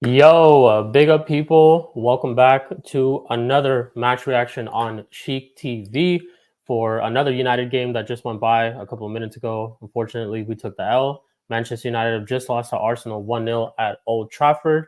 Yo, big up people. Welcome back to another match reaction on Chic TV for another United game that just went by a couple of minutes ago. Unfortunately, we took the L. Manchester United have just lost to Arsenal 1-0 at Old Trafford.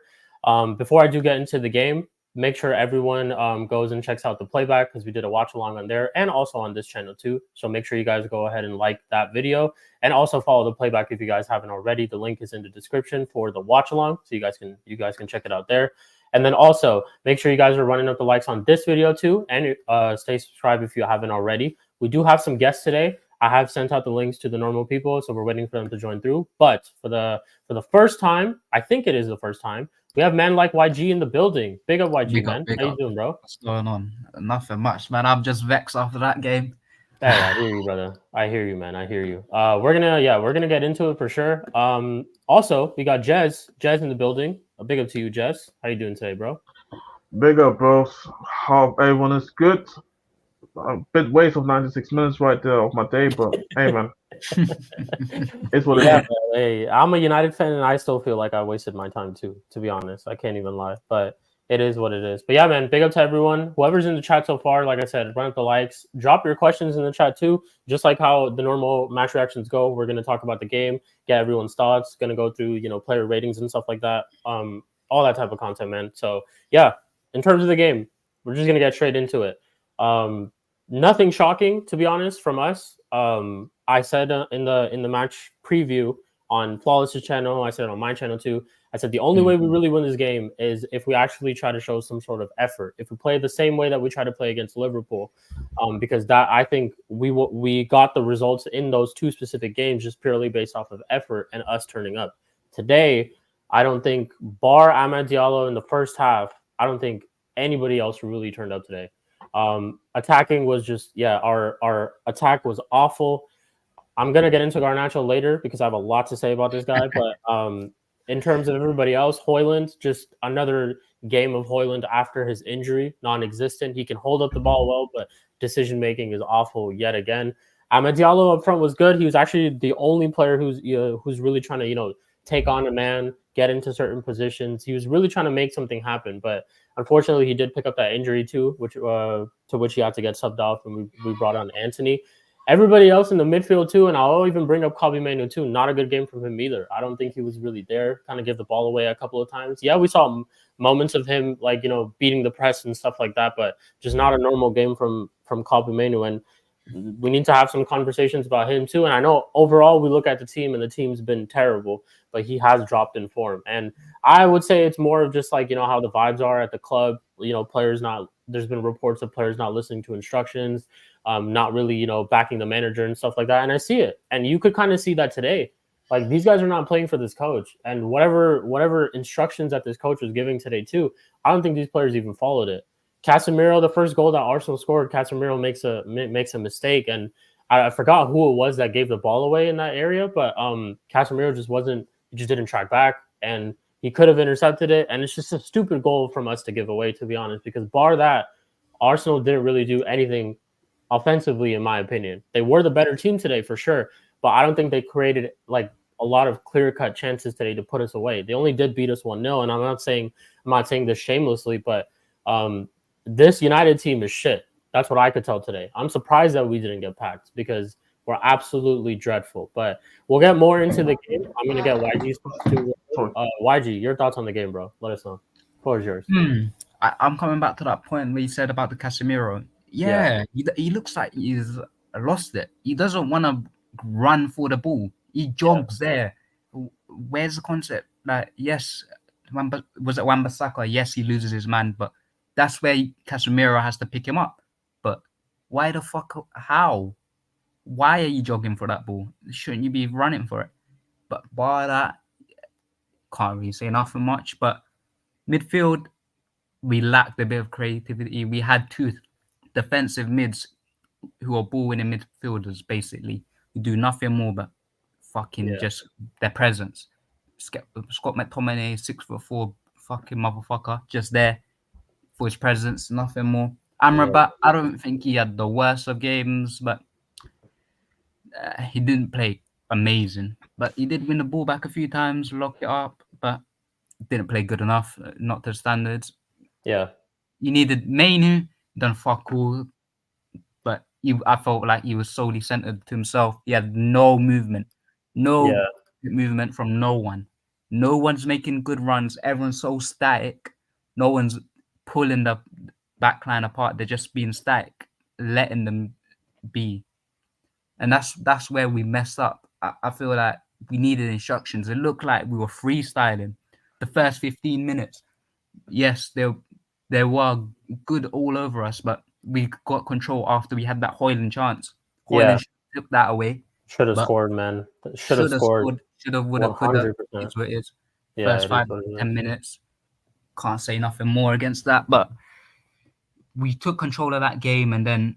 Before I do get into the game, make sure everyone goes and checks out the playback because we did a watch along on there and also on this channel too. So make sure you guys go ahead and like that video and also follow the playback if you guys haven't already. The link is in the description for the watch along, so you guys can check it out there. And then also make sure you guys are running up the likes on this video too, and stay subscribed if you haven't already. We do have some guests today. I have sent out the links to the normal people, so we're waiting for them to join through. But for the first time, I think it is the first time, we have man like YG in the building. Big up YG, man. How you doing, bro? What's going on? Nothing much, man. I'm just vexed after that game. Hey, I hear you, brother. I hear you, man. I hear you. We're gonna get into it for sure. Also, we got Jez in the building. A big up to you, Jez. How you doing today, bro? Big up, bro. Hope everyone is good. A bit waste of 96 minutes right there of my day, but hey, man. It's what it is. Hey, I'm a United fan, and I still feel like I wasted my time too, to be honest. I can't even lie, but it is what it is. But yeah, man, big up to everyone. Whoever's in the chat so far, like I said, run up the likes. Drop your questions in the chat too. Just like how the normal match reactions go, we're going to talk about the game, get everyone's thoughts, going to go through, player ratings and stuff like that. All that type of content, man. So yeah, in terms of the game, we're just going to get straight into it. Nothing shocking, to be honest, from us. I said in the match preview on Flawless's channel, I said on my channel too, I said the only way we really win this game is if we actually try to show some sort of effort. If we play the same way that we try to play against Liverpool, because that I think we got the results in those two specific games just purely based off of effort and us turning up. Today, I don't think, bar Amad Diallo in the first half, I don't think anybody else really turned up today. Attacking was just, our attack was awful. I'm going to get into Garnacho later because I have a lot to say about this guy. But in terms of everybody else, Højlund, just another game of Højlund after his injury, non-existent. He can hold up the ball well, but decision-making is awful yet again. Amad Diallo up front was good. He was actually the only player who's really trying to, take on a man, get into certain positions. He was really trying to make something happen. But unfortunately, he did pick up that injury too, to which he had to get subbed off, and we brought on Anthony. Everybody else in the midfield too, and I'll even bring up Kobbie Mainoo too. Not a good game from him either. I don't think he was really there. Kind of give the ball away a couple of times. Yeah, we saw moments of him beating the press and stuff like that, but just not a normal game from Kobbie Mainoo. And we need to have some conversations about him too. And I know overall we look at the team and the team's been terrible, but he has dropped in form. And I would say it's more of just how the vibes are at the club. Players not. There's been reports of players not listening to instructions. Not really, backing the manager and stuff like that. And I see it. And you could kind of see that today. Like these guys are not playing for this coach, and whatever instructions that this coach was giving today too. I don't think these players even followed it. Casemiro, the first goal that Arsenal scored, Casemiro makes a mistake, and I forgot who it was that gave the ball away in that area, but Casemiro just didn't track back, and he could have intercepted it, and it's just a stupid goal from us to give away, to be honest, because bar that, Arsenal didn't really do anything offensively, in my opinion. They were the better team today for sure, but I don't think they created like a lot of clear-cut chances today to put us away. They only did beat us 1-0, and I'm not saying this shamelessly, but this United team is shit. That's what I could tell today. I'm surprised that we didn't get packed because we're absolutely dreadful. But we'll get more into the game. I'm going to get YG's to YG, your thoughts on the game, bro. Let us know. The floor is yours. I'm coming back to that point where you said about the Casemiro. Yeah. He looks like he's lost it. He doesn't want to run for the ball. He jogs there. Where's the concept? Like, yes, was it Wan-Bissaka? Yes, he loses his man, but that's where Casemiro has to pick him up. But why the fuck? How? Why are you jogging for that ball? Shouldn't you be running for it? But bar that, can't really say nothing much. But midfield, we lacked a bit of creativity. We had two defensive mids who are ball-winning midfielders, basically, who do nothing more but fucking just their presence. Scott McTominay, 6'4", fucking motherfucker, just there for his presence, nothing more. Amrabat, I don't think he had the worst of games, but he didn't play amazing. But he did win the ball back a few times, lock it up, but didn't play good enough, not to the standards. Yeah. You needed Mainu, done fuck all, but I felt like he was solely centered to himself. He had no movement. Movement from no one. No one's making good runs. Everyone's so static. No one's pulling the backline apart. They're just being static, letting them be. And that's where we messed up. I feel like we needed instructions. It looked like we were freestyling the first 15 minutes. Yes, they were good all over us, but we got control after we had that Højlund chance. Højlund took that away. Should have scored, man. Should have scored. Should have, would have, could have. It's what it is. First 5 to 10 minutes. Can't say nothing more against that. But we took control of that game, and then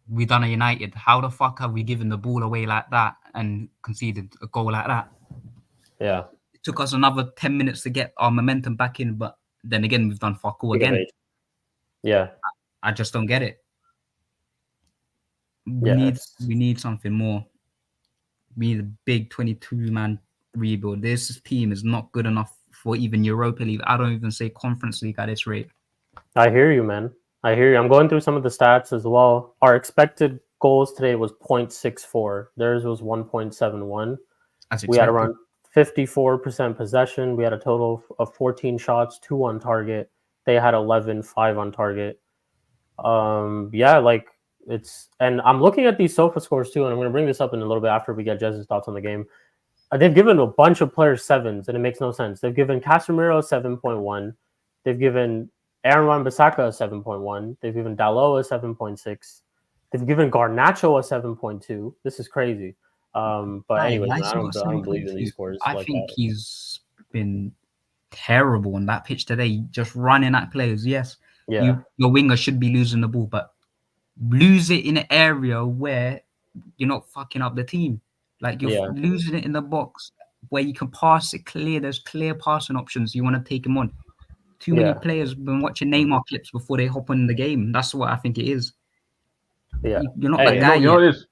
we done a United. How the fuck have we given the ball away like that and conceded a goal like that? Yeah. It took us another 10 minutes to get our momentum back in, but then again, we've done fuck all again. Yeah. I just don't get it. We need something more. We need a big 22-man rebuild. This team is not good enough for even Europa League. I don't even say Conference League at this rate. I hear you, man. I hear you. I'm going through some of the stats as well. Our expected goals today was 0.64. Theirs was 1.71. We had around 54% possession. We had a total of 14 shots, 2 on target. They had 11, 5 on target. And I'm looking at these sofa scores too, and I'm going to bring this up in a little bit after we get Jez's thoughts on the game. They've given a bunch of players 7s, and it makes no sense. They've given Casemiro 7.1. They've given Aaron Wan-Bissaka a 7.1. They've given Dalot a 7.6. They've given Garnacho a 7.2. This is crazy. But anyways, I don't believe in these scores. I think he's been terrible on that pitch today, just running at players. Yes, your winger should be losing the ball, but lose it in an area where you're not fucking up the team. Like you're losing it in the box where you can pass it clear. There's clear passing options. You want to take him on. Too many players have been watching Neymar clips before they hop on the game. That's what I think it is. Yeah, you're not that guy. You know what it is?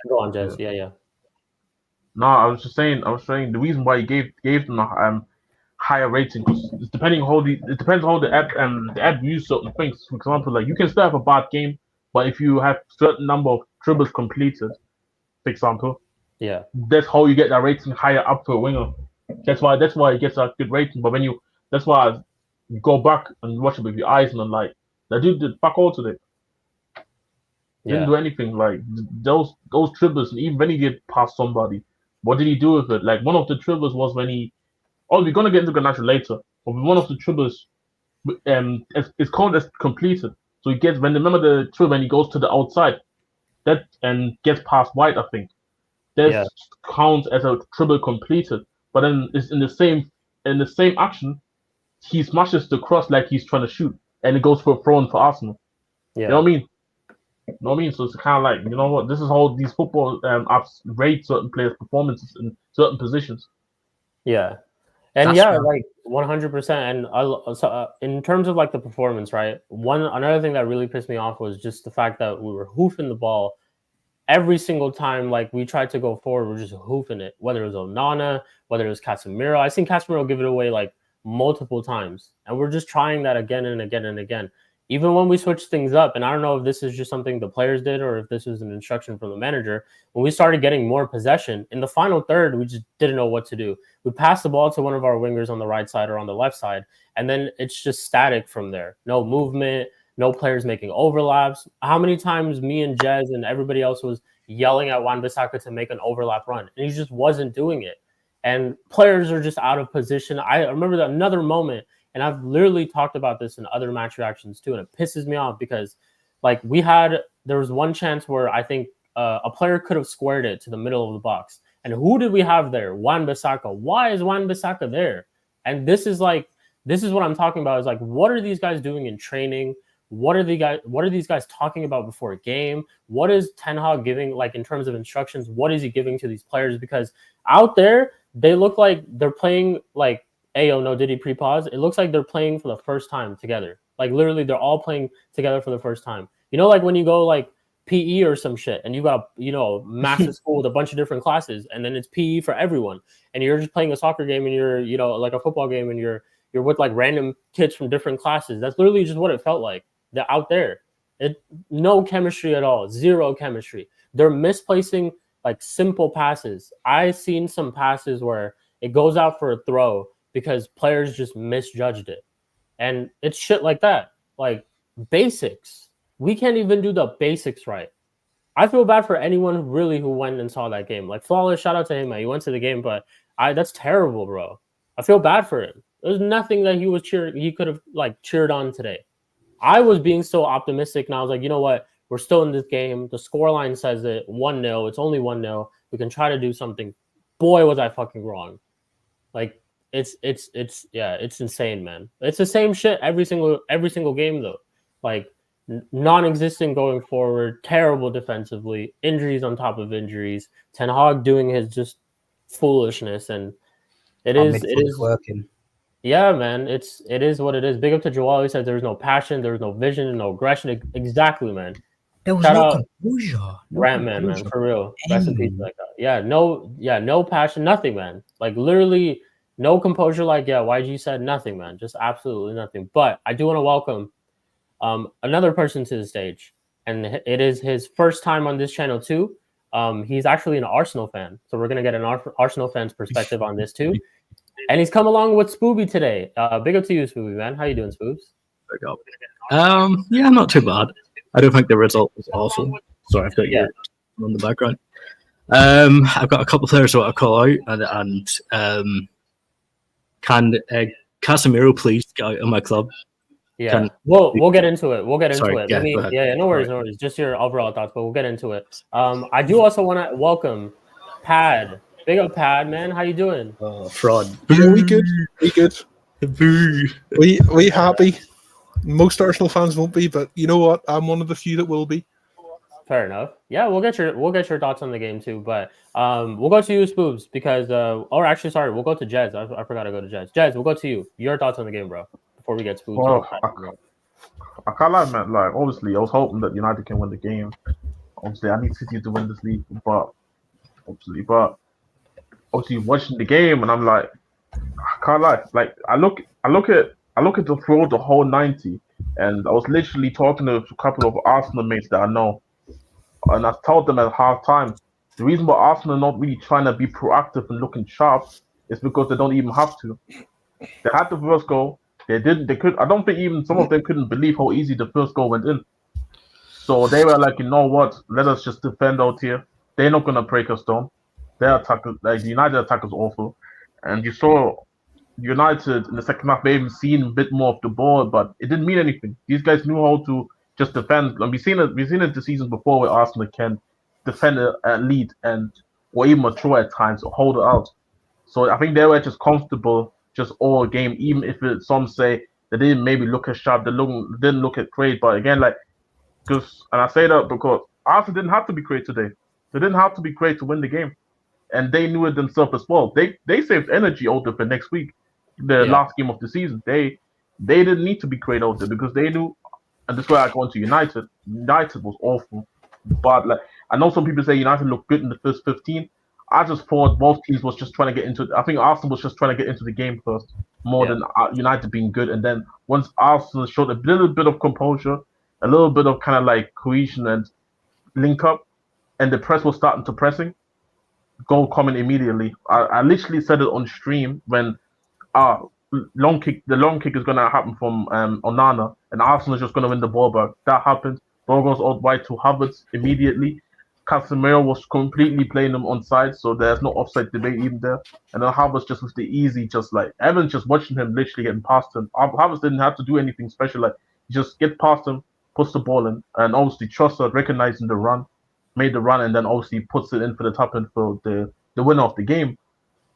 Go on, Jez. Yeah. No, I was saying the reason why he gave them a higher rating because it depends how the app views certain things. For example, like you can still have a bad game, but if you have certain number of dribbles completed, for example, that's how you get that rating higher up for a winger. That's why it gets a good rating. But that's why you go back and watch it with your eyes and I'm like, that dude did fuck all today. Didn't do anything. Like those dribbles, and even when he did pass somebody, what did he do with it? Like one of the dribbles was when he. Oh, we're gonna get into Garnacho later. But one of the dribbles, it's called as completed. So he gets remember the dribble when he goes to the outside, that and gets past wide. I think this counts as a dribble completed. But then it's in the same action, he smashes the cross like he's trying to shoot, and it goes for a throw in for Arsenal. Yeah. You know what I mean? You know what I mean? So it's kind of like, you know what? This is how these football apps rate certain players' performances in certain positions. Yeah. And That's yeah, right. like 100%. And in terms of like the performance, right? Another thing that really pissed me off was just the fact that we were hoofing the ball every single time. Like we tried to go forward, we're just hoofing it. Whether it was Onana, whether it was Casemiro, I seen Casemiro give it away like multiple times, and we're just trying that again and again and again. Even when we switched things up, and I don't know if this is just something the players did or if this was an instruction from the manager, when we started getting more possession in the final third, we just didn't know what to do. We passed the ball to one of our wingers on the right side or on the left side, and then it's just static from there. No movement, no players making overlaps. How many times me and Jez and everybody else was yelling at Wan-Bissaka to make an overlap run, and he just wasn't doing it. And players are just out of position. I remember that another moment, and I've literally talked about this in other match reactions too, and it pisses me off because like there was one chance where I think a player could have squared it to the middle of the box. And who did we have there? Wan-Bissaka. Why is Wan-Bissaka there? And this is what I'm talking about, is like, what are these guys doing in training? What are these guys talking about before a game? What is Ten Hag giving, like, in terms of instructions? What is he giving to these players? Because out there, they look like they're playing like, Ayo, no Diddy pre-pause. It looks like they're playing for the first time together. Like, literally, they're all playing together for the first time. You know, like when you go like PE or some shit, and you got a massive school with a bunch of different classes, and then it's PE for everyone, and you're just playing a soccer game, and you're like a football game, and you're with like random kids from different classes. That's literally just what it felt like. They're out there. No chemistry at all. Zero chemistry. They're misplacing like simple passes. I've seen some passes where it goes out for a throw because players just misjudged it. And it's shit like that. Like basics. We can't even do the basics right. I feel bad for anyone really who went and saw that game. Like Flawless, shout out to him, man. He went to the game, but that's terrible, bro. I feel bad for him. There's nothing that he could have like cheered on today. I was being so optimistic, and I was like, you know what? We're still in this game. The scoreline says it 1-0. It's only 1-0. We can try to do something. Boy, was I fucking wrong. Like it's insane, man. It's the same shit every single game though. Like non-existent going forward, terrible defensively, injuries on top of injuries. Ten Hag doing his just foolishness, and it is working. Yeah, man, it is what it is. Big up to Joel. He said there was no passion, there was no vision, no aggression. Exactly, man. There was Shout no out composure. Rant man, for real. Rest in peace, like that. Yeah, no passion, nothing, man. Like literally no composure. Like YG said, nothing, man. Just absolutely nothing. But I do want to welcome another person to the stage, and it is his first time on this channel too. He's actually an Arsenal fan, so we're gonna get an Arsenal fan's perspective on this too. And he's come along with Spooby today. Big up to you, Spooby, man. How you doing, Spoobs? Yeah, not too bad. I don't think the result was awful. Sorry, I've got you on the background. I've got a couple of players I want to call out, and can Casemiro please get out of my club? Yeah, we'll get into it. We'll get into it. Yeah, no worries. Just your overall thoughts, but we'll get into it. I do also want to welcome Pad. Big up, Pad, man. How you doing? Fraud. Yeah, we good. We happy. Most Arsenal fans won't be, but you know what? I'm one of the few that will be. Fair enough. Yeah, we'll get your thoughts on the game too, but we'll go to you, Spoobs, because we'll go to Jez. I forgot to go to Jez. Jez, we'll go to you. Your thoughts on the game, bro, before we get Spoobs. Well, I can't lie, man. Like, obviously, I was hoping that United can win the game. Obviously, I need City to win this league, but obviously watching the game, and I'm like, I can't lie. Like, I look at the throughout the whole 90, and I was literally talking to a couple of Arsenal mates that I know, and I told them at halftime, the reason why Arsenal are not really trying to be proactive and looking sharp is because they don't even have to. They had the first goal. They didn't. They could. I don't think even some of them couldn't believe how easy the first goal went in. So they were like, you know what? Let us just defend out here. They're not gonna break us down. Their attack, like the United attack, is awful, and you saw United in the second half maybe seen a bit more of the ball, but it didn't mean anything. These guys knew how to just defend. And we've seen it the season before where Arsenal can defend a lead, and or even mature at times to hold it out. So I think they were just comfortable just all game, even if some say they didn't maybe look as sharp, didn't look as great. But again, like, and I say that because Arsenal didn't have to be great today. They didn't have to be great to win the game, and they knew it themselves as well. They saved energy out there for next week, the last game of the season. They didn't need to be great out there because they knew. And this is where I go into United. United was awful, but like I know some people say United looked good in the first 15. I just thought both teams was just trying to get into. I think Arsenal was just trying to get into the game first, more than United being good. And then once Arsenal showed a little bit of composure, a little bit of kind of like cohesion and link up, and the press was starting to pressing, goal coming immediately. I literally said it on stream when the long kick is gonna happen from Onana, and Arsenal is just gonna win the ball back. That happened. Ball goes out wide to Havertz immediately. Casemiro was completely playing them on side, so there's no offside debate even there. And then Havertz just with the easy, just like Evans just watching him literally getting past him. Havertz didn't have to do anything special, like just get past him, puts the ball in, and obviously Trossard recognizing the run, made the run, and then obviously puts it in for the top end for the winner of the game.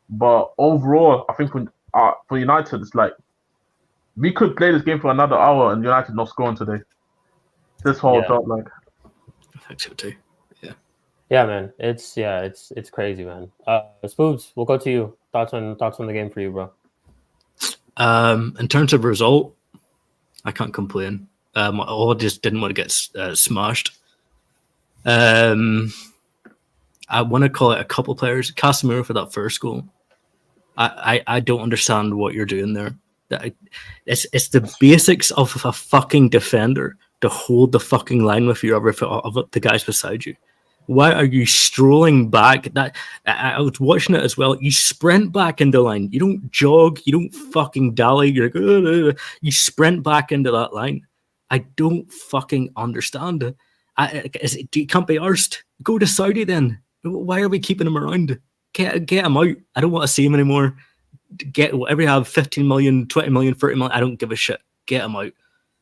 But overall, I think for United, it's like we could play this game for another hour and United not scoring today. This whole felt like. I think so too. Yeah, man. It's crazy, man. Spoobs, we'll go to you. Thoughts on the game for you, bro. In terms of result, I can't complain. I just didn't want to get smashed. I want to call it a couple players. Casemiro for that first goal. I don't understand what you're doing there. It's the basics of a fucking defender to hold the fucking line with you of the guys beside you. Why are you strolling back? That I was watching it as well. You sprint back into line. You don't jog. You don't fucking dally. You're like, you sprint back into that line. I don't fucking understand. You can't be arsed. Go to Saudi then. Why are we keeping him around? Get him out. I don't want to see him anymore. Get whatever you have, 15 million, 20 million, 30 million. I don't give a shit. Get him out.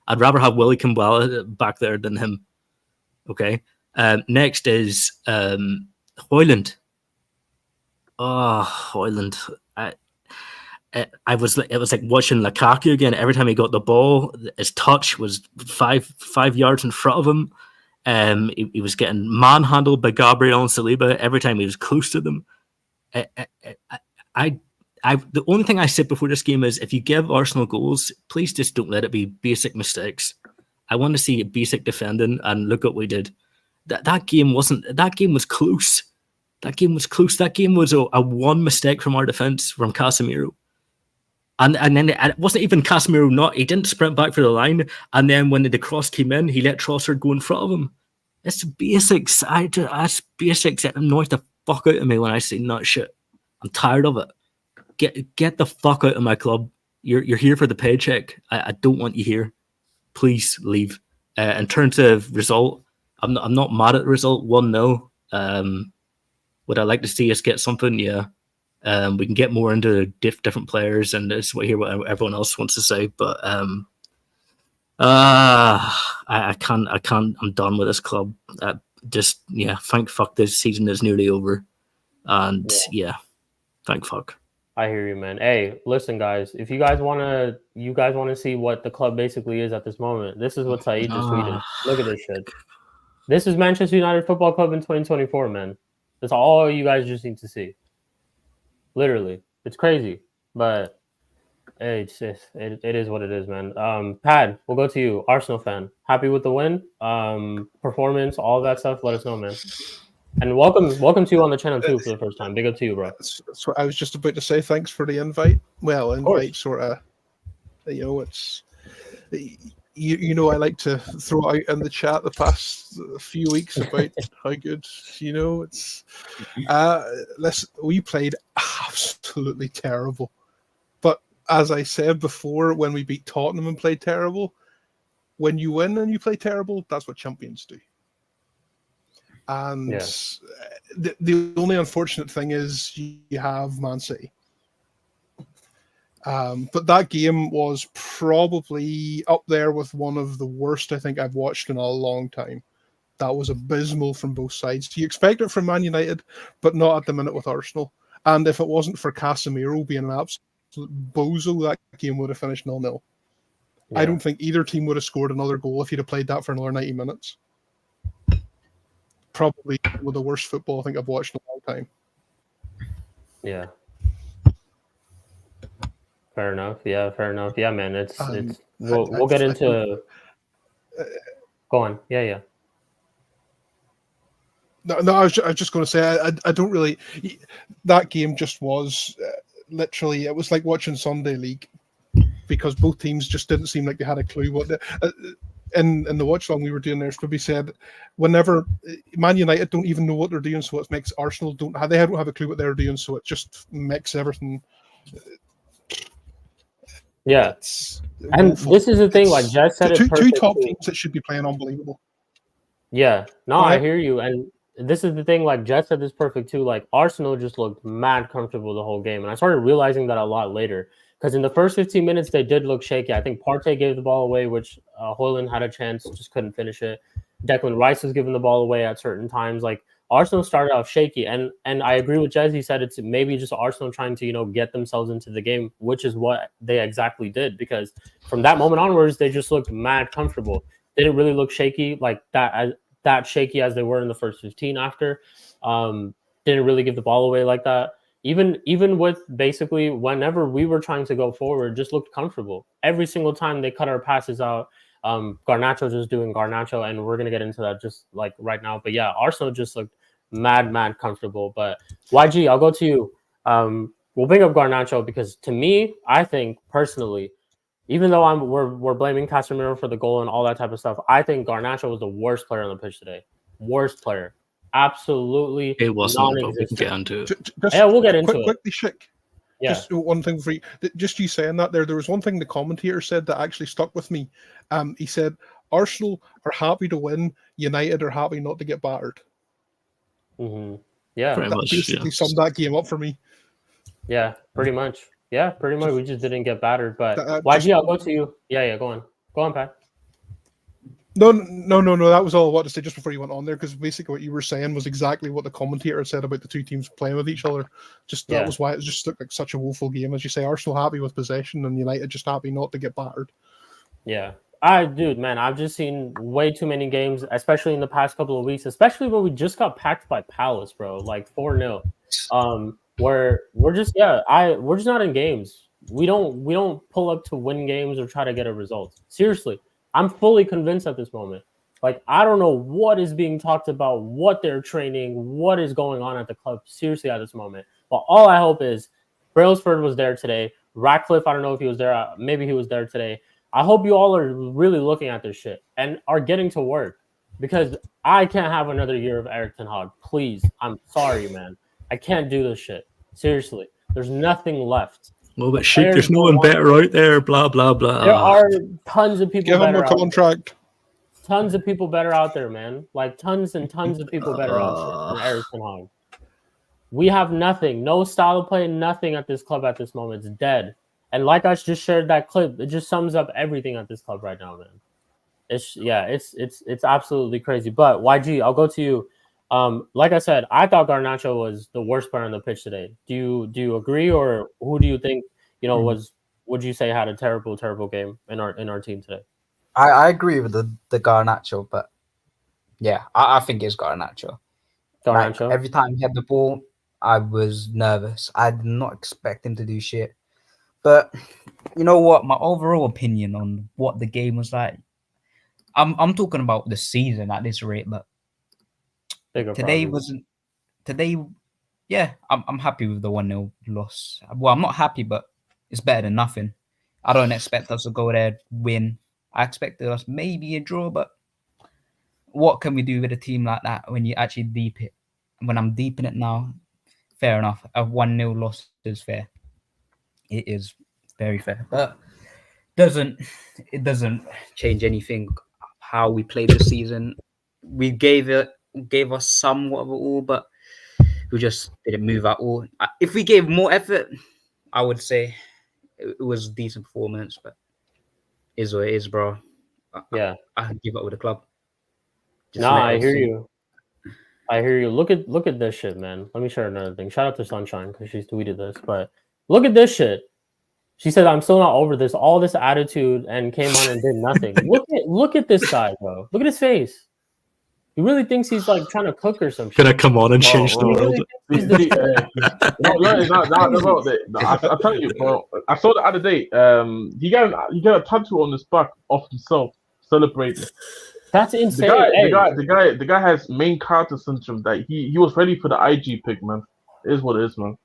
I'd rather have Willie Kimbala back there than him. Okay. Next is Højlund. Oh, Højlund. It was like watching Lukaku again. Every time he got the ball, his touch was five yards in front of him. He was getting manhandled by Gabriel and Saliba every time he was close to them. The only thing I said before this game is if you give Arsenal goals, please just don't let it be basic mistakes. I want to see basic defending, and look what we did. That game was close. That game was close. That game was a one mistake from our defense from Casemiro. And then it wasn't even Casemiro. He didn't sprint back for the line. And then when the cross came in, he let Trossard go in front of him. It's basics. That's basics. It annoys the fuck out of me when I see that shit. I'm tired of it. Get the fuck out of my club. You're here for the paycheck. I don't want you here. Please leave. In terms of result, I'm not mad at the result. 1-0. Would I like to see us get something? Yeah. We can get more into different players, and it's hear what everyone else wants to say. But I can't. I'm done with this club. Thank fuck this season is nearly over, and thank fuck. I hear you, man. Hey, listen, guys. If you guys want to see what the club basically is at this moment, this is what Saeed just tweeted. Look at this shit. This is Manchester United Football Club in 2024, man. That's all you guys just need to see. Literally, it's crazy, but hey, it is what it is, man. Pad, we'll go to you. Arsenal fan, happy with the win, performance, all of that stuff. Let us know, man. And welcome to you on the channel too for the first time. Big up to you, bro. That's what I was just about to say. Thanks for the invite. Well, invite sort of, it's. I like to throw out in the chat the past few weeks about how good, it's. We played absolutely terrible, but as I said before, when we beat Tottenham and played terrible, when you win and you play terrible, that's what champions do. And the only unfortunate thing is you have Man City. But that game was probably up there with one of the worst I think I've watched in a long time. that was abysmal from both sides. You expect it from Man United, but not at the minute with Arsenal. And if it wasn't for Casemiro being an absolute bozo, that game would have finished 0-0. I don't think either team would have scored another goal if you'd have played that for another 90 minutes. Probably one of the worst football I think I've watched in a long time. Yeah. Fair enough. Yeah, fair enough. Yeah, man. It's we'll get into. Go on. Yeah. No, I was just going to say I don't really. That game just was literally, it was like watching Sunday League, because both teams just didn't seem like they had a clue what in the watch long we were doing there. Scribby said whenever Man United don't even know what they're doing, so it makes Arsenal don't have a clue what they're doing, so it just makes everything. Yeah, and awful. This is the thing. Like Jess said, two top teams that should be playing unbelievable. Yeah, no, I hear you, and this is the thing. Like Jess said, this perfect too. Like Arsenal just looked mad comfortable the whole game, and I started realizing that a lot later. Because in the first 15 minutes, they did look shaky. I think Partey gave the ball away, which Højlund had a chance, just couldn't finish it. Declan Rice was giving the ball away at certain times. Like Arsenal started off shaky, and I agree with Jez. He said it's maybe just Arsenal trying to get themselves into the game, which is what they exactly did. Because from that moment onwards, they just looked mad comfortable. They didn't really look shaky like that shaky as they were in the first 15. After didn't really give the ball away like that. Even with basically whenever we were trying to go forward, just looked comfortable. Every single time they cut our passes out, Garnacho just doing Garnacho, and we're going to get into that just like right now. But yeah, Arsenal just looked mad comfortable. But YG, I'll go to you. We'll bring up Garnacho because to me, I think personally, even though we're blaming Casemiro for the goal and all that type of stuff, I think Garnacho was the worst player on the pitch today. Worst player. Absolutely. It wasn't, but we can get into it. We'll get into it. Quickly, Schick. Yeah. Just one thing for you. Just you saying that there was one thing the commentator said that actually stuck with me. He said, Arsenal are happy to win, United are happy not to get battered. Mm-hmm. Yeah. That basically summed that game up for me. Yeah, pretty much. Yeah, pretty much. We just didn't get battered. But YG, I'll go to you. Yeah, go on. Go on, Pat. No. That was all I wanted to say just before you went on there, because basically what you were saying was exactly what the commentator said about the two teams playing with each other. That was why it just looked like such a woeful game. As you say, Arsenal happy with possession and United just happy not to get battered. Yeah. I've just seen way too many games, especially in the past couple of weeks, especially when we just got packed by Palace, bro, like 4-0. Where we're just not in games. We don't pull up to win games or try to get a result. Seriously. I'm fully convinced at this moment. Like, I don't know what is being talked about, what they're training, what is going on at the club, seriously, at this moment. But all I hope is Brailsford was there today. Ratcliffe, I don't know if he was there. Maybe he was there today. I hope you all are really looking at this shit and are getting to work, because I can't have another year of Erik ten Hag. Please. I'm sorry, man. I can't do this shit. Seriously. There's nothing left. Well, but shit, there's no one better out there, blah, blah, blah. There are tons of people better. Give him a contract. Tons of people better out there, man. Like tons and tons of people better out there than Erik ten Hag. We have nothing. No style of play, nothing at this club at this moment. It's dead. And like I just shared that clip, it just sums up everything at this club right now, man. It's absolutely crazy. But YG, I'll go to you. Like I said, I thought Garnacho was the worst player on the pitch today. Do you agree, or who do you think would you say had a terrible game in our team today? I agree with the Garnacho, but yeah, I think it's Garnacho. Like, every time he had the ball, I was nervous. I did not expect him to do shit. But you know what? My overall opinion on what the game was like, I'm talking about the season at this rate, but today wasn't. Today, yeah, I'm happy with the 1-0 loss. Well, I'm not happy, but it's better than nothing. I don't expect us to go there, win. I expected us maybe a draw, but what can we do with a team like that when you actually deep it? When I'm deep in it now, fair enough. A 1-0 loss is fair. It is very fair, but it doesn't change anything how we played this season. We gave us somewhat of it all, but we just didn't move at all. If we gave more effort, I would say it was a decent performance, but is what it is, bro. I give up with the club. Just Nah, let I us hear see. you. I hear you. Look at this shit, man. Let me share another thing. Shout out to Sunshine because she's tweeted this. But look at this shit. She said, "I'm still not over this. All this attitude and came on and did nothing." Look at this guy, bro. Look at his face. He really thinks he's like trying to cook or some shit. Gonna come on and Oh, change the oh. He world. really thinks he's the No, bro. I tell you, bro. I saw the other day. He got a tattoo on his back of himself celebrating. That's insane. The guy has main character syndrome. That he was ready for the IG pick, man. It is what it is, man.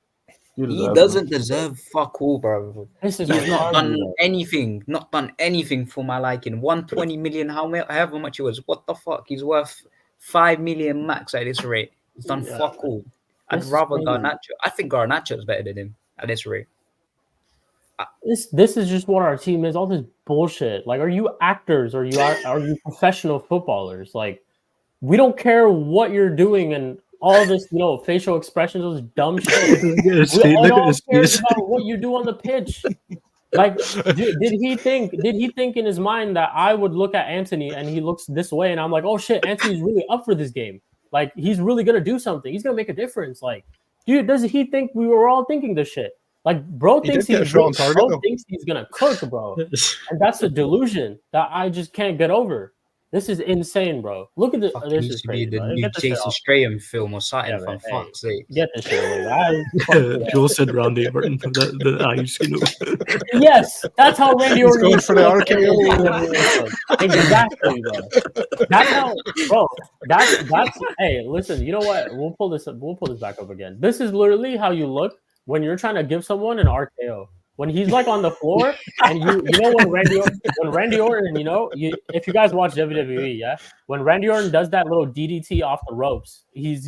He doesn't deserve fuck all, bro. This is He's not done bro. anything for my liking. 120 million, however much it was. What the fuck? He's worth 5 million max at this rate. He's done fuck all. I'd rather Garnacho. I think Garnacho is better than him at this rate. This is just what our team is. All this bullshit. Like, are you actors or are you professional footballers? Like, we don't care what you're doing and all this, facial expressions, those dumb shit. We all care about what you do on the pitch. Like, did he think in his mind that I would look at Anthony and he looks this way and I'm like, oh shit, Anthony's really up for this game. Like, he's really gonna do something. He's gonna make a difference. Like, dude, does he think we were all thinking this shit? Like, bro thinks he's gonna cook, bro, and that's a delusion that I just can't get over. This is insane, bro. Look at this. This is crazy. The new Jason Strahan film or something. For fuck's sake, get this shit away. Joel said Randy Orton from the eyes. Yes, that's how Randy Orton going for the RKO. Exactly, bro. That's how, bro. That's. Hey, listen. You know what? We'll pull this back up again. This is literally how you look when you're trying to give someone an RKO. When he's like on the floor, and you know when Randy Orton, if you guys watch WWE, yeah, when Randy Orton does that little DDT off the ropes, he's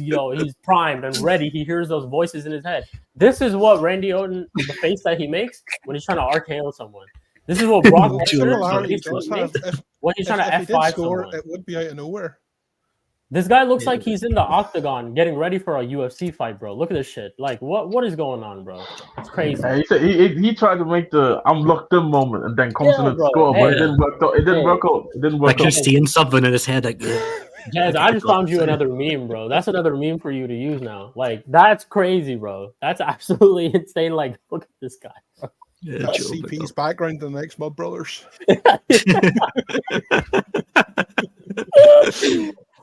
primed and ready. He hears those voices in his head. This is what Randy Orton, the face that he makes when he's trying to RKO someone. This is what Brock Lesnar when he's trying to F5 someone. It would be out of nowhere. This guy looks like he's in the octagon getting ready for a UFC fight, bro. Look at this shit. Like, what is going on, bro? It's crazy. Yeah, he tried to make the I'm locked in moment and then comes in and score, but it didn't work out. It didn't work out. Like he's seeing something in his head. Like, Jazz, I just found you another meme, bro. That's another meme for you to use now. Like, that's crazy, bro. That's absolutely insane. Like, look at this guy, bro. Yeah, that's CP's background in the next Mud Brothers.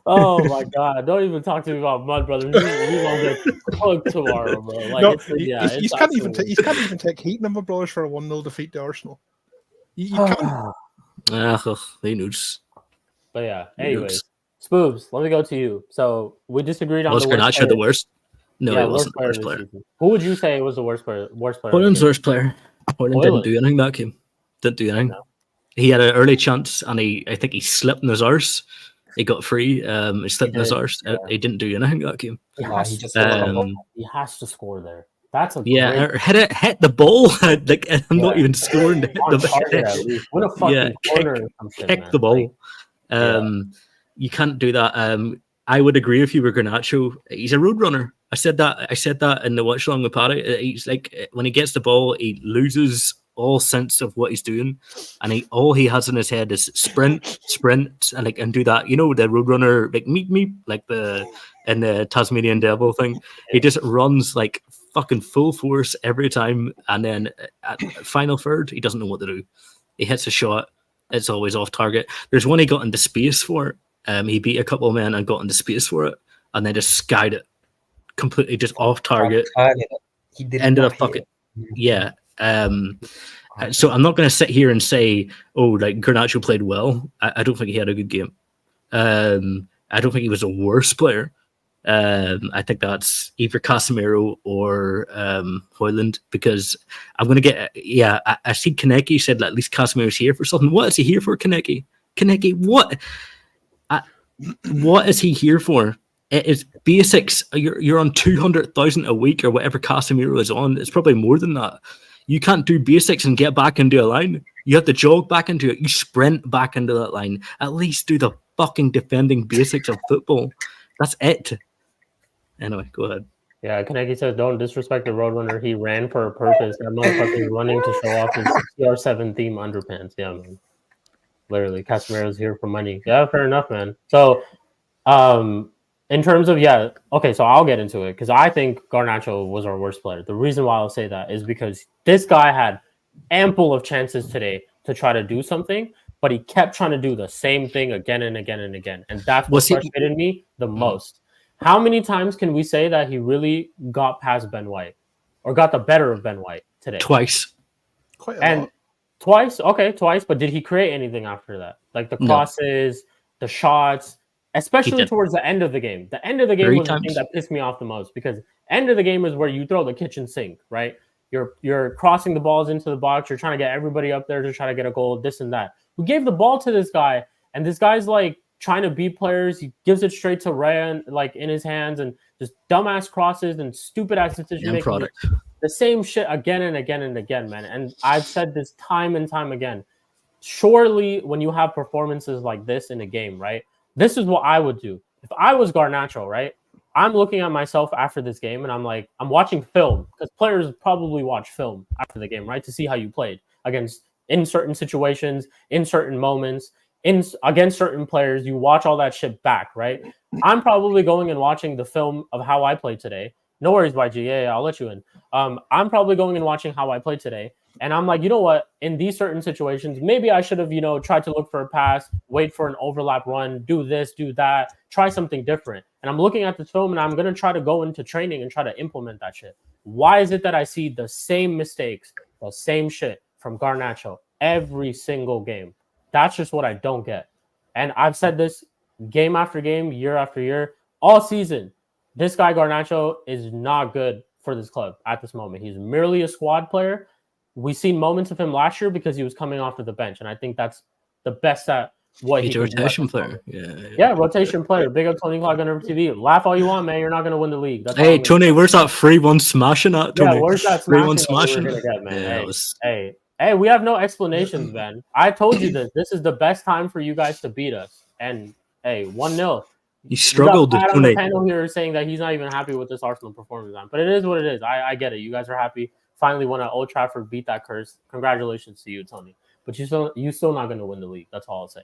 Oh my god! Don't even talk to me about Mud Brothers. We won't get cooked tomorrow, bro. Like, he can't even take heat in Mud Brothers for a 1-0 defeat to Arsenal. You can't. He knows. But yeah. Anyways, Spoobs, let me go to you. So we disagreed on. Was Garnacho the worst? No, it wasn't the worst player. Who would you say was the worst player? Hoyland's worst player. Hoyland didn't do anything that game. Didn't do anything. No. He had an early chance, and I think he slipped in his arse. He got free. He slipped in his arse. Yeah. He didn't do anything that game. He has to score there. That's hit the ball. Like, I'm not even scoring. What a fucking corner! Kick the ball. You can't do that. I would agree if you were Garnacho. He's a road runner. I said that in the watch along with Paddy. He's like, when he gets the ball, he loses all sense of what he's doing, and all he has in his head is sprint, and do that. You know, the roadrunner, like meet, like in the Tasmanian Devil thing. He just runs like fucking full force every time, and then at final third, he doesn't know what to do. He hits a shot, it's always off target. There's one he got into space for. He beat a couple of men and got into space for it, and then just skied it completely, just off target. He did ended up fucking so I'm not going to sit here and say, oh, like Garnacho played well. I don't think he had a good game. I don't think he was a worse player. I think that's either Casemiro or Hoyland, because I'm going to get... Yeah, I see Kaneki said that at least Casemiro's here for something. What is he here for, Kaneki? Kaneki, what? What is he here for? It is basics. You're on 200,000 a week or whatever Casemiro is on. It's probably more than that. You can't do basics and get back into a line. You have to jog back into it. You sprint back into that line. At least do the fucking defending basics of football. That's it. Anyway, go ahead. Yeah, Kaneki says, don't disrespect the Roadrunner. He ran for a purpose. That motherfucker is running to show off his CR7 theme underpants. Yeah, man. Literally, Casemiro's here for money. Yeah, fair enough, man. So In terms of okay, so I'll get into it because I think Garnacho was our worst player. The reason why I'll say that is because this guy had ample of chances today to try to do something, but he kept trying to do the same thing again and again and again, and that's what frustrated me the most. How many times can we say that he really got past Ben White or got the better of Ben White today? Twice. Quite a lot. Twice, okay, twice. But did he create anything after that? Like the crosses, the shots, especially towards the end of the game. The end of the game was the thing that pissed me off the most because end of the game is where you throw the kitchen sink, right? You're crossing the balls into the box. You're trying to get everybody up there to try to get a goal, this and that. We gave the ball to this guy, and this guy's like trying to beat players. He gives it straight to Ryan, like in his hands, and just dumbass crosses and stupid ass decision making. The same shit again and again and again, man. And I've said this time and time again. Surely, when you have performances like this in a game, right? This is what I would do. If I was Garnacho, right? I'm looking at myself after this game, and I'm like, I'm watching film because players probably watch film after the game, right? To see how you played in certain situations, in certain moments, against certain players. You watch all that shit back, right? I'm probably going and watching the film of how I played today. No worries, YG. Yeah, I'll let you in. I'm probably going and watching how I played today. And I'm like, you know what? In these certain situations, maybe I should have, tried to look for a pass, wait for an overlap run, do this, do that, try something different. And I'm looking at this film and I'm going to try to go into training and try to implement that shit. Why is it that I see the same mistakes, the same shit from Garnacho every single game? That's just what I don't get. And I've said this game after game, year after year, all season. This guy Garnacho is not good for this club at this moment. He's merely a squad player. We've seen moments of him last year because he was coming off of the bench, and I think that's the best at what he's a rotation player. Yeah, rotation player. Big up Tony Clark on TV. Laugh all you want, man. You're not going to win the league. That's hey, Tony, where's that 3-1 smashing at, Tony? Yeah, where's that 3-1 smashing? Get, man? Hey, we have no explanations, man. I told you this. This is the best time for you guys to beat us. And, hey, 1-0. He struggled. Pat on the panel here saying that he's not even happy with this Arsenal performance, but it is what it is. I get it. You guys are happy. Finally won at Old Trafford, beat that curse. Congratulations to you, Tony. But you still not going to win the league. That's all I'll say.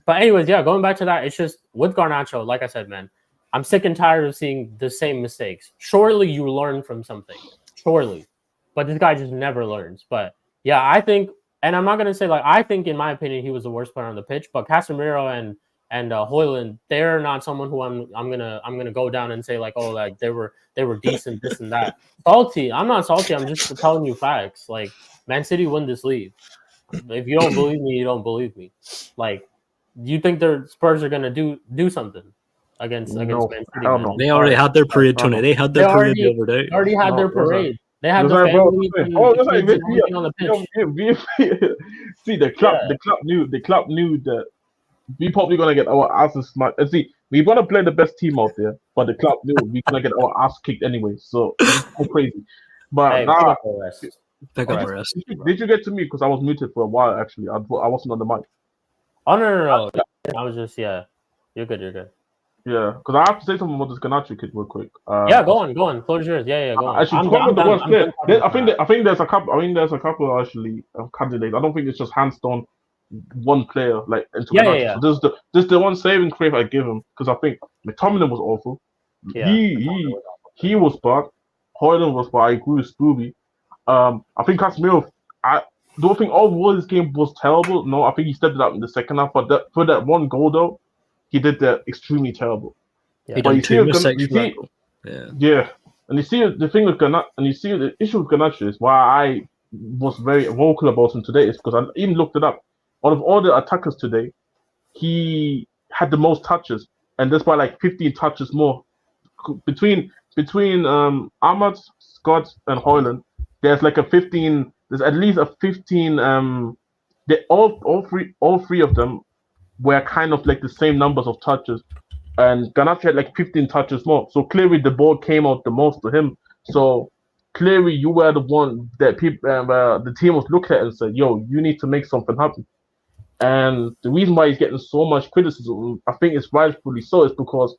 But anyways, going back to that, it's just with Garnacho, like I said, man, I'm sick and tired of seeing the same mistakes. Surely you learn from something. Surely. But this guy just never learns. But yeah, I think, and I'm not going to say I think in my opinion, he was the worst player on the pitch, but Casemiro and Højlund, they're not someone who I'm gonna go down and say they were decent, this and that. Salty. I'm not salty. I'm just telling you facts. Like Man City win this league. If you don't believe me, you don't believe me. Like, you think their Spurs are gonna do something against Man City? They already had their parade, Tony. They had their parade the other day. Already had their parade. They had the family on the pitch. See, the club knew that we probably gonna get our asses smacked. And see, we're gonna play the best team out there, but the club knew we're gonna get our ass kicked anyway. So it's so crazy. But did you get to me? Because I was muted for a while actually. I wasn't on the mic. Oh no. I was just You're good. Yeah, because I have to say something about this Garnacho kid real quick. Go on. Floor's yours. Yeah, go on. Actually, the worst player. I think there's a couple actually candidates. I don't think it's just hands down one player into Garnacho. Yeah. So this is the one saving grace I give him because I think McTominay was awful. Yeah. He was bad. Højlund was bad. I agree with Scooby. I think Casemiro. I don't think overall this game was terrible. No, I think he stepped it up in the second half. But for that one goal though, he did that extremely terrible. Yeah. He done two mistakes. Yeah. And you see the thing with Garnacho, and you see the issue with Garnacho is why I was very vocal about him today is because I even looked it up. Out of all the attackers today, he had the most touches, and that's by 15 touches more. Between Ahmad, Scott, and Højlund, there's at least a 15. All three of them were kind of the same numbers of touches, and Garnacho had 15 touches more. So clearly the ball came out the most to him. So clearly you were the one that people, the team was looking at and said, "Yo, you need to make something happen." And the reason why he's getting so much criticism, I think it's rightfully so, is because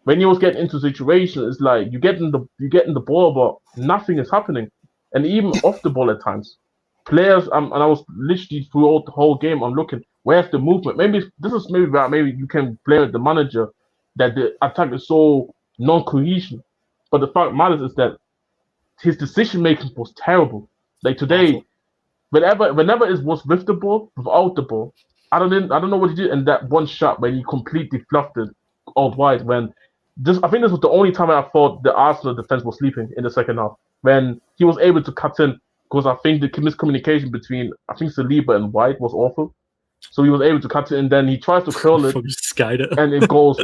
when he was getting into situations, it's you're getting the ball, but nothing is happening, and even off the ball at times, players. And I was literally throughout the whole game, I'm looking. Where's the movement? This is maybe about maybe you can blame the manager that the attack is so non-cohesion. But the fact matters is that his decision making was terrible. Like today, Awful. whenever it was with the ball, without the ball, I don't know what he did in that one shot when he completely fluffed it out wide. I think this was the only time I thought the Arsenal defense was sleeping in the second half when he was able to cut in because I think the miscommunication between I think Saliba and White was awful. So he was able to cut it, and then he tries to curl it, Fucking skied it. and it goes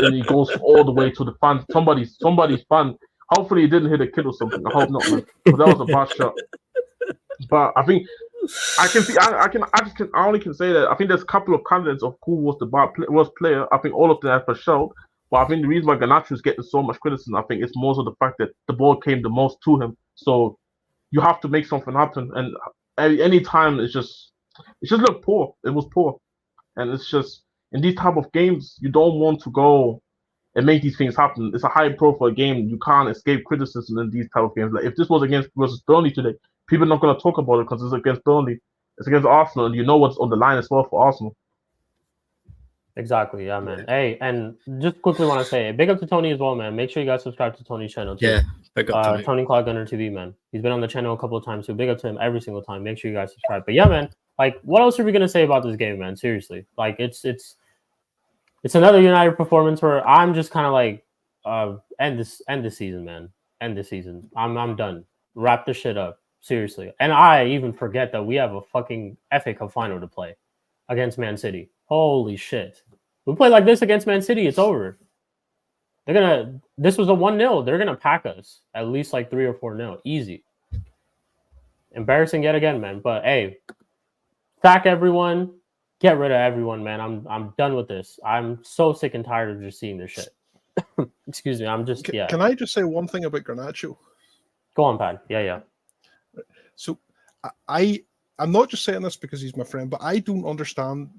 all the way to the fan. Somebody's fan. Hopefully, he didn't hit a kid or something. I hope not, man. But that was a bad shot. But I think I can see. I only can say that I think there's a couple of candidates of who was the worst player. I think all of them for sure. But I think the reason why Garnacho is getting so much criticism, I think it's more so the fact that the ball came the most to him. So you have to make something happen. And any time it just looked poor. It was poor. And it's just in these type of games, you don't want to go and make these things happen. It's a high profile game. You can't escape criticism in these type of games. Like if this was versus Burnley today, people are not going to talk about it because it's against Burnley. It's against Arsenal, and you know what's on the line as well for Arsenal. Exactly, yeah, man. Hey, and just quickly want to say, big up to Tony as well, man. Make sure you guys subscribe to Tony's channel too. Yeah, big up Tony. Tony Cloud Gunner TV, man. He's been on the channel a couple of times too. Big up to him every single time. Make sure you guys subscribe. But yeah, man, like, what else are we gonna say about this game, man? Seriously, like, it's another United performance where I'm just kind of like, end this season, man. End this season. I'm done. Wrap this shit up. Seriously. And I even forget that we have a fucking FA Cup final to play against Man City. Holy shit. We play like this against Man City, it's over. This was a 1-0. They're going to pack us at least like 3 or 4-0. Easy. Embarrassing yet again, man. But hey, sack everyone. Get rid of everyone, man. I'm done with this. I'm so sick and tired of just seeing this shit. Excuse me. I'm just, Can I just say one thing about Garnacho? Go on, Pat. Yeah. So I'm not just saying this because he's my friend, but I don't understand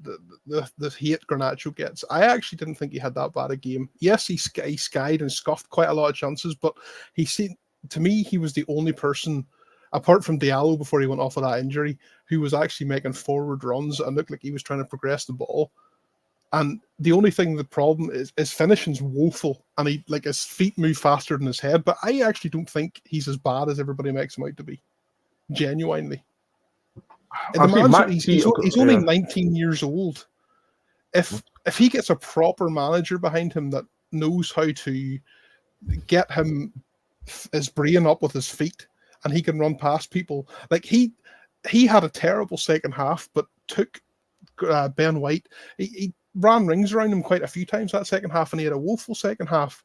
the hate Garnacho gets. I actually didn't think he had that bad a game. Yes, he skied and scuffed quite a lot of chances, but to me, he was the only person, apart from Diallo before he went off of that injury, who was actually making forward runs and looked like he was trying to progress the ball. And the only thing, the problem is his finishing's woeful, and his feet move faster than his head. But I actually don't think he's as bad as everybody makes him out to be. Genuinely. He's only 19 years old. If he gets a proper manager behind him that knows how to get his brain up with his feet, and he can run past people, like he had a terrible second half, but took Ben White. He ran rings around him quite a few times that second half, and he had a woeful second half.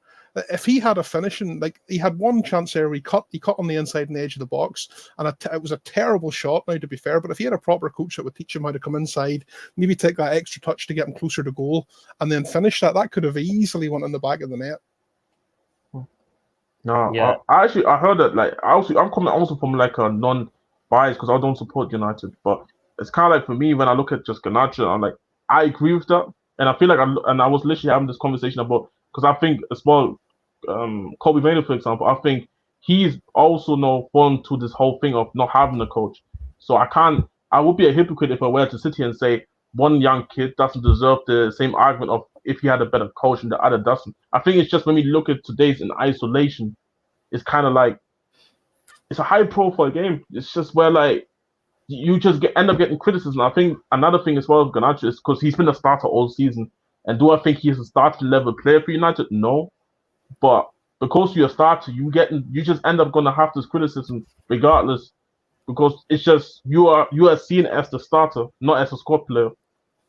If he had a finishing, like he had one chance there where he cut on the inside and the edge of the box, and it was a terrible shot, now to be fair, but if he had a proper coach that would teach him how to come inside, maybe take that extra touch to get him closer to goal, and then finish that could have easily went in the back of the net. No, yeah. I heard that, like, I'm coming also from like a non-bias because I don't support United, but it's kind of like for me when I look at just Garnacho, I'm like, I agree with that, and I feel like I was literally having this conversation about, because I think as well, Kobe Mano, for example, I think he's also now fallen to this whole thing of not having a coach. So I would be a hypocrite if I were to sit here and say one young kid doesn't deserve the same argument of if he had a better coach and the other doesn't. I think it's just when we look at today's in isolation, it's kind of like, it's a high profile game. It's just where like, you just end up getting criticism. I think another thing as well with Garnacho is because he's been a starter all season. And do I think he's a starting level player for United? No. But because you're a starter, you just end up gonna have this criticism regardless, because it's just you are seen as the starter, not as a squad player.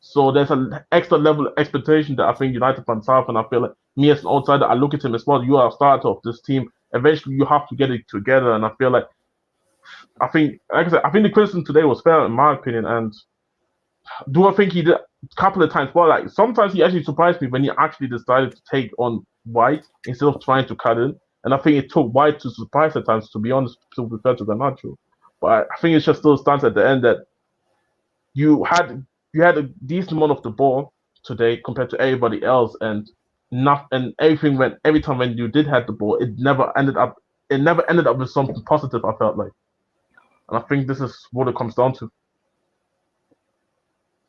So there's an extra level of expectation that I think United fans have, and I feel like me as an outsider, I look at him as well. You are a starter of this team. Eventually, you have to get it together, and I feel like I think the criticism today was fair in my opinion. And do I think he did a couple of times? Well, like sometimes he actually surprised me when he actually decided to take on White instead of trying to cut in. And I think it took White to surprise at times, to be honest, to be fair to Garnacho. But I think it just still stands at the end that you had a decent amount of the ball today compared to everybody else, and everything went every time when you did have the ball, it never ended up with something positive, I felt like. And I think this is what it comes down to.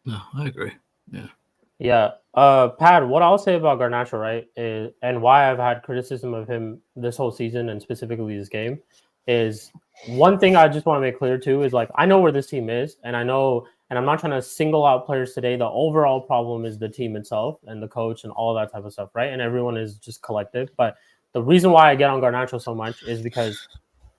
No, I agree. Yeah. Pat, what I'll say about Garnacho, right, is, and why I've had criticism of him this whole season and specifically this game, is one thing I just want to make clear too is like I know where this team is, and I know, and I'm not trying to single out players today. The overall problem is the team itself and the coach and all that type of stuff, right? And everyone is just collective. But the reason why I get on Garnacho so much is because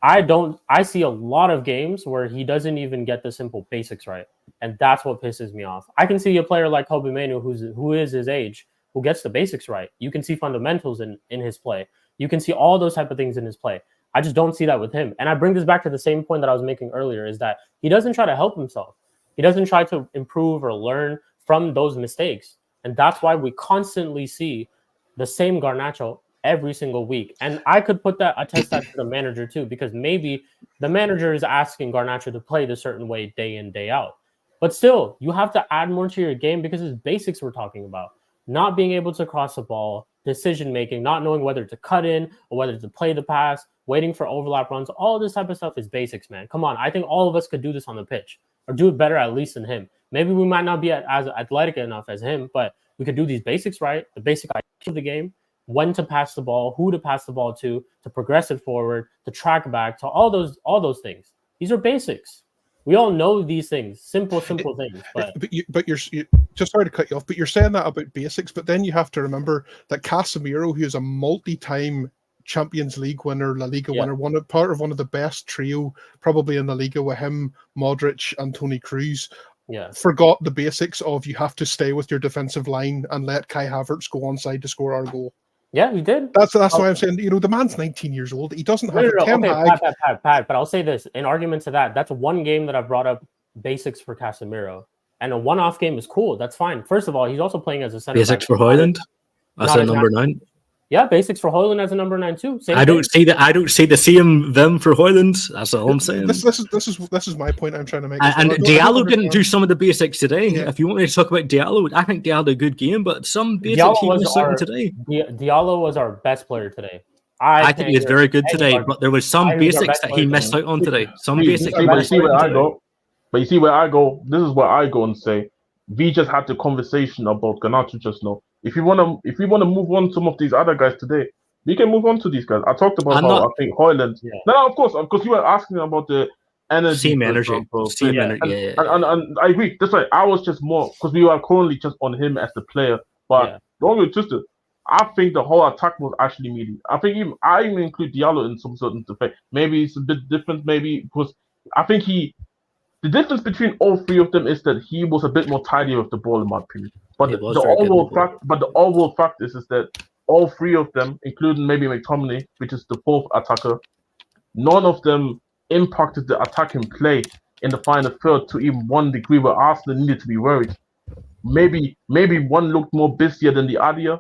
I see a lot of games where he doesn't even get the simple basics right. And that's what pisses me off. I can see a player like Kobe Manu, who is his age, who gets the basics right. You can see fundamentals in his play. You can see all those type of things in his play. I just don't see that with him. And I bring this back to the same point that I was making earlier, is that he doesn't try to help himself. He doesn't try to improve or learn from those mistakes. And that's why we constantly see the same Garnacho every single week. And I could attest that to the manager too, because maybe the manager is asking Garnacho to play the certain way day in, day out. But still, you have to add more to your game because it's basics we're talking about. Not being able to cross the ball, decision making, not knowing whether to cut in or whether to play the pass, waiting for overlap runs. All this type of stuff is basics, man. Come on. I think all of us could do this on the pitch or do it better at least than him. Maybe we might not be as athletic enough as him, but we could do these basics right, the basic idea of the game, when to pass the ball, who to pass the ball to progress it forward, to track back, to all those things. These are basics. We all know these things, simple things. But you're just sorry to cut you off, but you're saying that about basics. But then you have to remember that Casemiro, who is a multi-time Champions League winner, La Liga winner, part of one of the best trio probably in La Liga with him, Modric, and Toni Kroos. Forgot the basics of you have to stay with your defensive line and let Kai Havertz go onside to score our goal. Yeah, he did. That's why I'm saying, the man's 19 years old. He doesn't have a 10 bag. Pat, but I'll say this. In argument to that, that's one game that I've brought up basics for Casemiro. And a one-off game is cool. That's fine. First of all, he's also playing as a center basics for Højlund as a number 9. Yeah, basics for Højlund as a number 9 too. I don't see the same them for Højlund. That's all I'm saying. This is my point I'm trying to make. And Diallo didn't do some of the basics today. Yeah. If you want me to talk about Diallo, I think Diallo had a good game, but some basics he was certain today. Diallo was our best player today. I think he was very good today, but there was some basics that he missed out on today. Some basics. But you see where I go. This is where I go and say, we just had the conversation about Garnacho just now. If you wanna move on some of these other guys today, we can move on to these guys. I talked about I think Højlund. Yeah. No, of course, because you were asking about the energy. Same energy. And I agree. That's right. I was just more because we were currently just on him as the player. But don't get twisted. I think the whole attack was actually meaty. I think I even include Diallo in some certain effect. Maybe it's a bit different. Maybe because I think the difference between all three of them is that he was a bit more tidy with the ball, in my opinion. But the overall fact is that all three of them, including maybe McTominay, which is the fourth attacker, none of them impacted the attacking play in the final third to even one degree where Arsenal needed to be worried. Maybe one looked more busier than the other.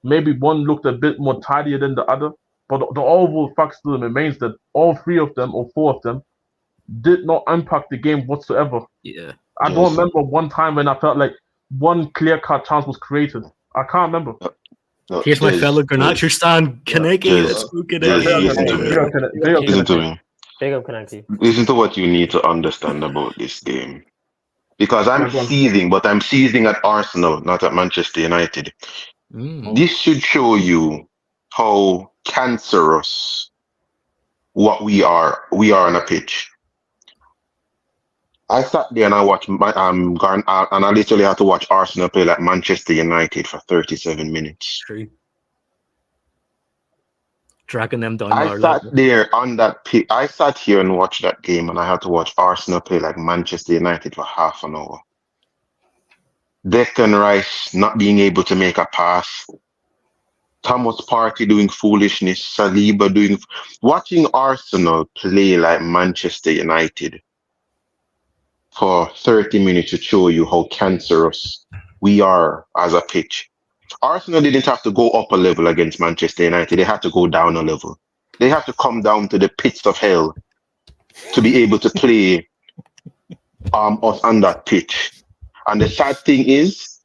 Maybe one looked a bit more tidier than the other. But the overall fact still remains that all three of them or four of them did not impact the game whatsoever. Yeah. I don't remember one time when I felt like one clear-cut chance was created. I can't remember. Here's my fellow Garnacho stan, Kaneki. Let's look at it. Listen to me. Big up Kaneki. Listen to what you need to understand about this game. Because I'm seething, but I'm seething at Arsenal, not at Manchester United. This should show you how cancerous what we are on a pitch. I sat there and I watched and I literally had to watch Arsenal play like Manchester United for 37 minutes. True. Dragging them down. I sat there on that pitch. I sat here and watched that game, and I had to watch Arsenal play like Manchester United for half an hour. Declan Rice not being able to make a pass. Thomas Partey doing foolishness. Saliba watching Arsenal play like Manchester United for 30 minutes to show you how cancerous we are as a pitch. Arsenal didn't have to go up a level against Manchester United. They had to go down a level. They have to come down to the pits of hell to be able to play us on that pitch. And the sad thing is,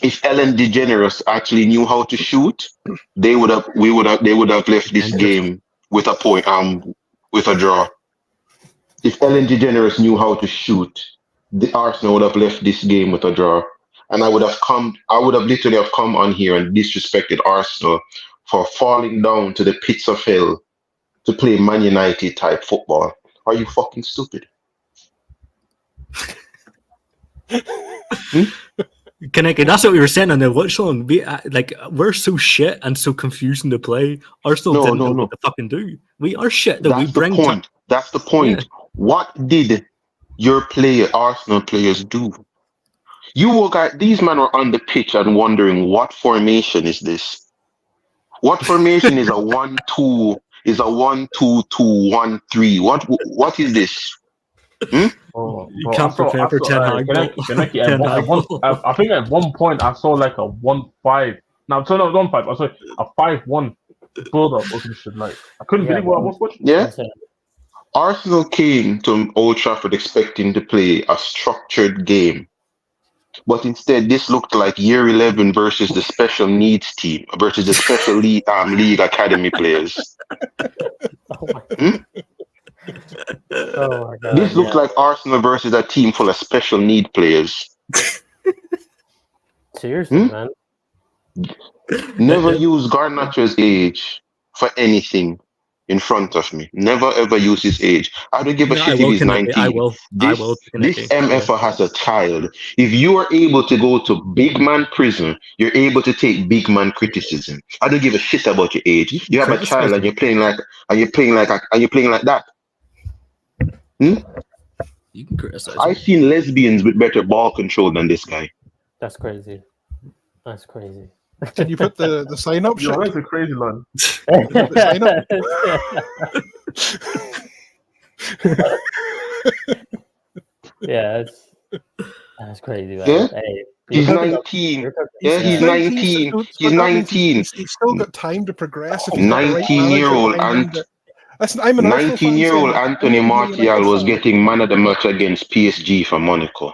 if Ellen DeGeneres actually knew how to shoot, they would have left this game with a point, with a draw. If Ellen DeGeneres knew how to shoot, the Arsenal would have left this game with a draw. and I would have literally have come on here and disrespected Arsenal for falling down to the pits of hell to play Man United type football. Are you fucking stupid? Kaneki, that's what we were saying on the watch song. We're so shit and so confusing to play. Arsenal didn't know what to fucking do. We are shit that we bring. That's the point. Yeah. What did your Arsenal players do? These men were on the pitch and wondering what formation is this? What formation is a 1-2? Is a 1-2-2-1-3? What is this? You can't prepare for 10 high ball. I think at one point I saw like a 1-5. No, so not 1-5. I saw a 5-1 build up or some shit. Like I couldn't believe what I was watching. Yeah. Arsenal came to Old Trafford expecting to play a structured game, but instead this looked like Year 11 versus the special needs team versus the special league academy players. Oh my God, this looks like Arsenal versus a team full of special need players. Seriously, man. Never use Garnacho's age for anything in front of me. Never ever use his age. I don't give a shit if he's 19. I will. This MFer has a child. If you are able to go to big man prison, you're able to take big man criticism. I don't give a shit about your age. You have a child and you're playing like that. You can criticize. I've seen lesbians with better ball control than this guy. That's crazy. That's crazy. Can you put the sign up? You're like a crazy man. Yeah, that's crazy, man. Yeah? Hey, he's 19. He's 19. He's 19. He's still got time to progress. 19-year-old Listen, I'm an 19-year-old Anthony Martial was getting man of the match against PSG for Monaco.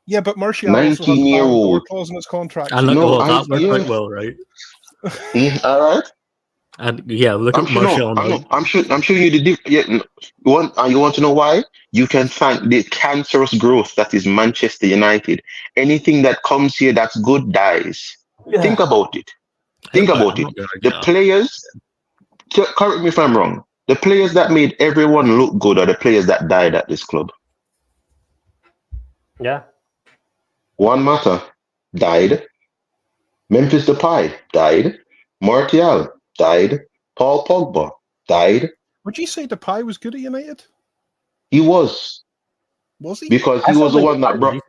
Yeah, but Martial 19-year-old clause in his contract. And look, that worked quite well, right? All right. And yeah, look at Martial. I'm showing you the difference. Yeah, you want to know why? You can thank the cancerous growth that is Manchester United. Anything that comes here that's good dies. Yeah. Think about it. The players. Correct me if I'm wrong. The players that made everyone look good are the players that died at this club. Yeah. Juan Mata died. Memphis Depay died. Martial died. Paul Pogba died. Would you say Depay was good at United? He was. Was he? Because he was the one that brought.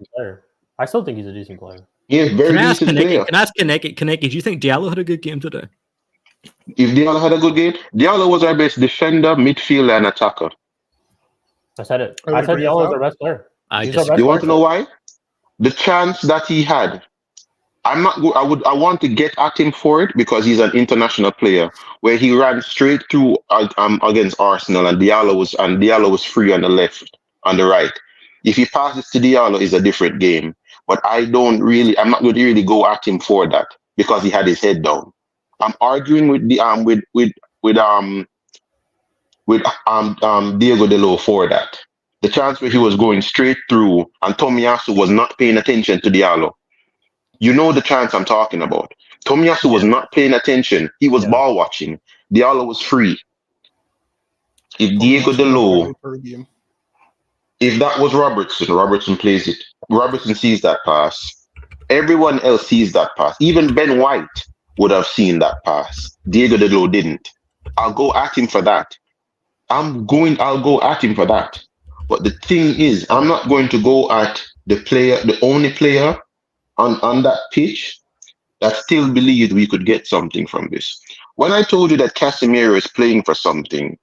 I still think he's a decent player. Yeah, very decent player. Can I ask Kaneki, do you think Diallo had a good game today? If Diallo had a good game, Diallo was our best defender, midfielder, and attacker. I said it. I said Diallo was our best player. You want to know why? The chance that he had. I want to get at him for it because he's an international player. Where he ran straight through against Arsenal, and Diallo was free on the left, on the right. If he passes to Diallo, it's a different game. But I'm not going to really go at him for that because he had his head down. I'm arguing with Diego Delo for that. The chance where he was going straight through and Tomiyasu was not paying attention to Diallo. You know the chance I'm talking about. Tomiyasu was not paying attention. He was ball watching. Diallo was free. If Diego Delo, if that was Robertson plays it. Robertson sees that pass. Everyone else sees that pass. Even Ben White would have seen that pass. Diego Delo didn't. I'll go at him for that. I'll go at him for that. But the thing is, I'm not going to go at the only player on that pitch that still believed we could get something from this. When I told you that Casemiro is playing for something,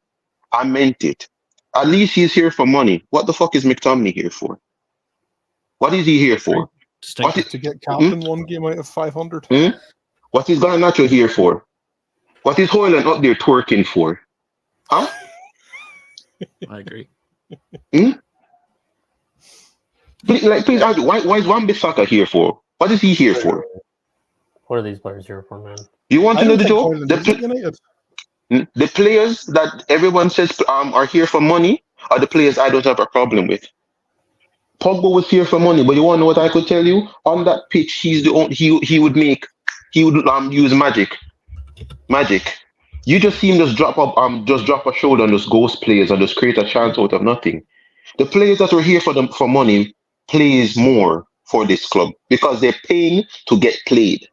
I meant it. At least he's here for money. What the fuck is McTominay here for? What is he here for? To get captain one game out of 500. What is Garnacho here for? What is Hoyland up there twerking for? Huh? I agree. Please, why is Wan-Bissaka here for? What is he here for? What are these players here for, man? You want to know the joke? The players that everyone says are here for money are the players I don't have a problem with. Pogba was here for money, but you want to know what I could tell you? On that pitch, he's the only, he would use magic. Magic. You just see him just drop a shoulder and just ghost players and just create a chance out of nothing. The players that were here for money plays more for this club because they're paying to get played.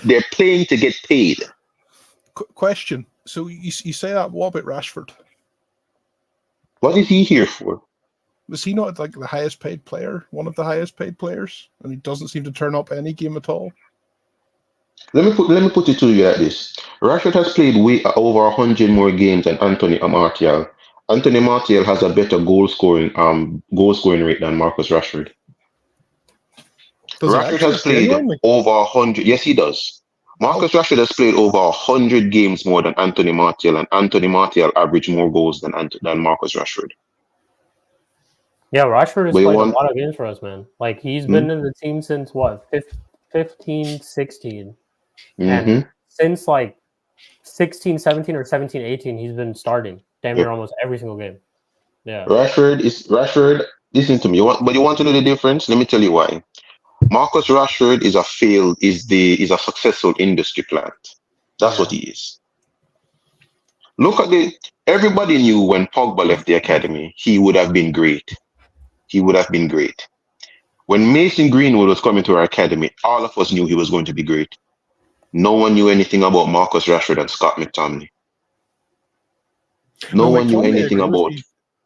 They're playing to get paid. Question. So you say that, what about Rashford? What is he here for? Was he not like the highest paid player, one of the highest paid players, and he doesn't seem to turn up any game at all? Let me put it to you like this: Rashford has played over 100 more games than Anthony Martial. Anthony Martial has a better goal scoring rate than Marcus Rashford. Rashford has played over 100. Yes, he does. Marcus Rashford has played over 100 games more than Anthony Martial, and Anthony Martial averaged more goals than Marcus Rashford. Yeah, Rashford has played a lot of games for us, man. Like, he's been in the team since, what, 15, 16? And since, like, 16, 17, or 17, 18, he's been starting damn near almost every single game. Yeah. Rashford, listen to me. You want to know the difference? Let me tell you why. Marcus Rashford is a successful industry plant. That's what he is. Look at everybody knew when Pogba left the academy, he would have been great. He would have been great. When Mason Greenwood was coming to our academy, all of us knew he was going to be great. No one knew anything about Marcus Rashford and Scott McTominay. No one knew anything about.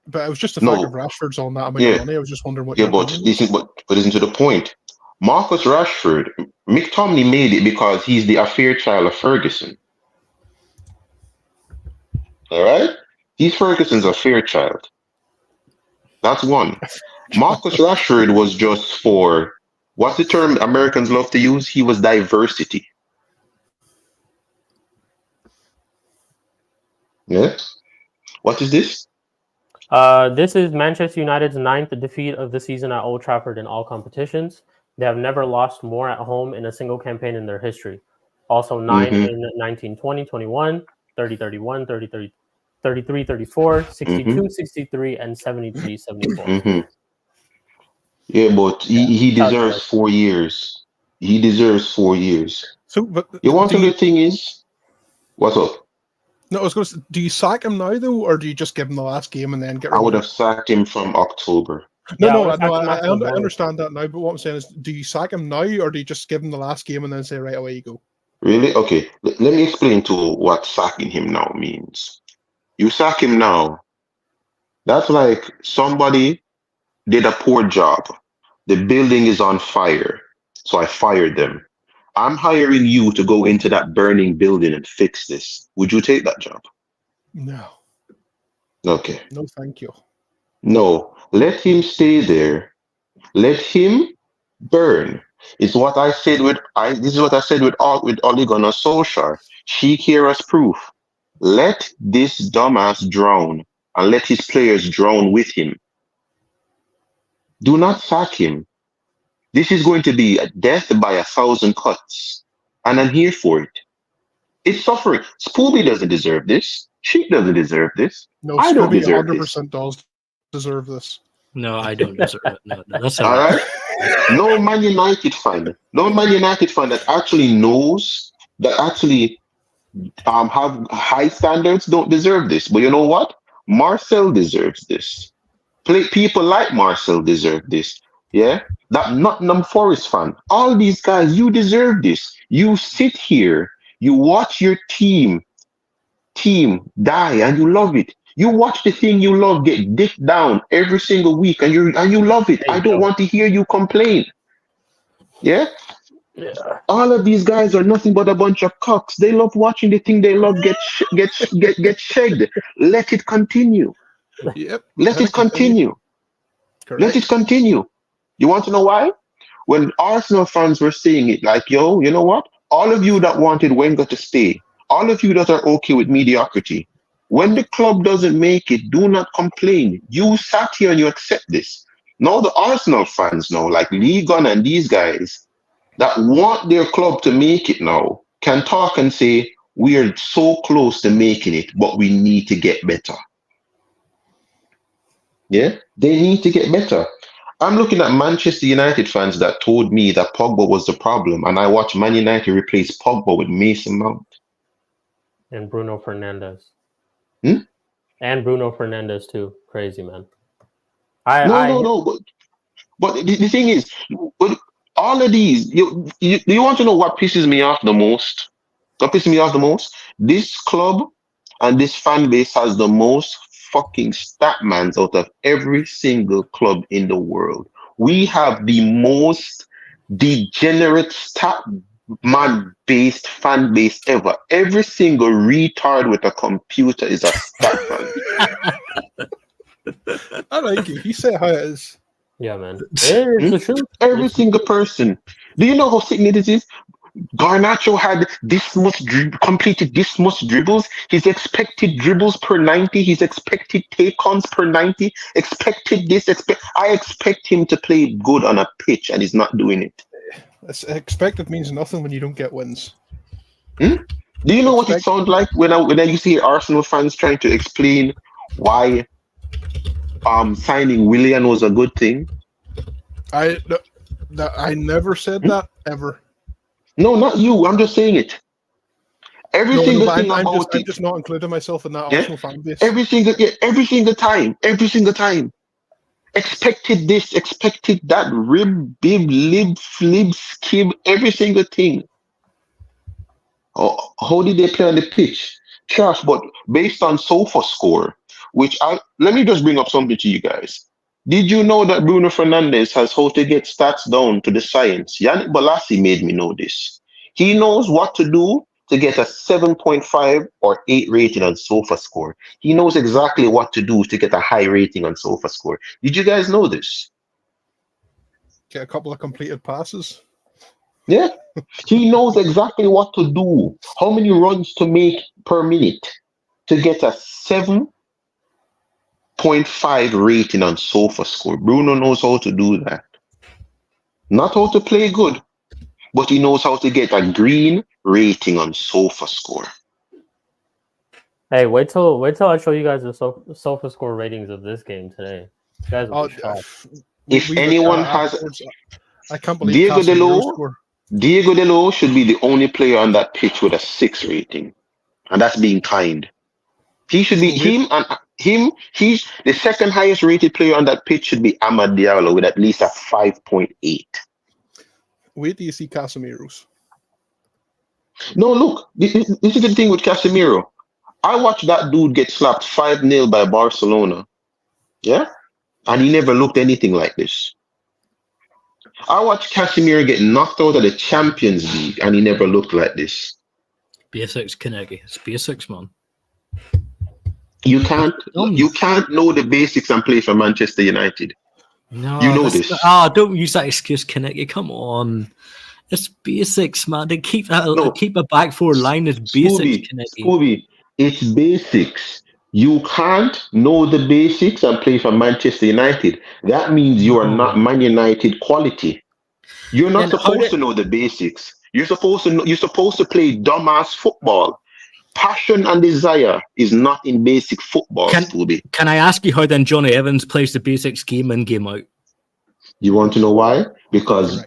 But it was just the fact of Rashford's on that amount of money. I was just wondering what. Yeah, but listen to the point. Marcus Rashford, McTominay made it because he's the affair child of Ferguson. All right, he's Ferguson's affair child. That's one. Marcus Rashford was just for, what's the term Americans love to use? He was diversity. Yeah. What is this? This is Manchester United's 9th defeat of the season at Old Trafford in all competitions. They have never lost more at home in a single campaign in their history. Also 9 in 1920, 21, 30, 31, 30, 30, 33, 34, 62, 63, and 73, 74. Yeah, but he deserves 4 years. He deserves 4 years. So, but you want to know the thing is, what's up? No, I was going to say, do you sack him now though, or do you just give him the last game and then get rid of him? I would have sacked him from October. I understand that now, but what I'm saying is, do you sack him now, or do you just give him the last game and then say, right, away you go? Really? Okay. Let me explain to what sacking him now means. You sack him now, that's like somebody did a poor job. The building is on fire, so I fired them. I'm hiring you to go into that burning building and fix this. Would you take that job? No. Okay. No, thank you. No, let him stay there. Let him burn. It's what I said this is what I said with Ole Gunnar Solskjaer. Sheik here as proof. Let this dumbass drown and let his players drown with him. Do not sack him. This is going to be a death by 1,000 cuts. And I'm here for it. It's suffering. Spoolby doesn't deserve this. Sheik doesn't deserve this. No, I don't deserve 100% does deserve this. No, I don't deserve it. No, that's all right. No Man United fan that actually knows, that actually have high standards don't deserve this. But you know what? Marcel deserves this. People like Marcel deserve this. Yeah? That Nottingham Forest fan. All these guys, you deserve this. You sit here, you watch your team die, and you love it. You watch the thing you love get dicked down every single week, and you love it. I don't want to hear you complain. Yeah? All of these guys are nothing but a bunch of cocks. They love watching the thing they love get shagged. Let it continue. Yep. Let it continue. Correct. Let it continue. You want to know why? When Arsenal fans were saying it, like, yo, you know what? All of you that wanted Wenger to stay, all of you that are okay with mediocrity, when the club doesn't make it, do not complain. You sat here and you accept this. Now the Arsenal fans now, like Lee Gunn and these guys that want their club to make it now, can talk and say, we are so close to making it, but we need to get better. Yeah, they need to get better. I'm looking at Manchester United fans that told me that Pogba was the problem, and I watched Man United replace Pogba with Mason Mount. And Bruno Fernandes. Hmm? And Bruno Fernandes too. Crazy, man. No. But the thing is, with all of these, you want to know what pisses me off the most? What pisses me off the most? This club and this fan base has the most fucking statmans out of every single club in the world. We have the most degenerate statman based fan base ever. Every single retard with a computer is a statman. I like it. You say how it is. Yeah, man. It's the truth. Every single person. Do you know how sickening it is? Garnacho had this much completed this much dribbles. His expected dribbles per 90, his expected take-ons per 90, expected this, I expect him to play good on a pitch and he's not doing it. Expected means nothing when you don't get wins. Do you know what it sounds like when I used to hear Arsenal fans trying to explain why signing Willian was a good thing? I never said that ever. No, not you. I'm just saying it. Every single thing I'm about it. I'm just not including myself in that Arsenal fan base. Every single time. Expected this, expected that, rib, bib, lib, flib, skib, every single thing. Oh, how did they play on the pitch? Trash, but based on sofa score, let me just bring up something to you guys. Did you know that Bruno Fernandes has how to get stats down to the science? Yannick Bolasie made me know this. He knows what to do to get a 7.5 or 8 rating on sofa score. He knows exactly what to do to get a high rating on sofa score. Did you guys know this? Get a couple of completed passes. Yeah. He knows exactly what to do, how many runs to make per minute to get a 7.5 rating on sofa score. Bruno knows how to do that. Not how to play good, but he knows how to get a green rating on sofa score. Hey, wait till I show you guys the sofa score ratings of this game today. You guys will be shocked. If anyone has, I can't believe Diego Delo should be the only player on that pitch with a 6 rating, and that's being kind. He should be he's the second highest rated player on that pitch should be Amad Diallo with at least a 5.8. Wait till you see Casemiro's. No, look, this is the thing with Casemiro. I watched that dude get slapped 5-0 by Barcelona. Yeah? And he never looked anything like this. I watched Casemiro get knocked out of the Champions League and he never looked like this. Basics, Kaneki. It's basics, man. You can't know the basics and play for Manchester United. No, you know this. Don't use that excuse, Kaneki. Come on. It's basics, man. They keep a back four line as basics, Scooby, it's basics. You can't know the basics and play for Manchester United. That means you are not Man United quality. You're not supposed to know the basics. You're supposed to play dumbass football. Passion and desire is not in basic football, Scooby. Can I ask you how then Johnny Evans plays the basics game in, game out? You want to know why? Because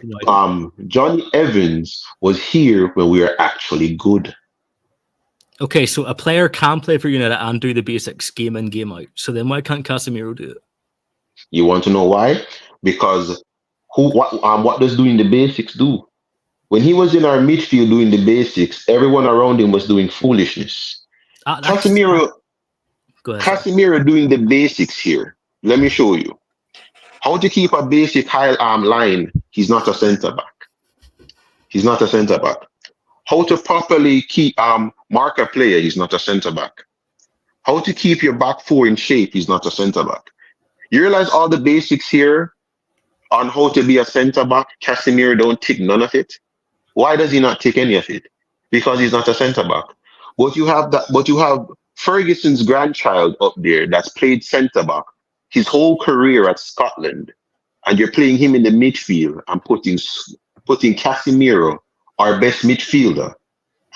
Johnny Evans was here when we were actually good. Okay, so a player can play for United and do the basics game in, game out. So then why can't Casemiro do it? You want to know why? Because what does doing the basics do? When he was in our midfield doing the basics, everyone around him was doing foolishness. Casemiro doing the basics here. Let me show you. How to keep a basic high arm line. He's not a centre back. How to properly keep mark a player. He's not a centre back. How to keep your back four in shape. He's not a centre back. You realize all the basics here on how to be a centre back. Casemiro don't tick none of it. Why does he not tick any of it? Because he's not a centre back. But you have Ferguson's grandchild up there that's played centre back his whole career at Scotland, and you're playing him in the midfield and putting Casemiro, our best midfielder,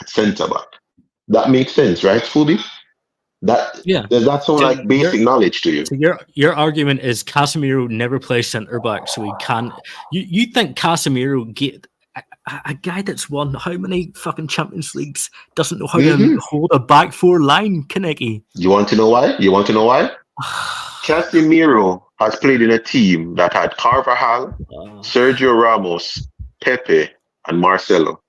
at centre back. That makes sense, right, Fubi? Does that sound like basic knowledge to you? So your argument is Casemiro never plays centre back, so he can't. You think Casemiro get a guy that's won how many fucking Champions Leagues doesn't know how to hold a back four line, Kaneki? You want to know why? Casemiro has played in a team that had Carvajal, Sergio Ramos, Pepe, and Marcelo.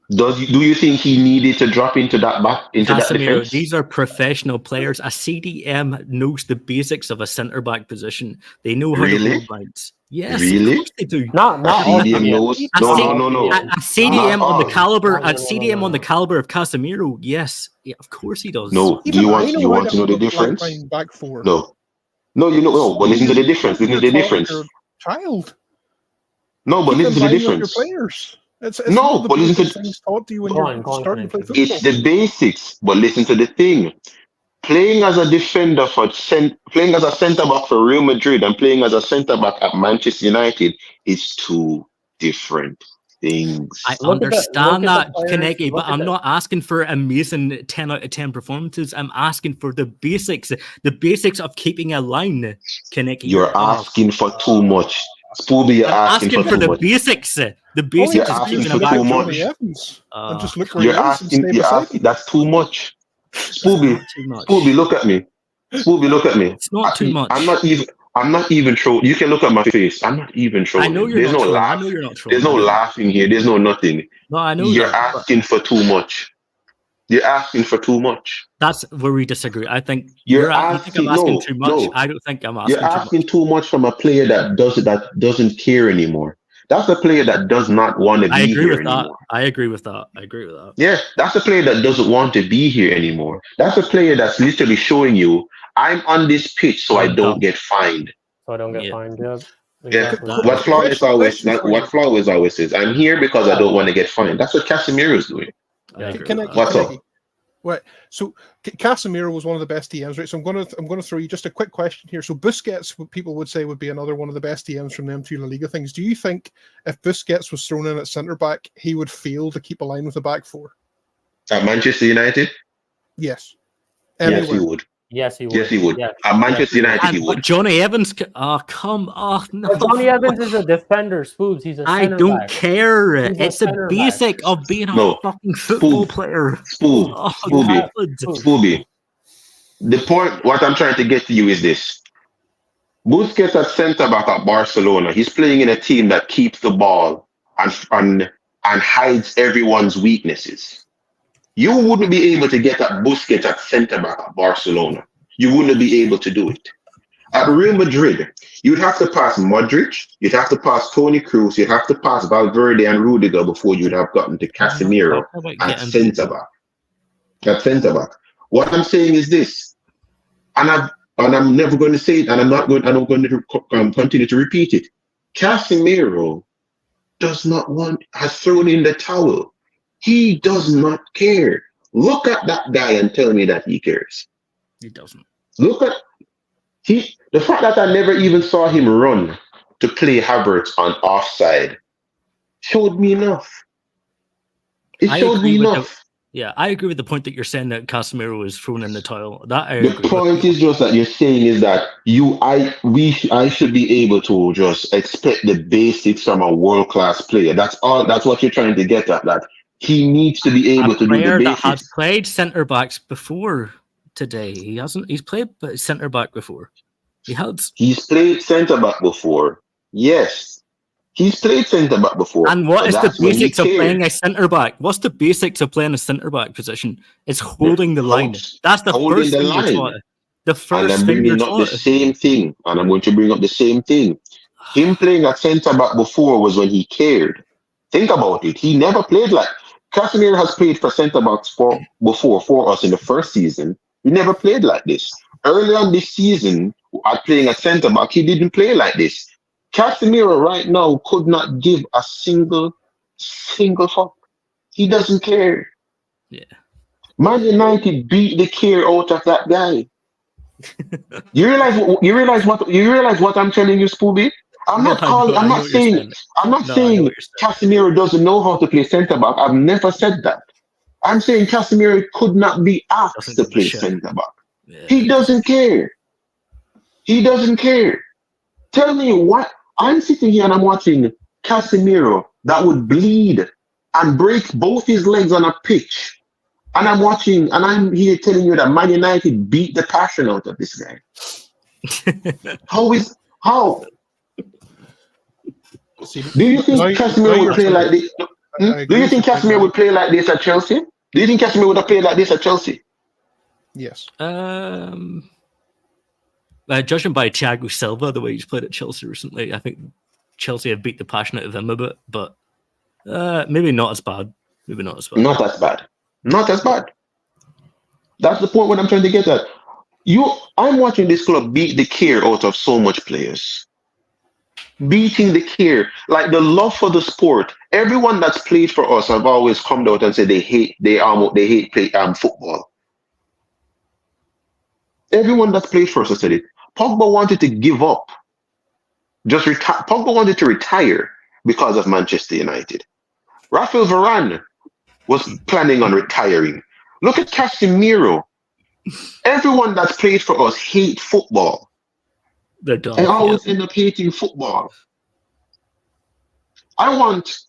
Do you think he needed to drop into that defense? These are professional players. A CDM knows the basics of a centre back position. They know how to hold lines. Yes, really? Of course they do. Not all CDM knows. No. A CDM on the caliber, on the caliber of Casemiro. Yes, yeah, of course he does. No. Do you want to know the difference? Back four. No. But listen to the difference. Child. No, but listen to the difference. Players. It's but listen to things taught to you when you're starting to play football. It's the basics, but listen to the thing. Playing as a defender playing as a centre back for Real Madrid and playing as a centre back at Manchester United is two different things. I understand that, Kaneki, but I'm not asking for amazing 10 out of 10 performances. I'm asking for the basics of keeping a line, Kaneki. You're asking for too much. Spoolby, you're asking for the basics. The basics is keeping for too much. And just look where you're asking. That's too much. Spoolby, look at me. It's not too much. I'm not even trolling. You can look at my face. I'm not even trolling. I know you're not trolling. I know you're not trolling. There's no laughing here. There's no nothing. No, I know you're asking for too much. You're asking for too much. That's where we disagree. I think I'm asking too much. No. I don't think I'm asking. You're asking too much from a player that doesn't care anymore. That's a player that does not want to be here anymore. I agree with that. Yeah, that's a player that doesn't want to be here anymore. That's a player that's literally showing you, I'm on this pitch so I don't get fined. So I don't get fined, yeah. Exactly. What Flores always says, I'm here because I don't want to get fined. That's what Casemiro is doing. What's up? Right. So Casemiro was one of the best DMs, right? So I'm going to throw you just a quick question here. So Busquets, people would say, would be another one of the best DMs from them two La Liga things. Do you think if Busquets was thrown in at centre back, he would fail to keep a line with the back four? At Manchester United? Yes. Yes, he would. Yes, he would. Yes, he would. Yeah. At Manchester United, he would. But Johnny Evans, come on. No. Johnny Evans is a defender, Spoobs. He's a center I don't back. care. He's it's a basic of being a fucking football player. Spoobie. The point, what I'm trying to get to you is this. Busquets at centre back at Barcelona. He's playing in a team that keeps the ball and hides everyone's weaknesses. You wouldn't be able to get at Busquets at centre back at Barcelona. You wouldn't be able to do it. At Real Madrid, you'd have to pass Modric, you'd have to pass Toni Kroos, you'd have to pass Valverde and Rudiger before you'd have gotten to Casemiro at centre back. What I'm saying is this, and I'm never going to say it, and I'm going to continue to repeat it. Casemiro has thrown in the towel. He does not care. Look at that guy and tell me that he cares. He doesn't. Look at the fact that I never even saw him run to play Havertz on offside showed me enough. It showed me enough. I agree with the point that you're saying that Casemiro was thrown in the tile. The point is just that you're saying is that I should be able to just expect the basics from a world-class player. That's all. That's what you're trying to get at. That he needs to be able to do the basics. That has played centre backs before today. He hasn't. He's played centre back before. He has. He's played centre back before. Yes. He's played centre back before. And what is the basics of playing a centre back? What's the basics of playing a centre back position? It's holding the line. That's the first thing you're taught. The first thing you're taught. The same thing, and I'm going to bring up the same thing. Him playing at centre back before was when he cared. Think about it. He never played like Casemiro has played for centre backs before for us in the first season. He never played like this. Early on this season, at playing at centre back, he didn't play like this. Casemiro right now could not give a single fuck. He doesn't care. Yeah. Man United beat the care out of that guy. You realize what I'm telling you, Spoobie? I'm not saying Casemiro doesn't know how to play centre back. I've never said that. I'm saying Casemiro could not be asked Doesn't to give a play shit. centre back. Yeah. He doesn't care. He doesn't care. Tell me what I'm sitting here and I'm watching Casemiro that would bleed and break both his legs on a pitch. And I'm watching and I'm here telling you that Man United beat the passion out of this guy. How? See, Do you think now Casemiro would you're play like this? I Do agree you with think your point, Casemiro man. would play like this at Chelsea? Do you think Casemiro would have played like this at Chelsea? Yes. Judging by Thiago Silva, the way he's played at Chelsea recently, I think Chelsea have beat the passion out of him a bit, but maybe not as bad. Maybe not as bad. Not as bad. Not as bad. That's the point what I'm trying to get at. I'm watching this club beat the care out of so much players. Beating the care, like the love for the sport. Everyone that's played for us have always come out and said they hate football. Everyone that's played for us has said it. Pogba wanted to give up. Pogba wanted to retire because of Manchester United. Rafael Varane was planning on retiring. Look at Casemiro. Everyone that's played for us hate football. They're done. I always end up hating football. I want.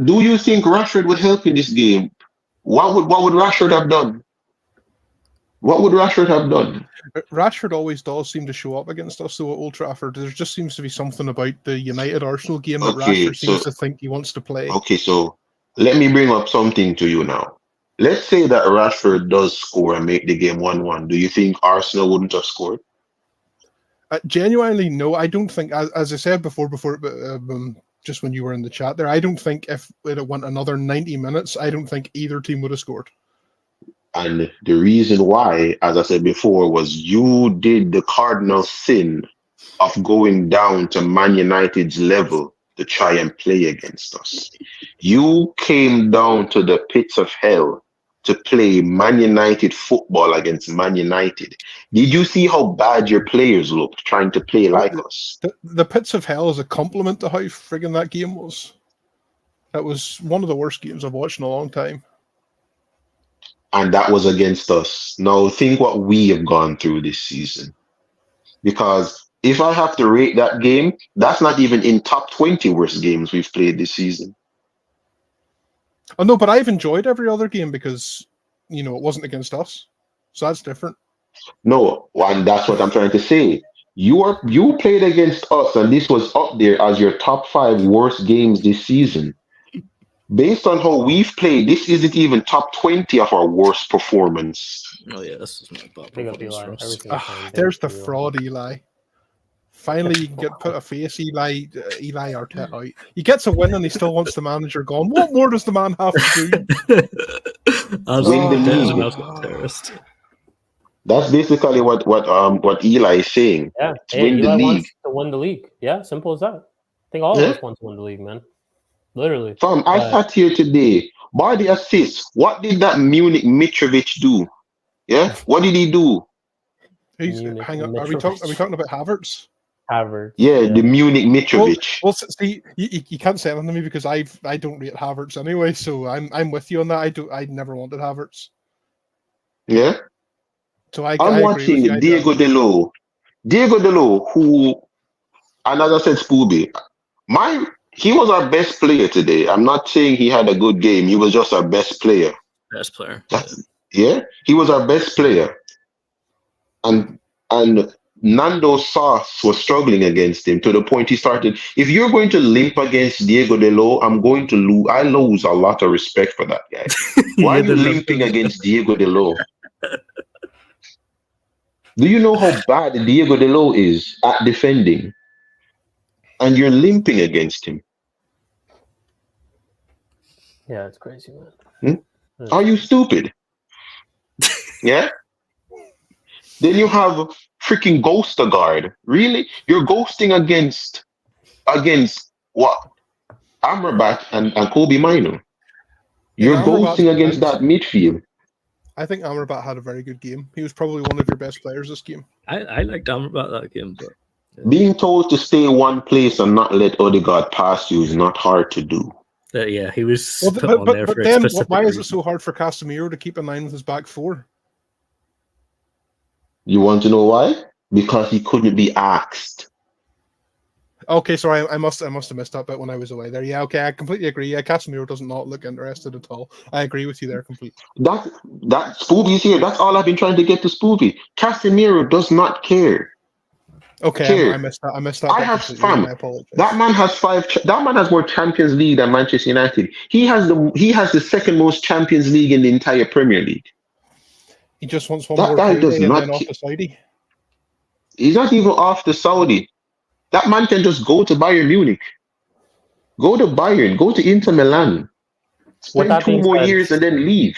Do you think Rashford would help in this game? What would Rashford have done? What would Rashford have done? Rashford always does seem to show up against us, though, at Old Trafford. There just seems to be something about the United Arsenal game that Rashford seems to think he wants to play. Okay, so let me bring up something to you now. Let's say that Rashford does score and make the game 1-1. Do you think Arsenal wouldn't have scored? Genuinely, no. I don't think, as I said before, just when you were in the chat there, I don't think if it went another 90 minutes, I don't think either team would have scored. And the reason why, as I said before, was you did the cardinal sin of going down to Man United's level to try and play against us. You came down to the pits of hell to play Man United football against Man United. Did you see how bad your players looked trying to play like us? The pits of hell is a compliment to how friggin' that game was. That was one of the worst games I've watched in a long time. And that was against us. Now think what we have gone through this season. Because if I have to rate that game, that's not even in top 20 worst games we've played this season. Oh no, but I've enjoyed every other game because, it wasn't against us. So that's different. No, and that's what I'm trying to say. You played against us, and this was up there as your top 5 worst games this season. Based on how we've played, this isn't even top 20 of our worst performance. Oh yeah, this is not bad. Big up Eli. There's the fraud, Eli. Finally, you can put a face Eli Arteta out. He gets a win and he still wants the manager gone. What more does the man have to do? Win the league. That's basically what Eli is saying. Yeah, Eli wants to win the league. Yeah, simple as that. I think all of us want to win the league, man. Literally. Fam, I sat here today. By the assist, what did that Munich Mitrovic do? Yeah, what did he do? Hang on. Are we talking about Havertz? Havertz. Yeah, the Munich Mitrovic. Well, see, you can't say anything to me because I don't rate Havertz anyway. So I'm with you on that. I never wanted Havertz. Yeah. So I'm watching Diego Delo. Diego Delo, who, and as I said, Spooby, he was our best player today. I'm not saying he had a good game. He was just our best player. Best player. Yeah, he was our best player. And Nando Sauce was struggling against him to the point he started. If you're going to limp against Diego Delo, I'm going to lose. I lose a lot of respect for that guy. Why are you limping against Diego Delo? Do you know how bad Diego Delo is at defending? And you're limping against him. Yeah, it's crazy, man. Are you stupid? Yeah? Then you have freaking Ghosterguard. Really? You're ghosting against what? Amrabat and Kobe Mino. You're ghosting against that midfield. I think Amrabat had a very good game. He was probably one of your best players this game. I liked Amrabat that game, but being told to stay one place and not let Odegaard pass you is not hard to do. Yeah, he was Well, put on there but for a then specific why is it reason. so hard for Casemiro to keep in line with his back four? You want to know why? Because he couldn't be asked. Okay, sorry, I must have missed that bit when I was away there. Yeah, okay, I completely agree. Yeah, Casemiro does not look interested at all. I agree with you there completely. That Spoovy's here. That's all I've been trying to get to Spoovy. Casemiro does not care. Okay, I missed that. I missed that. I bit have completely, and I apologize. That man has that man has more Champions League than Manchester United. He has the second most Champions League in the entire Premier League. He just wants one That more guy does payday and not then off to Saudi. He's not even off the Saudi. That man can just go to Bayern Munich. Go to Bayern. Go to Inter Milan. Spend 2 more years and then leave.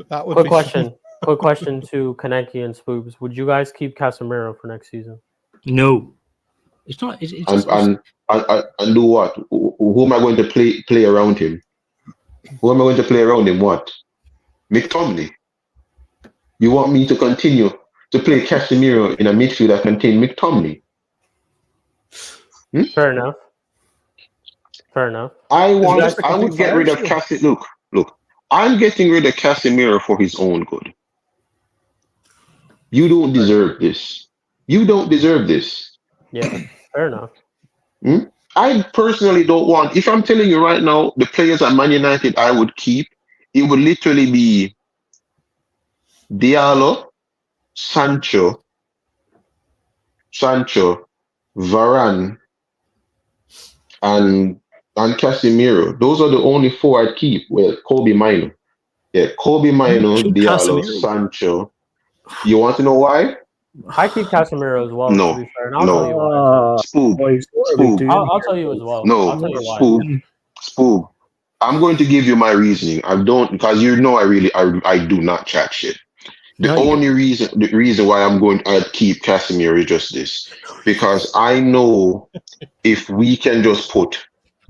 That would Quick be question. Quick question to Kaneki and Spoobs. Would you guys keep Casemiro for next season? No. It's not. It's just, And do what? Who am I going to play around him? Who am I going to play around him? What? McTominay. You want me to continue to play Casemiro in a midfield that contains McTominay? Fair enough. Fair enough. I would get rid of Casemiro. Look. I'm getting rid of Casemiro for his own good. You don't deserve this. You don't deserve this. Yeah, fair enough. I personally don't want. If I'm telling you right now, the players at Man United I would keep, it would literally be Diallo, Sancho, Varane, and Casemiro. Those are the only 4 I'd keep. Well, Kobe Mino. Yeah, Kobe Mino, Diallo, Casemiro. Sancho. You want to know why? I keep Casemiro as well. No. To be fair, and I'll tell you why. Spook. I'll tell you as well. No, I'll tell you why. Spook. I'm going to give you my reasoning. I don't, because you know I do not chat shit. The reason why I'm going to keep Casemiro is just this. Because I know if we can just put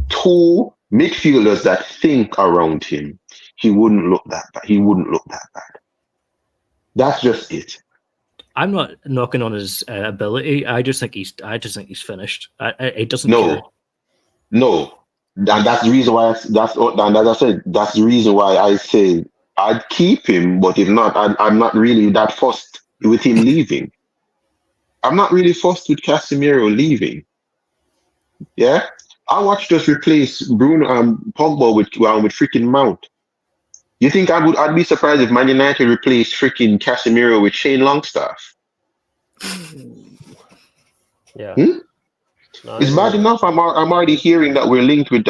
2 midfielders that think around him, he wouldn't look that bad. He wouldn't look that bad. That's just it. I'm not knocking on his ability. I just think he's finished. It doesn't. Care. No. And that's the reason why. That's the reason why I say I'd keep him, but if not, I'm not really that fussed with him leaving. I'm not really fussed with Casemiro leaving. Yeah, I watched us replace Bruno Pogba with freaking Mount. You think I'd be surprised if Man United replaced freaking Casemiro with Shane Longstaff? Yeah. No, it's bad enough. I'm already hearing that we're linked with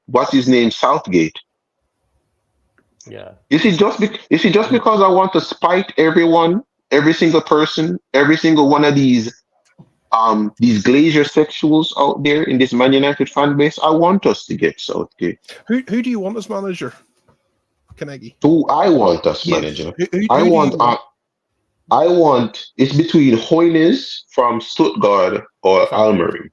what's his name, Southgate. Yeah. Is it just because I want to spite everyone, every single person, every single one of these glazier sexuals out there in this Man United fan base? I want us to get Southgate. Who do you want as manager? Kanegi. Who I want as manager? I want it's between Hoynes from Stuttgart or Almerim.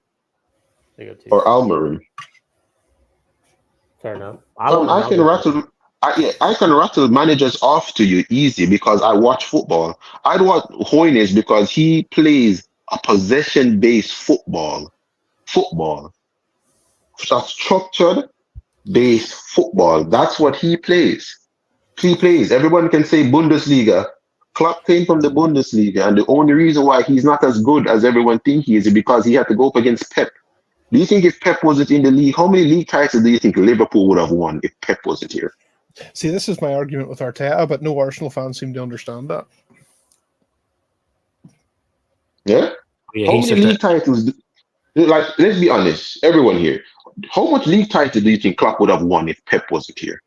Fair enough. I can rattle managers off to you easy because I watch football. I'd want Hoynes because he plays a possession-based football. A structured based football. That's what he plays. Everyone can say Bundesliga. Klopp came from the Bundesliga, and the only reason why he's not as good as everyone thinks he is because he had to go up against Pep. Do you think if Pep wasn't in the league, how many league titles do you think Liverpool would have won if Pep wasn't here? See, this is my argument with Arteta, but no Arsenal fans seem to understand that. Yeah? How many league titles? Let's be honest, everyone here. How much league title do you think Klopp would have won if Pep wasn't here?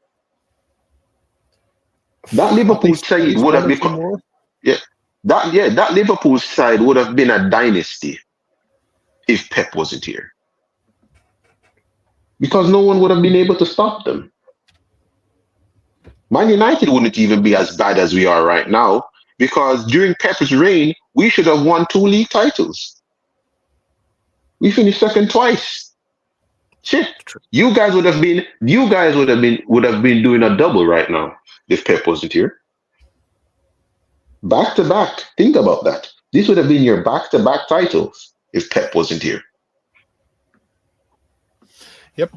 That Liverpool side would have become that Liverpool side would have been a dynasty if Pep wasn't here. Because no one would have been able to stop them. Man United wouldn't even be as bad as we are right now because during Pep's reign, we should have won 2 league titles. We finished second twice. Shit, you guys would have been doing a double right now if Pep wasn't here. Back to back. Think about that. This would have been your back-to-back titles if Pep wasn't here. Yep.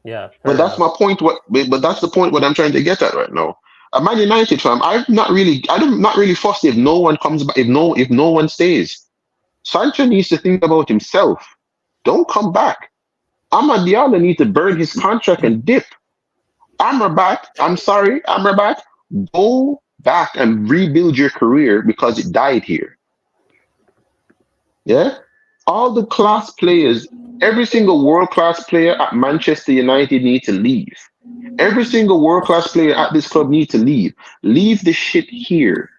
Yeah, But that's my point. But that's the point what I'm trying to get at right now. A Man United fan, I'm not really fussed if no one comes back, if no one stays. Sancho needs to think about himself. Don't come back. Amad Diallo needs to burn his contract and dip. Amrabat, I'm sorry, Amrabat, go back and rebuild your career because it died here. Yeah? All the class players, every single world-class player at Manchester United need to leave. Every single world-class player at this club need to leave. Leave the shit here.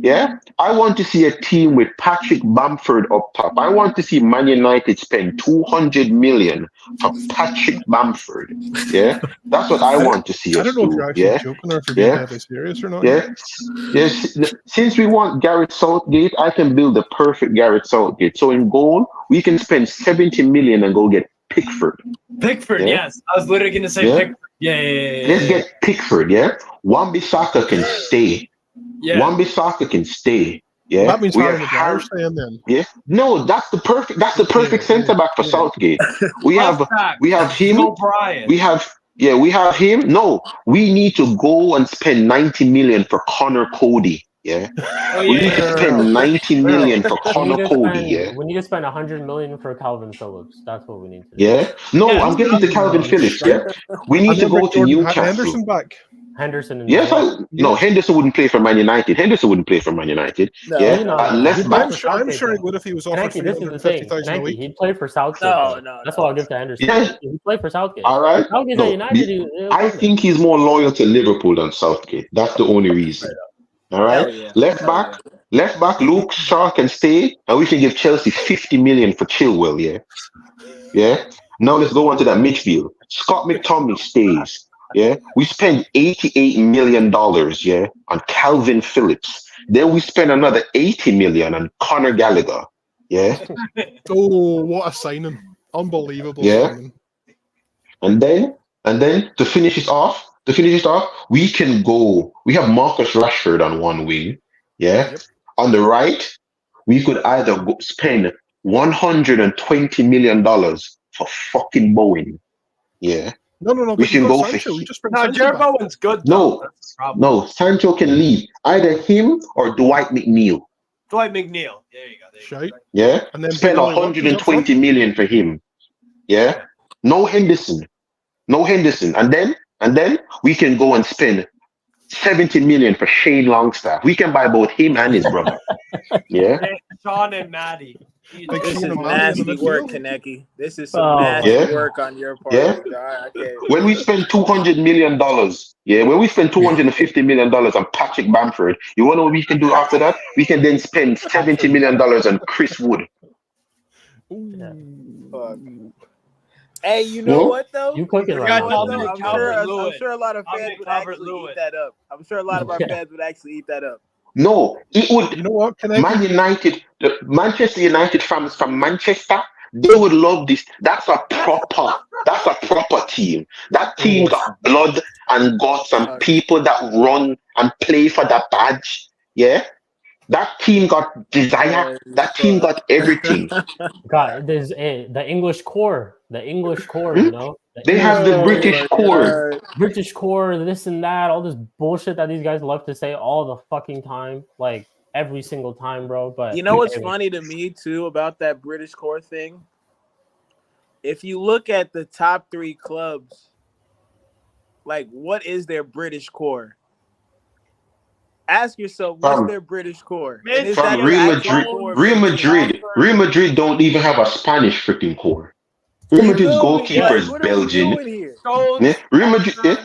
Yeah? I want to see a team with Patrick Bamford up top. I want to see Man United spend 200 million for Patrick Bamford. Yeah? That's what I want to see I us don't know if do. you're actually Yeah? joking or if you're being deadly serious or not. Yeah? Yes. Since we want Gareth Southgate, I can build the perfect Gareth Southgate. So in goal, we can spend 70 million and go get Pickford. Pickford, Yeah? yes. I was literally going to say Yeah? Pickford. Yeah. Let's get Pickford, yeah? Wan-Bissaka can stay. Yeah. Wan-Bissaka can stay. Yeah, That means we Harry have Maguire's staying then. Yeah, no, that's the perfect centre back for Southgate. We have him. O'Brien. We have him. No, we need to go and spend 90 million for Connor Cody. Yeah, we need to spend 90 million for Connor Cody. Yeah, we need to spend 100 million for Calvin Phillips. That's what we need to do. Yeah, no, I'm getting to Calvin Phillips. Yeah, we need to go to Newcastle. Henderson back. Henderson. Yes, no, Henderson wouldn't play for Man United. Henderson wouldn't play for Man United. No, yeah, left back. I'm sure he would if he was offered 350,000 a week. He played for Southgate. No. That's what I'll give to Henderson. Yeah. He played for Southgate. All right. Southgate's at United. I think he's more loyal to Liverpool than Southgate. That's the only reason. All right. Yeah. Left back, Luke Shaw can stay, and we can give Chelsea 50 million for Chilwell. Yeah. Yeah. Now let's go on to that midfield. Scott McTominay stays. Yeah, we spend $88 million, yeah, on Calvin Phillips. Then we spend another 80 million on Conor Gallagher. Yeah. Oh, what a signing! Unbelievable signing. And then to finish it off, we can go. We have Marcus Rashford on one wing. Yeah. Yep. On the right, we could either spend $120 million for fucking Bowen. Yeah. No. We can go Sancho. for Jared Bowen's good. Though. No. Sancho can leave. Either him or Dwight McNeil. Dwight McNeil. There you go. Yeah. And then spend 120 million for him. Yeah. No Henderson. And then we can go and spend 70 million for Shane Longstaff. We can buy both him and his brother. Yeah. Sean and Maddie. This is nasty work, Kaneki. This is some nasty work on your part. Yeah. When we spend $200 million, when we spend $250 million on Patrick Bamford, you want to know what we can do after that? We can then spend $70 million on Chris Wood. Hey, you know what though? You cooking right now. I'm sure a lot of fans would actually eat that up. I'm sure a lot of our fans would actually eat that up. No, it would. You know what? Manchester United fans from Manchester, they would love this. That's a proper team. That team got blood and guts and people that run and play for that badge. Yeah. That team got desire. That team got everything. God, there's the English core. You know. They have the British core. British core, this and that, all this bullshit that these guys love to say all the fucking time, like every single time, bro. But you know what's funny to me too about that British core thing? If you look at the top 3 clubs, like what is their British core? Ask yourself, what's their British core? Real Madrid don't even have a Spanish freaking core. Real Madrid's goalkeeper is Belgian. Real Madrid.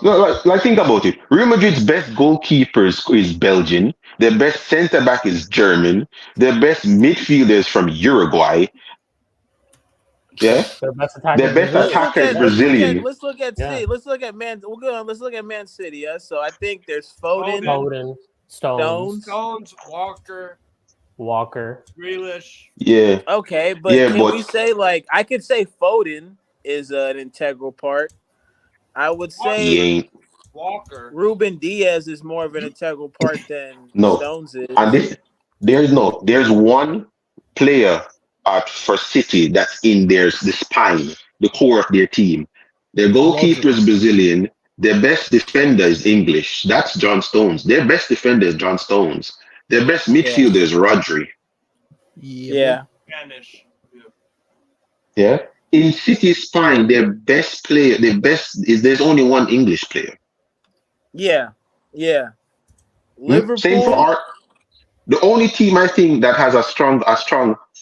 Like think about it. Real Madrid's best goalkeeper is Belgian. Their best centre back is German. Their best midfielder is from Uruguay. Yeah, their best attacker is Brazilian. Let's look at City. Let's look at Man. Let's look at Man City. Yeah, so I think there's Foden, Stones, Walker, Grealish. Yeah. Okay, but can we say like I could say Foden is an integral part. I would say Walker. Ruben Diaz is more of an integral part than Stones is. And there's one player for City that's in the spine. the core of their team. Their goalkeeper is Brazilian. Their best defender is English. That's John Stones. Their best defender is John Stones. Their best midfielder is Rodri. Yeah. Spanish. Yeah. In City's fine, their best player, there's only one English player. Yeah. Liverpool. Same for the only team I think that has a strong,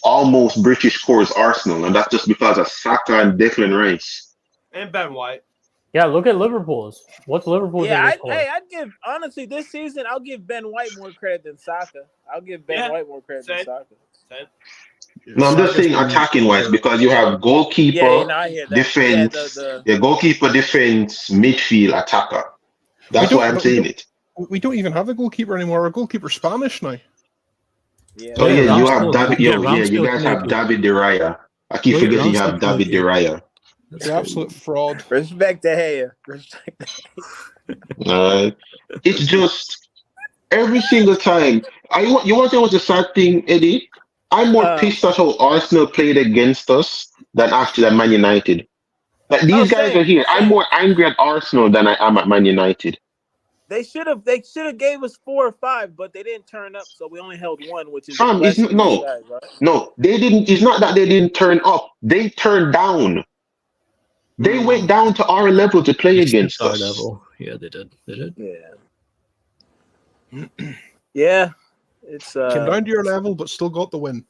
almost British core is Arsenal, and that's just because of Saka and Declan Rice. And Ben White. Yeah, look at Liverpool's. What's Liverpool's? Yeah, I'd give honestly this season. I'll give Ben White more credit than Saka. I'll give Ben White more credit than Saka. No, I'm just saying attacking wise because you have goalkeeper, defense, goalkeeper, defense, midfield, attacker. That's why I'm saying it. We don't even have a goalkeeper anymore. Our goalkeeper's Spanish now. Yeah. Oh yeah, you have David. You guys have David De Raya. I keep forgetting you have David De Raya. It's an absolute fraud. Respect to Haya. It's just every single time. You want to know what's the sad thing, Eddie? I'm more pissed at how Arsenal played against us than Man United. Like these guys are here. I'm more angry at Arsenal than I am at Man United. They should have gave us 4 or 5, but they didn't turn up, so we only held 1, which is no. They didn't. It's not that they didn't turn up. They turned down. They went down to our level to play against us. Level. Yeah, they did. Yeah. It's came down to your level, but still got the win.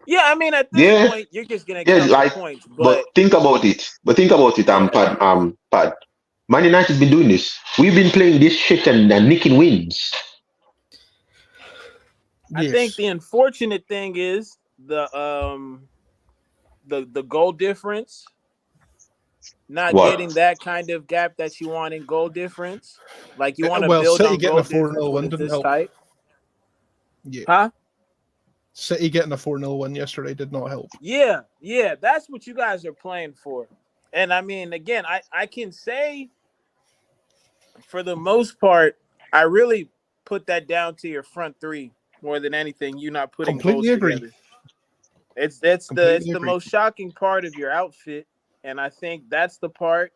Yeah, I mean at this point, you're just gonna get points. But think about it. Pad. Man United's been doing this. We've been playing this shit and nicking wins. I think the unfortunate thing is the goal difference. Not getting that kind of gap that you want in goal difference. Like you want to build City on getting goal a 4-0 win difference didn't help. tight. Yeah. Huh? City getting a 4-0 win yesterday did not help. Yeah, that's what you guys are playing for. And I mean, again, I can say for the most part, I really put that down to your front three more than anything. You not putting goals together. It's the most shocking part of your outfit, and I think that's the part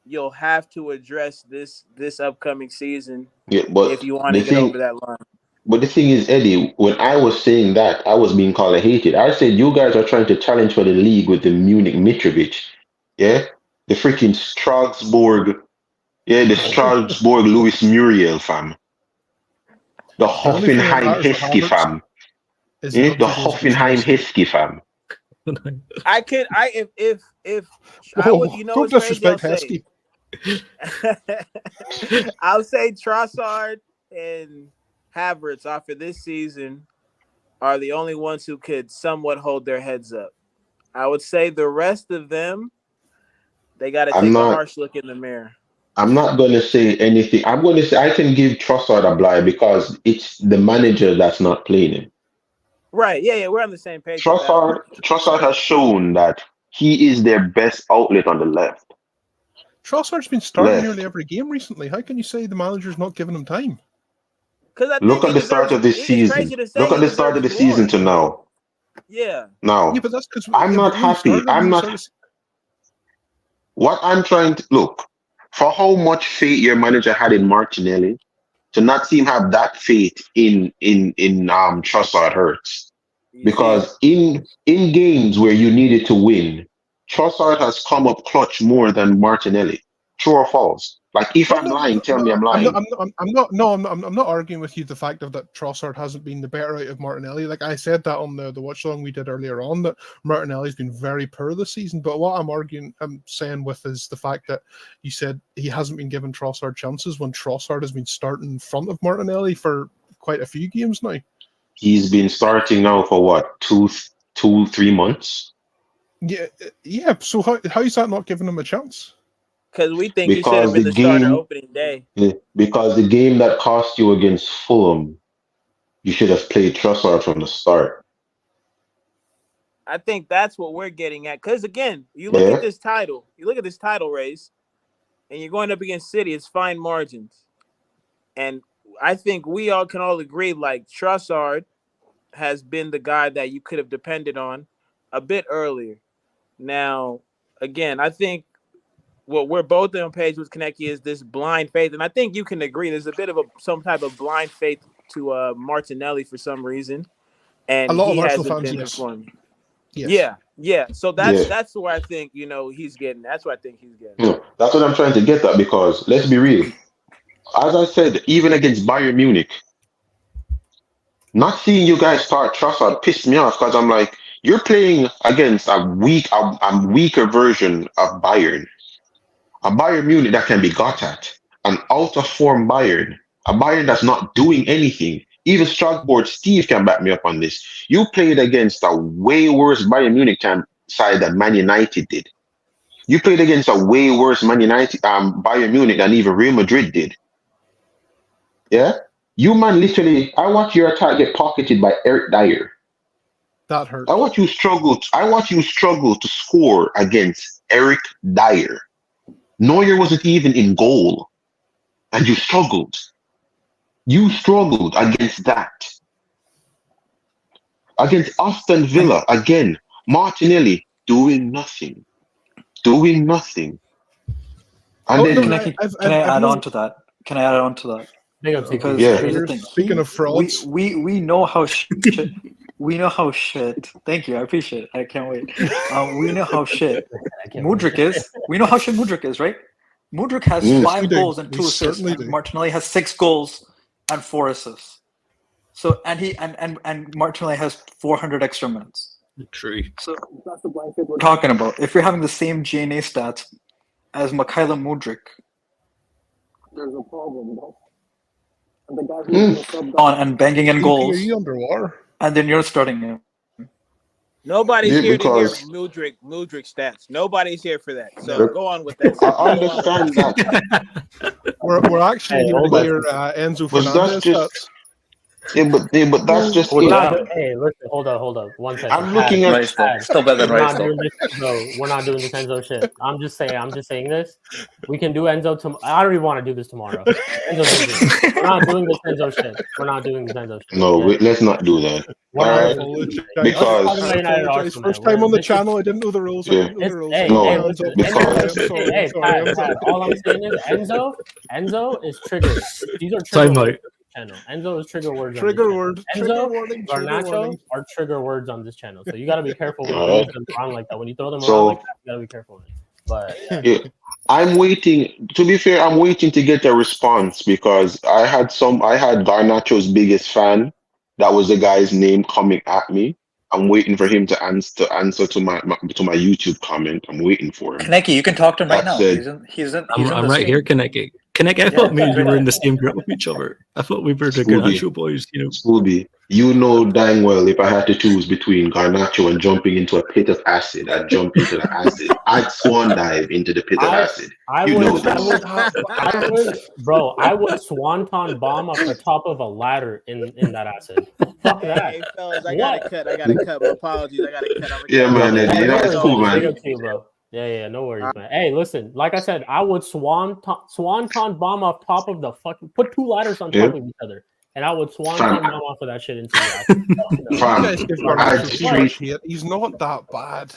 you'll have to address this upcoming season. Yeah, but if you want to get over that line. But the thing is, Eddie, when I was saying that, I was being called a hated. I said you guys are trying to challenge for the league with the Munich Mitrovic. Yeah? The freaking Strasbourg. Yeah, the Strasbourg Louis Muriel fam. The Hoffenheim Heskey fam. Yeah? The Hoffenheim Heskey fam. Don't disrespect Heskey. I'll say Trossard and Havertz after this season are the only ones who could somewhat hold their heads up. I would say the rest of them, they got to take a harsh look in the mirror. I'm not going to say anything. I'm going to say I can give Trossard a blind because it's the manager that's not playing him. Right. Yeah, we're on the same page. Trossard has shown that he is their best outlet on the left. Trossard's been starting nearly every game recently. How can you say the manager's not giving him time? Look at the start of this season. Look at the start of the season to now. Yeah. Now, but that's because I'm not happy. What I'm trying to look for how much faith your manager had in Martinelli to not seem have that faith in Trossard hurts. Because in games where you needed to win, Trossard has come up clutch more than Martinelli. True or false? Like if I'm lying, tell me I'm lying. I'm not arguing with you the fact that Trossard hasn't been the better out of Martinelli. Like I said that on the watch along we did earlier on, that Martinelli's been very poor this season. But what I'm saying with is the fact that you said he hasn't been given Trossard chances when Trossard has been starting in front of Martinelli for quite a few games now. He's been starting now for what, 2-3 months? Yeah. So how is that not giving him a chance? Because we think he should have been the starter opening day. Because the game that cost you against Fulham, you should have played Trossard from the start. I think that's what we're getting at. Because again, you look at this title race, and you're going up against City. It's fine margins, and I think we can all agree like Trossard has been the guy that you could have depended on a bit earlier. Now, again, I think what we're both on page with Kaneki is this blind faith, and I think you can agree there's a bit of some type of blind faith to Martinelli for some reason, and A lot of he Arsenal hasn't fans, been yes. performing. Yes. Yeah. So that's Yeah. that's where I think he's getting. That's what I think he's getting. No, that's what I'm trying to get at, because let's be real. As I said, even against Bayern Munich, not seeing you guys start Trossard pissed me off, because I'm like, you're playing against a weaker version of Bayern. A Bayern Munich that can be got at. An out of form Bayern. A Bayern that's not doing anything. Even Strasbourg Steve can back me up on this. You played against a way worse Bayern Munich side than Man United did. You played against a way worse Man United, Bayern Munich than even Real Madrid did. Yeah? You man literally, I watch your attack get pocketed by Eric Dyer. That hurt. I watch you struggle to score against Eric Dyer. Neuer wasn't even in goal, and you struggled. You struggled against that. Against Aston Villa, again, Martinelli doing nothing. And then, Can I add on to that? Big up, Because Yeah. here's the thing. Speaking of frauds, We know how shit. We know how shit. Thank you. I appreciate it. I can't wait. We know how shit Mudryk is. We know how shit Mudryk is, right? Mudryk has Yes, 5 we do. goals and We 2 assists. certainly And do. Martinelli has 6 goals and 4 assists. So and Martinelli has 400 extra minutes. True. So that's the blind faith we're talking about. If you're having the same GNA stats as Mikhailo Mudryk, there's a problem. And the guy who's subbed on and banging in are goals, you underwater? and then you're starting him. Nobody's Yeah, here to hear because- Mudryk stats. Nobody's here for that. So go on with that. I understand that. We're actually Hey, here hold to on. hear Enzo But that's Fernandez. just- Yeah, but that's just We're it. not hey, listen, hold up. 1 second. I'm looking at- Rice though. Still better than We're Rice not though. doing this, bro. We're not doing this Enzo shit. I'm just saying this. We can do Enzo tomorrow. I don't even want to do this tomorrow. Enzo, we're not doing this Enzo shit. No, Yeah. let's not do that. We're not Alright. doing this. Because- Let's talk about United Arsenal, First man. time on the This is- channel, I didn't know the rules. I Yeah. didn't know the rules. Hey, No, hey, listen, because- Enzo, Pat, all I'm saying is Enzo is triggered. These are trigger Time out. words on this channel. Enzo is trigger words. on Trigger this word. channel. Trigger Enzo, warning. Trigger Garnacho warning. are trigger words on this channel. So you got to be careful when you Alright. use them around like that. When you throw them So- around like that, you got to be careful with it. But Yeah. I'm waiting. To be fair, I'm waiting to get a response, because I had Garnacho's biggest fan. That was the guy's name coming at me. I'm waiting for him to answer to my YouTube comment. I'm waiting for him. Kaneki, you can talk to him right now. That's He's in I'm the right stream. here, Kaneki. Kaneki, I thought me and you were in the same group with each other. I thought we were the Scooby. Garnacho boys, you know. Scooby, you know dang well if I had to choose between Garnacho and jumping into a pit of acid, I'd jump into the acid. I'd swan dive into the pit of acid. I You know would, I would swanton bomb off the top of a ladder in that acid. Fuck that. Hey, fellas, I gotta cut. My apologies. I gotta cut. Yeah, man, Hey, that's no cool, worries. Big man. up to you, bro. Yeah, no worries, man. Hey, listen, like I said, I would swanton bomb off top of the fucking, put 2 ladders on top of each other, and I would swanton bomb off of that shit into the Fam, You guys give I'd Garnacho so much straight- hate. He's not that bad.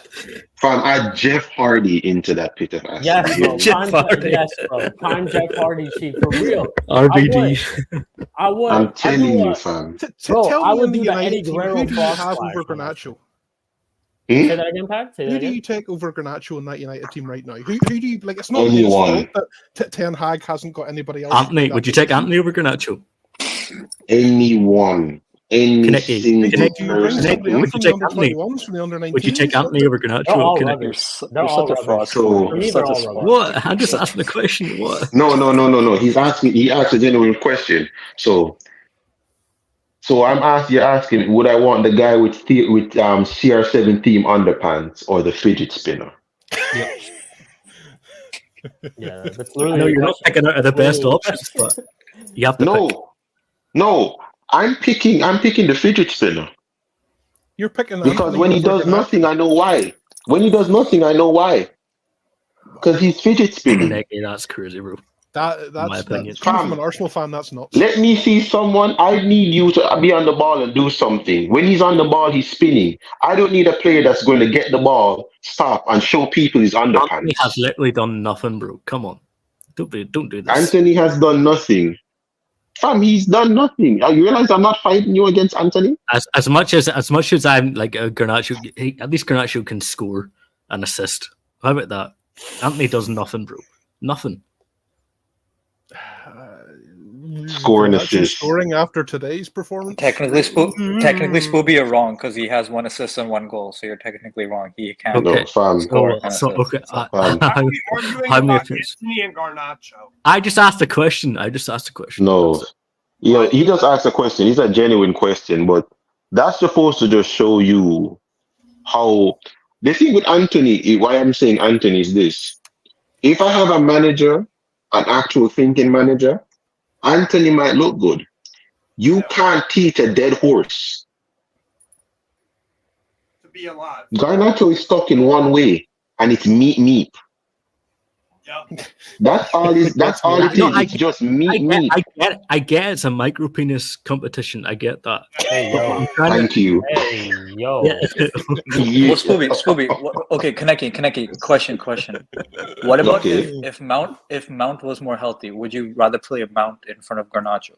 Fam, I'd Jeff Hardy into that pit of acid. Yes, bro. Jeff Hardy. Yes, bro. Time Jeff Hardy cheat for real. RVD. I would. I'm I telling do you, a- fam. Bro, Tell I me would in the do the Eddie United team, Guerrero who do you cross have flash over on that. Garnacho? Say that again, Pat. Say that Who do again. you take over Garnacho in that United team right now? Who do you like? It's not his Anyone. fault that Ten Hag hasn't got anybody else. Anthony, would you take Anthony over Garnacho? Anyone. Any Kaneki, single Do you bring person. somebody in Would from you the take under Anthony? 21s, from the under 19s? Would you take Anthony over They're Garnacho? all Kaneki? rubbish. You're They're all such a fraud. rubbish. So- For me, You're they're such a all fraud. rubbish. What? I'm just asking the question. What? No. He asked a genuine question. So you're asking, would I want the guy with CR7 theme underpants or the fidget spinner? Yeah, that's I literally. know the you're not question. picking out of the best Literally. options, but you have to pick. No. I'm picking the fidget spinner. You're picking Because Anthony when he over does Garnacho. nothing, I know why. When he does nothing, I know why. Because he's fidget spinning. Kaneki, that's crazy, bro. That's opinion. coming from an Arsenal fan. That's nuts. Let me see someone. I need you to be on the ball and do something. When he's on the ball, he's spinning. I don't need a player that's going to get the ball, stop, and show people his Anthony underpants. has literally done nothing, bro. Come on, don't do this. Anthony has done nothing. Fam, he's done nothing. You realize I'm not fighting you against Anthony? As much as I'm like Garnacho, at least Garnacho can score and assist. How about that? Anthony does nothing, bro. Nothing. Scoring assist. Scoring after today's performance. Technically, Spooby, you're wrong because he has 1 assist and 1 goal. So you're technically wrong. He can't. No, fam. score. Okay. Fam. Arguing about Anthony and Garnacho. I just asked a question. No. Yeah, he just asked a question. It's a genuine question, but that's supposed to just show you how the thing with Anthony, why I'm saying Anthony is this. If I have a manager, an actual thinking manager, Anthony might look good. You can't teach a dead horse To be alive. Garnacho is stuck in one way, and it's meat. Yep. That's all it is. It's just meat. I get it's a micro penis competition. I get that. Hey, yo. Thank you. Hey, yo. Well, Spooby. Okay, Kaneki. Question. What about if Mount was more healthy? Would you rather play a Mount in front of Garnacho?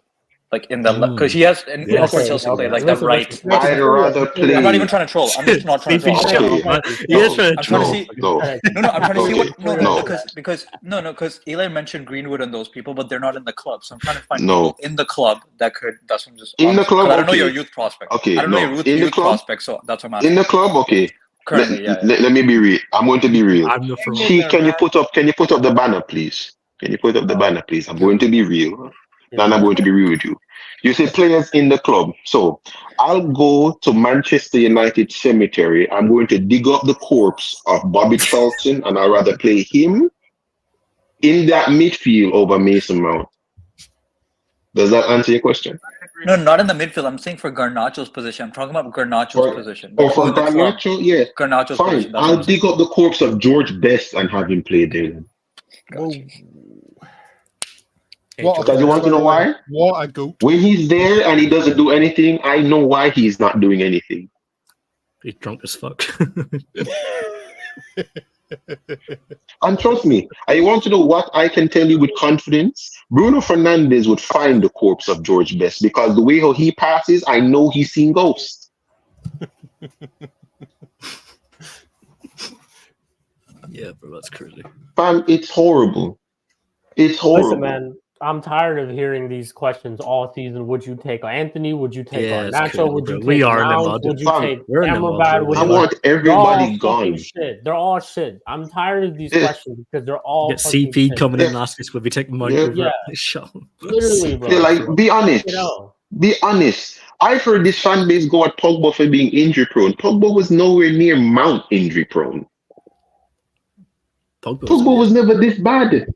Like in the because he has in Chelsea play like that right. I'd rather play. I'm not even trying to troll. I'm just not trying to troll. I'm trying to see. No. I'm trying to see what. Because Eli mentioned Greenwood and those people, but they're not in the club. So I'm trying to find people in the club that could. That's what I'm just. In the club, I don't know your youth prospect. Okay, I don't know your youth prospect, so that's what I'm asking. In the club, okay. Currently, let me be real. I'm going to be real. Chief, can you put up the banner, please? Can you put up the banner, please? I'm going to be real. And I'm going to be real with you. You say players in the club. So I'll go to Manchester United cemetery. I'm going to dig up the corpse of Bobby Charlton, and I'd rather play him in that midfield over Mason Mount. Does that answer your question? No, not in the midfield. I'm saying for Garnacho's position. I'm talking about Garnacho's position. Or for Garnacho, yeah. Garnacho's fine. position. I'll dig up the corpse of George Best and have him play there. Because you want to know why? What a goat. When he's there and he doesn't do anything, I know why he's not doing anything. He's drunk as fuck. And trust me, I want to know what I can tell you with confidence. Bruno Fernandes would find the corpse of George Best because the way how he passes, I know he's seen ghosts. Yeah, bro, that's crazy. Fam, it's horrible. It's horrible. Listen, man, I'm tired of hearing these questions all season. Would you take Anthony? Would you take Nacho? Would you take Mount? Would you take Amrabat? I want everybody gone. Shit. They're all shit. I'm tired of these questions because they're all CP shit. coming in last week. Will be taking Mount over Shaw. Literally, bro. They're like, be honest. Be honest. I've heard this fan base go at Pogba for being injury prone. Pogba was nowhere near Mount injury prone. Pogba was never this bad.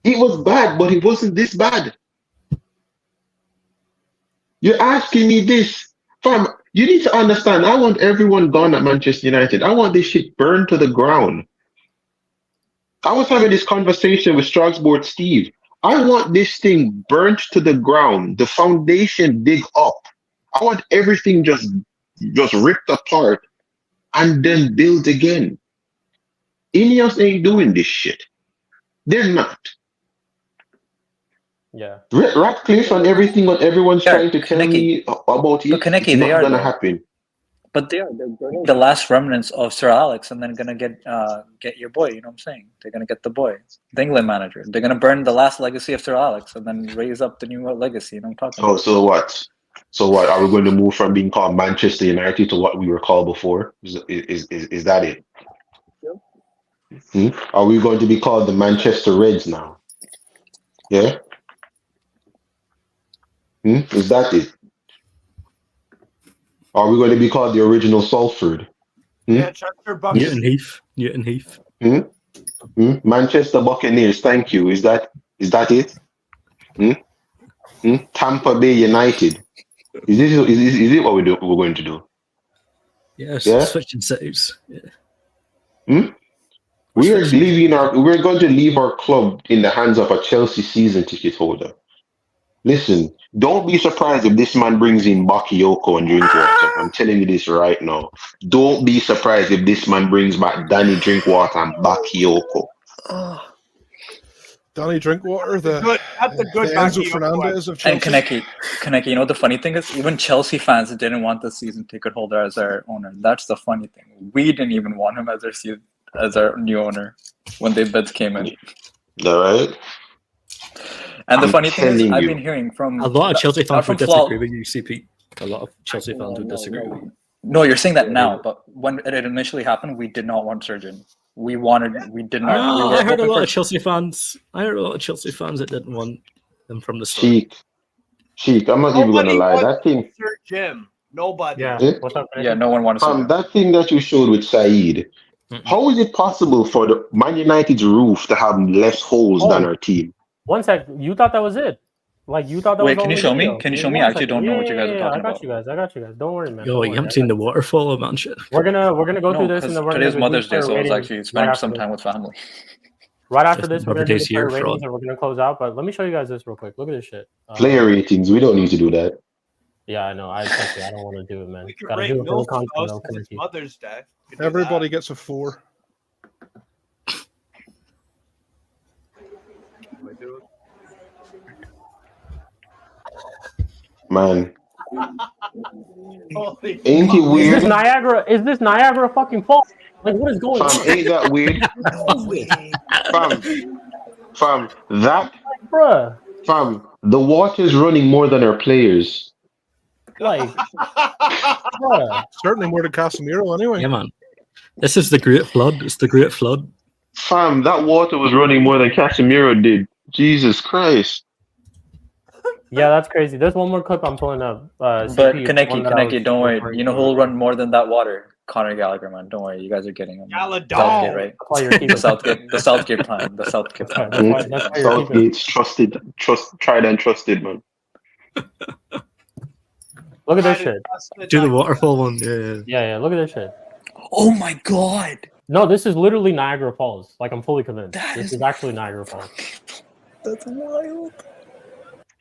It was bad, but it wasn't this bad. You're asking me this. Fam, you need to understand, I want everyone gone at Manchester United. I want this shit burned to the ground. I was having this conversation with Strasbourg Steve. I want this thing burnt to the ground, the foundation dig up. I want everything just ripped apart and then build again. Ineos ain't doing this shit. They're not. Yeah. Ratcliffe and everything what everyone's trying to tell me about it, it's not going to happen. But they're burning the last remnants of Sir Alex and then going to get your boy, you know what I'm saying? They're going to get the boy, the England manager. They're going to burn the last legacy of Sir Alex and then raise up the new legacy, you know what I'm talking about? So what? So what? Are we going to move from being called Manchester United to what we were called before? Is that it? Yep. Are we going to be called the Manchester Reds now? Yeah? Is that it? Are we going to be called the original Salford? Yeah, Chester Bucks. Newton Heath. Manchester Buccaneers, thank you. Is that it? Tampa Bay United. Is it what we're going to do? Yes, yeah? Switching cities. Yeah. We're going to leave our club in the hands of a Chelsea season ticket holder. Listen, don't be surprised if this man brings in Bakayoko and Drinkwater. I'm telling you this right now. Don't be surprised if this man brings back Danny Drinkwater and Bakayoko. Danny Drinkwater, That's a good Enzo Bakayoko Fernandez of And Chelsea. Kaneki, you know what the funny thing is? Even Chelsea fans didn't want the season ticket holder as our owner. That's the funny thing. We didn't even want him as our new owner when the bids came in. All right. And the I'm funny thing is, telling I've you. been hearing from A lot of Chelsea not fans from would disagree with you, CP. A lot of Chelsea fans would disagree with you. No, you're saying that now, but when it initially happened, we did not want Surgeon. We did not. No, we were I heard a hoping lot for of Chelsea fans. I heard a lot of Chelsea fans that didn't want them from the start. Sheik, I'm not even gonna Nobody lie. wants That thing, Sir Jim. Nobody. Yeah. Yeah. What's up? Yeah, no one wanted Surgeon. that thing that you showed with Saeed, how is it possible for the Man United's roof to have less holes than our team? One sec. You thought that was it? Like you thought that Wait, was can you the show video. me? Can you show me? One I actually second. don't know what you guys are talking I got about. you guys. I got you guys. Don't worry, man. Yo, Don't you worry. haven't seen the waterfall of man shit. We're gonna go through No, this, and because then we're today's gonna Mother's Day, player so I was ratings actually right spending after some this. time with family. Right after Just this, we're another gonna do the day's player here, fraud. ratings, and we're gonna close out. But let me show you guys this real quick. Look at this shit. Player ratings, we don't need to do that. Yeah, I know. I don't want to do it, man. We could Gotta rate do it for the Mills' content, house though, 'cause it's Kennedy. Mother's Day. We could do Everybody that. gets a 4. Man, Holy ain't it fuck. weird? Is this Niagara fucking Falls? Like, what is going Fam, on? ain't that weird? Fam, the water's running more than our players. Like, bruh. Certainly more than Casemiro anyway. Yeah, man. This is the Great Flood. It's the Great Flood. Fam, that water was running more than Casemiro did. Jesus Christ. Yeah, that's crazy. There's one more clip I'm pulling up. But CP, one that I Kaneki, was don't worry. referring You know to. who'll run more than that water? Conor Gallagher, man. Don't worry. You guys are getting him. Galadon. Southgate, right? That's why you're keeping The Southgate plan. The Southgate plan. That's why you're keeping. Southgate's tried and trusted, man. Look at this shit. Do the waterfall one. Yeah. Yeah. Look at this shit. Oh my god. No, this is literally Niagara Falls. Like, I'm fully convinced. That This is is actually Niagara Falls. That's wild.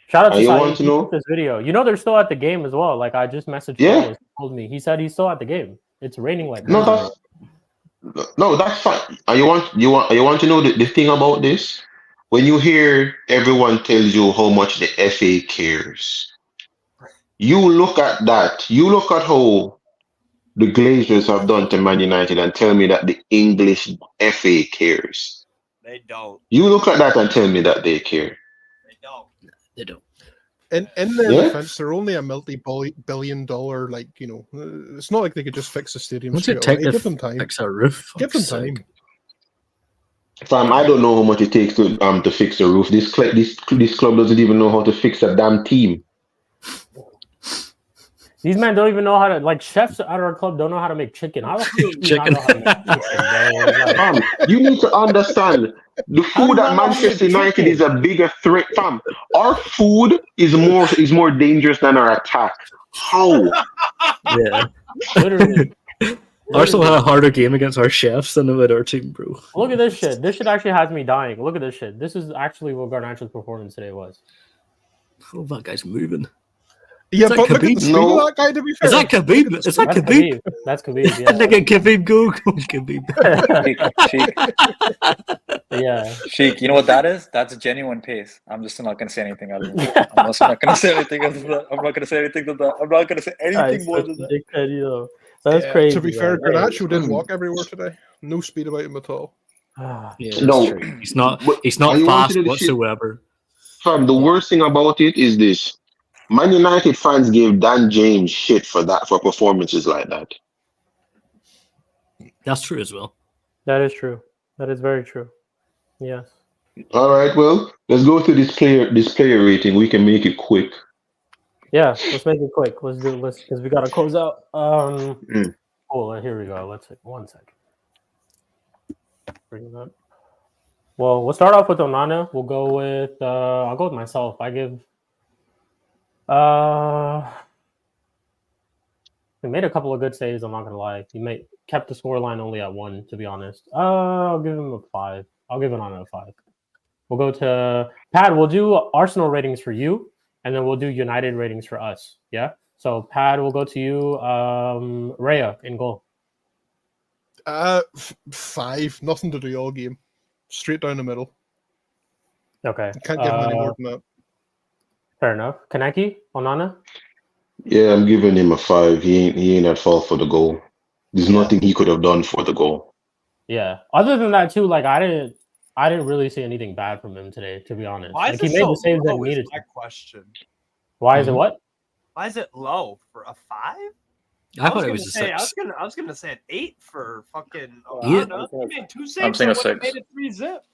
Shout out to You Saeed. want to He know? took this video. You know they're still at the game as well. Like, I just messaged Carlos. He told me. He said he's still at the game. It's raining like No, that's fine. You want to know the thing about this? When you hear everyone tells you how much the FA cares, you look at that. You look at how the Glazers have done to Man United and tell me that the English FA cares. They don't. You look at that and tell me that they care. They don't. They don't. In their Yeah. defense, they're only a multi-billion-dollar, like, you know, it's not like they could just fix the stadium What's it straight take away. to Give them time. fix a roof? Give them Fuck's sake. time. Fam, I don't know how much it takes to fix a roof. This club doesn't even know how to fix a damn team. These men don't even know how to, like, chefs at our club don't know how to make chicken. How the fuck do you not know how to make chicken, bro? Like, You need to understand the How do food you not at know how to Manchester make United chicken? is a bigger threat, fam. Our food is more dangerous than our attack. How? Yeah. literally. Arsenal had a harder game against our chefs than with our team, bro. Look at this shit. This shit actually has me dying. Look at this shit. This is actually what Garnacho's performance today was. Oh, that guy's moving. Yeah, Is that but look at Khabib? the speed No. of that guy, to be fair. Is that Khabib? Is that That's Khabib? Khabib. That's Khabib, yeah. Look at Khabib go. Khabib. Sheik, Yeah. Sheik, you know what that is? That's genuine pace. I'm just not gonna say anything other than that. I'm also not gonna say anything other than that. I'm not gonna say anything than that. I'm not gonna say anything more than that. Dickhead, you know. That's Yeah, crazy. to be fair, man. Garnacho didn't walk everywhere today. No speed about him at all. Ah, Yeah, that's No. true. He's not But fast are you wanting to see- whatsoever. Fam, the worst thing about it is this. Man United fans gave Dan James shit for performances like that. That's true as well. that is true. That is very true. Yes. All right, well, let's go through this player rating. We can make it quick. Yeah, let's make it quick. Let's because we gotta close out. Mm. Oh, here we go. Let's take 1 second. Bring it up. Well, we'll start off with Onana. We'll go with I'll go with myself. I give He made a couple of good saves. I'm not gonna lie. He kept the scoreline only at 1. To be honest, I'll give him a 5. I'll give Onana a 5. We'll go to Pat. We'll do Arsenal ratings for you, and then we'll do United ratings for us. Yeah. So Pat, we'll go to you. Raya in goal. 5. Nothing to do all game. Straight down the middle. Okay. Can't give him any more than that. Fair enough. Kaneki, Onana. Yeah, I'm giving him a 5. He ain't at fault for the goal. There's nothing he could have done for the goal. Yeah. Other than that, too, like I didn't really see anything bad from him today, to be honest. Why like is he it made so the saves that he low? Is needed my to. question. Why is it what? Why is it low for a 5? I thought it was a 6. I was gonna say an 8 for fucking Yeah. Onana. He made 2 I'm saves. saying a So would have 6. made it 3-zip.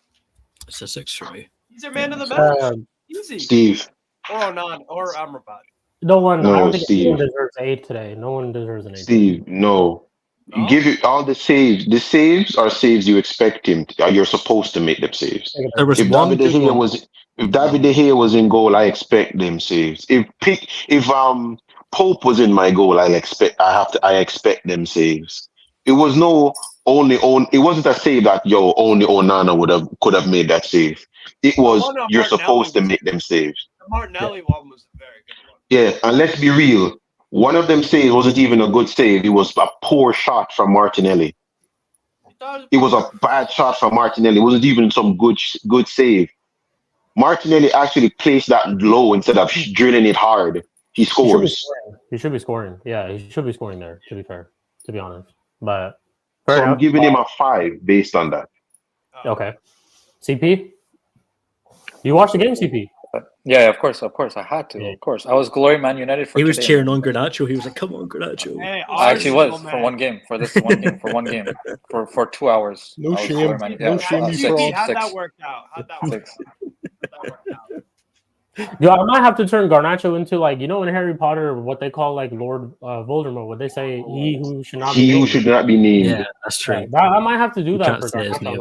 It's a 6 for me. He's our man of the match. Easy. Steve. Or Onana or Amrabat. No one. I No, don't think anyone Steve. deserves 8 today. No one deserves an 8. Steve, no. No? Give it all the saves. The saves are saves you expect him. You're supposed to make them saves. There was If one David De good Gea one. was in goal, I expect them saves. If Pope was in my goal, I expect them saves. It was it wasn't a save that only Onana could have made that save. It was one of you're Martinelli supposed to was- make them saves. The Martinelli one was a very good one. Yeah, and let's be real. One of them saves wasn't even a good save. It was a poor shot from Martinelli. It was a bad shot from Martinelli. It wasn't even some good save. Martinelli actually placed that low instead of drilling it hard. He scores. He should be scoring. Yeah, he should be scoring there, to be fair, to be honest. But So fair I'm enough. giving him a 5 based on that. Okay. CP? You watched the game, CP? Yeah, of course. I had to. Yeah. Of course, I was glory Man United for He was today. cheering on Garnacho. He was like, "Come on, Garnacho!" Hey, I actually Arsenal, was man. for one game. For this one game. For one game. For 2 hours. No I was shame. glory Man. No shame, you 6, fraud. How'd 6, that work out? How'd that work 6. out? Yo, I might have to turn Garnacho into like in Harry Potter, what they call like Lord Voldemort. What they say, he who should not be He who named. should not be named. Yeah, that's true. I might have to do You that can't for say his Garnacho. I'm name.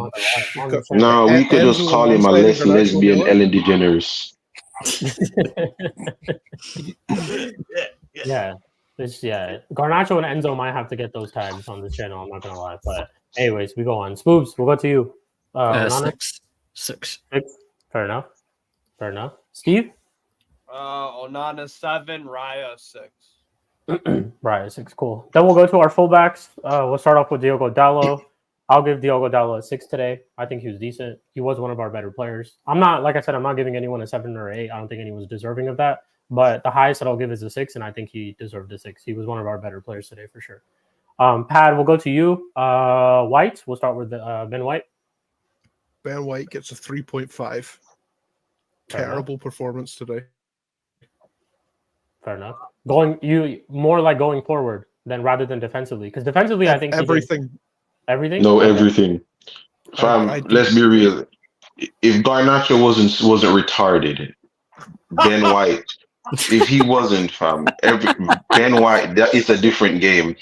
not gonna lie. I'm No, we could just Enzo call on him a one side less and Garnacho on the lesbian other. Ellen DeGeneres. Yeah. Garnacho and Enzo might have to get those tags on this channel. I'm not gonna lie, but anyways, we go on. Spoobs, we'll go to you. Onana? 6. Fair enough. Steve? Onana 7, Raya 6. Right, 6. Cool. Then we'll go to our fullbacks. We'll start off with Diogo Dallo. I'll give Diogo Dallo a 6 today. I think he was decent. He was one of our better players. I'm not giving anyone a 7 or 8. I don't think anyone's deserving of that. But the highest that I'll give is a 6, and I think he deserved a 6. He was one of our better players today for sure. Pat, we'll go to you. White, we'll start with Ben White. Ben White gets a 3.5. Terrible performance today. Fair enough. Going forward rather than defensively, because defensively I think everything. Everything? No, everything. Fam, let's be real. If Garnacho wasn't retarded, Ben White, if he wasn't, fam, Ben White, that is a different game.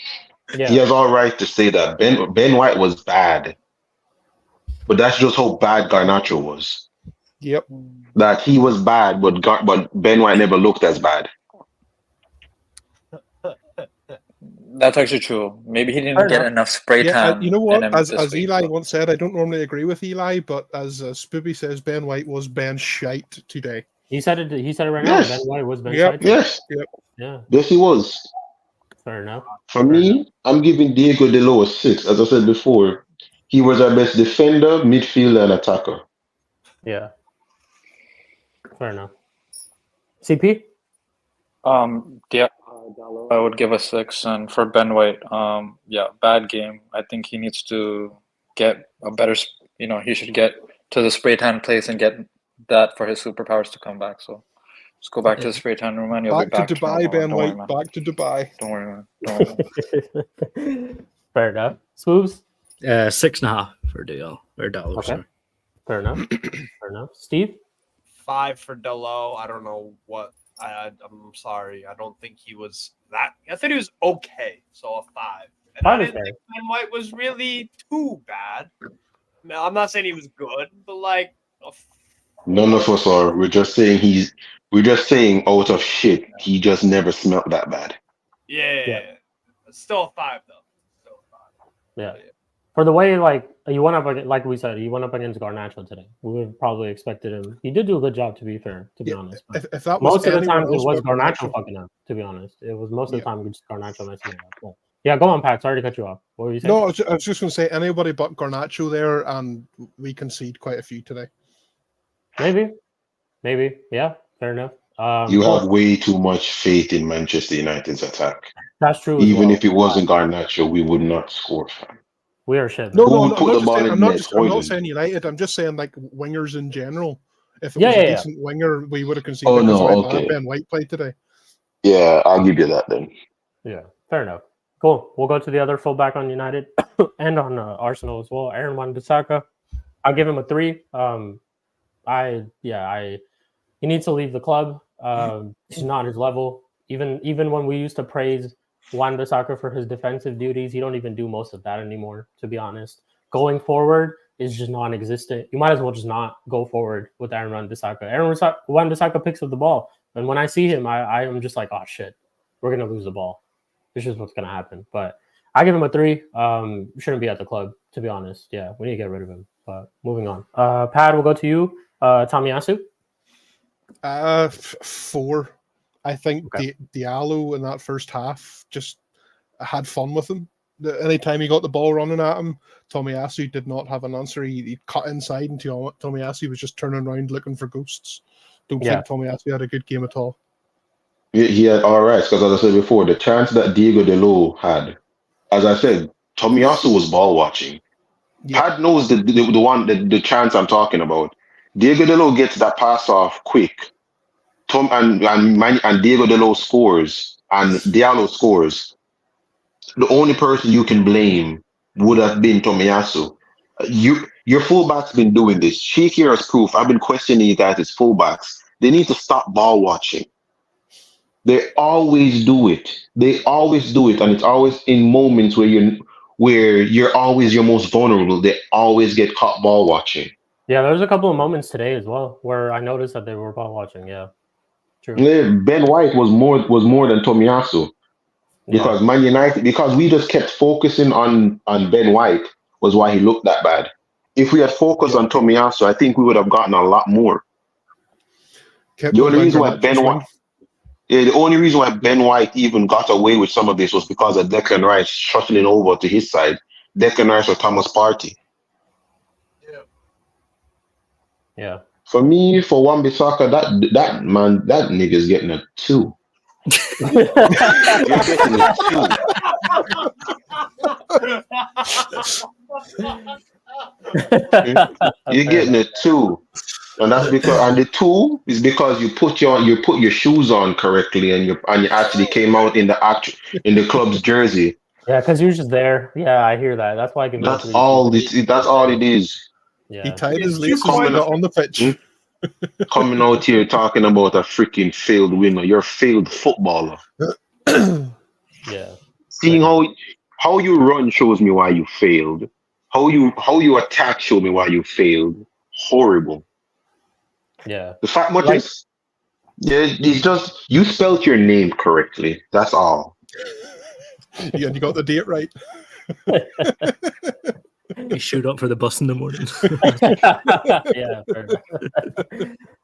Yeah. He has all right to say that. Ben White was bad. But that's just how bad Garnacho was. Yep. That he was bad, but Ben White never looked as bad. That's actually true. Maybe he didn't get enough spray tan. You know what? in him As this week, Eli but- once said, I don't normally agree with Eli, but as Spoopy says, Ben White was Ben shite today. He said it right Yes. now. Ben White was Ben Yep. Shite. Yes. Yep. Yeah. Yes, he was. Fair enough. For me, I'm giving Diego Dallo a 6. As I said before, he was our best defender, midfielder, and attacker. Yeah. Fair enough. CP? Yeah, I would give a 6, and for Ben White, bad game. I think he needs to get a better. He should get to the spray tan place and get that for his superpowers to come back. So just go back to the spray tan room, and you'll Back be back to Dubai, tomorrow. Ben Don't worry, White. man. Back to Dubai. Don't worry, man. Don't worry. Fair enough. Swoobs? 6.5 for Dallo. Okay. Sorry. Fair enough. Fair enough. Steve? 5 for Dallo. I don't know what. I'm sorry. I don't think he was that. I thought he was okay. So a 5. And 5 I is didn't fair. think Ben White was really too bad. No, I'm not saying he was good, but like. None of us are. We're just saying out of shit, he just never smelt that bad. Yeah. Still a 5 though. Still a 5. Yeah. For the way you went up like we said, he went up against Garnacho today. We would have probably expected him. He did do a good job, to be fair, to be honest. If that was most of the anyone time it else was but Garnacho fucking up, to be honest. It was most of the time just Garnacho messing it up. But, yeah, go on, Pat. Sorry to cut you off. What were you saying? No, I was just going to say anybody but Garnacho there, and we concede quite a few today. Maybe. Yeah, fair enough. You have way too much faith in Manchester United's attack. That's true. Even if it wasn't Garnacho, we would not score. We are shit. No, Who would put the ball in I'm net? not saying United. I'm just saying like wingers in general. If it was Yeah, a yeah. decent winger, we would have conceded. Oh, no, That's why okay. Ben White played today. Yeah, I'll give you that then. Yeah, fair enough. Cool. We'll go to the other fullback on United and on Arsenal as well. Aaron Wan-Bissaka. I'll give him a 3. He needs to leave the club. He's not his level. Even when we used to praise Wan-Bissaka for his defensive duties, he don't even do most of that anymore, to be honest. Going forward is just non-existent. You might as well just not go forward with Aaron Wan-Bissaka. Wan-Bissaka picks up the ball. And when I see him, I am just like, oh, shit, we're going to lose the ball. This is what's going to happen. But I give him a 3. Shouldn't be at the club, to be honest. Yeah, we need to get rid of him. But moving on. Pad, we'll go to you. Tomiyasu? 4. I think Diallo in that first half just had fun with him. Anytime he got the ball running at him, Tomiyasu did not have an answer. He cut inside and Tomiyasu was just turning around looking for ghosts. Don't think Tomiyasu had a good game at all. He had all right, because as I said before, the chance that Diego Dalot had, as I said, Tomiyasu was ball watching. Pat knows the chance I'm talking about. Diego Dalot gets that pass off quick. And Diego Dalot scores and Diallo scores. The only person you can blame would have been Tomiyasu. Your fullback's been doing this. Sheik here as proof. I've been questioning you guys as fullbacks. They need to stop ball watching. They always do it. And it's always in moments where you're always your most vulnerable. They always get caught ball watching. Yeah, there was a couple of moments today as well where I noticed that they were ball watching. Yeah, true. Ben White was more than Tomiyasu because Man United, because we just kept focusing on Ben White was why he looked that bad. If we had focused on Tomiyasu, I think we would have gotten a lot more. The only reason why Ben White even got away with some of this was because of Declan Rice shuttling over to his side. Declan Rice or Thomas Partey. Yeah. For me, for Wan-Bissaka, that nigga's getting a 2. You're getting a 2. You're getting a 2. And that's because the 2 is because you put your shoes on correctly and you actually came out in the club's jersey. Yeah, because you're just there. Yeah, I hear that. That's why I can. That's all it is. Yeah. He tied his laces on the pitch. Coming out here talking about a freaking failed winner. You're a failed footballer. Yeah. Seeing how you run shows me why you failed. How you attack show me why you failed. Horrible. Yeah. The fact much is, it's just you spelled your name correctly. That's all. Yeah, you got the date right. You showed up for the bus in the morning. Yeah, fair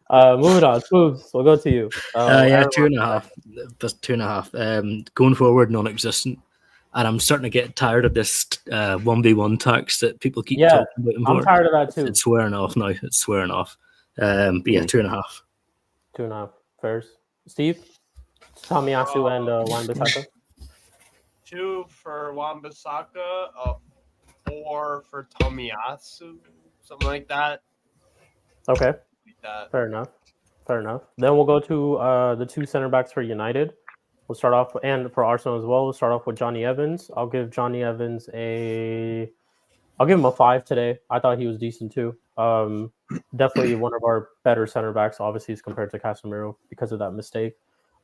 enough. Moving on. Smooths, we'll go to you. 2.5. Just 2.5. Going forward, non-existent. And I'm starting to get tired of this 1v1 tax that people keep talking about. I'm tired of that too. It's wearing off now. It's wearing off. But yeah, 2.5. 2.5. First. Steve? Tomiyasu and Wan-Bissaka? 2 for Wan-Bissaka, 4 for Tomiyasu, something like that. Okay. Fair enough. Then we'll go to the 2 center backs for United. We'll start off, and for Arsenal as well, we'll start off with Johnny Evans. I'll give Johnny Evans I'll give him a 5 today. I thought he was decent too. Definitely one of our better center backs, obviously, as compared to Casemiro because of that mistake.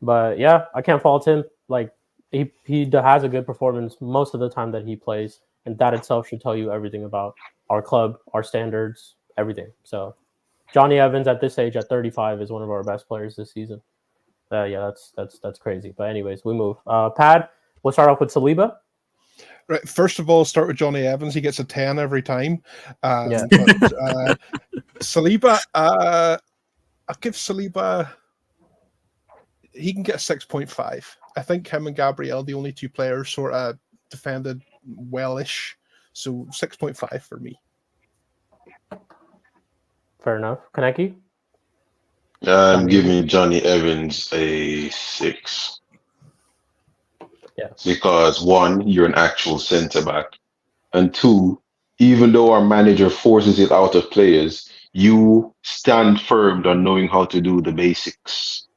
But yeah, I can't fault him. Like he has a good performance most of the time that he plays, and that itself should tell you everything about our club, our standards, everything. So Johnny Evans at this age, at 35, is one of our best players this season. Yeah, that's crazy. But anyways, we move. Pad, We'll start off with Saliba. Right. First of all, start with Johnny Evans. He gets a 10 every time. Yeah. But Saliba, I'll give Saliba. He can get a 6.5. I think him and Gabriel, the only two players, sort of defended well-ish. So 6.5 for me. Fair enough. Kaneki? I'm giving Johnny Evans a 6. Yeah. Because 1, you're an actual centre back. And 2, even though our manager forces it out of players, you stand firm on knowing how to do the basics.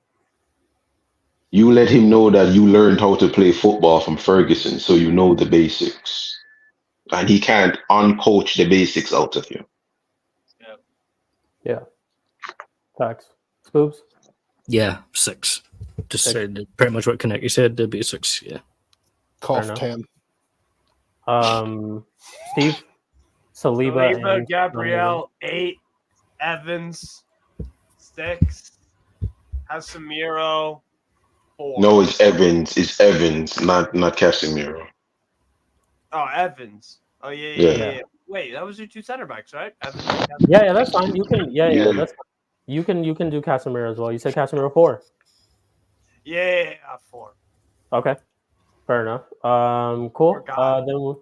You let him know that you learned how to play football from Ferguson, so you know the basics. And he can't uncoach the basics out of you. Yeah. Facts. Spoobs? Yeah, 6. Just said pretty much what Kaneki said. There'd be a 6. Yeah. Cough 10. Steve? Saliba and Gabriel 8, Evans 6, Casemiro 4. No, it's Evans. It's Evans, not Casemiro. Oh, Evans. Oh yeah. Wait, that was your 2 center backs, right? Evans and Casemiro. Yeah, that's fine. You can that's fine. You can do Casemiro as well. You said Casemiro 4. Yeah, 4. Okay. Fair enough. Cool. Then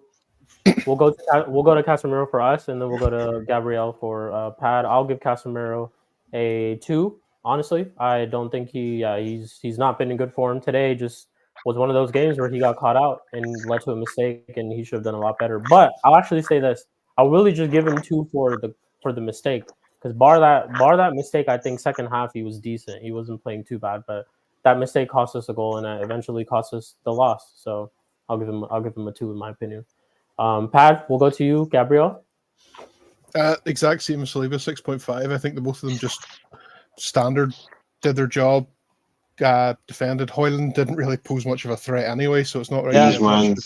we'll go to Casemiro for us, and then we'll go to Gabriel for Pad. I'll give Casemiro a 2. Honestly, I don't think he's not been in good form today. Just was one of those games where he got caught out and led to a mistake, and he should have done a lot better. But I'll actually say this: I'll really just give him 2 for the mistake, because bar that mistake, I think second half he was decent. He wasn't playing too bad, but that mistake cost us a goal, and that eventually cost us the loss. So I'll give him a 2 in my opinion. Pad, we'll go to you, Gabriel. Exact same as Saliba, 6.5. I think the both of them just standard did their job. Defended. Hoyland didn't really pose much of a threat anyway, so it's not really. They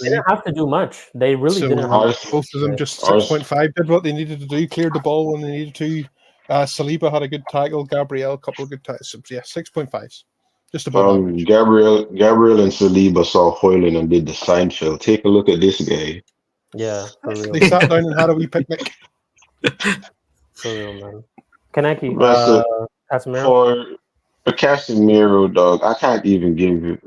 didn't have to do much. They really didn't. Both of them just 6.5 did what they needed to do. Cleared the ball when they needed to. Saliba had a good tackle. Gabriel a couple of good tackles. So, yeah, 6.5s. Just about average. Gabriel and Saliba saw Hoyland and did the Seinfeld. Take a look at this guy. Yeah, for real. They sat down and had a wee picnic. For real, man. Kaneki, Casemiro. For Casemiro, dog, I can't even give him.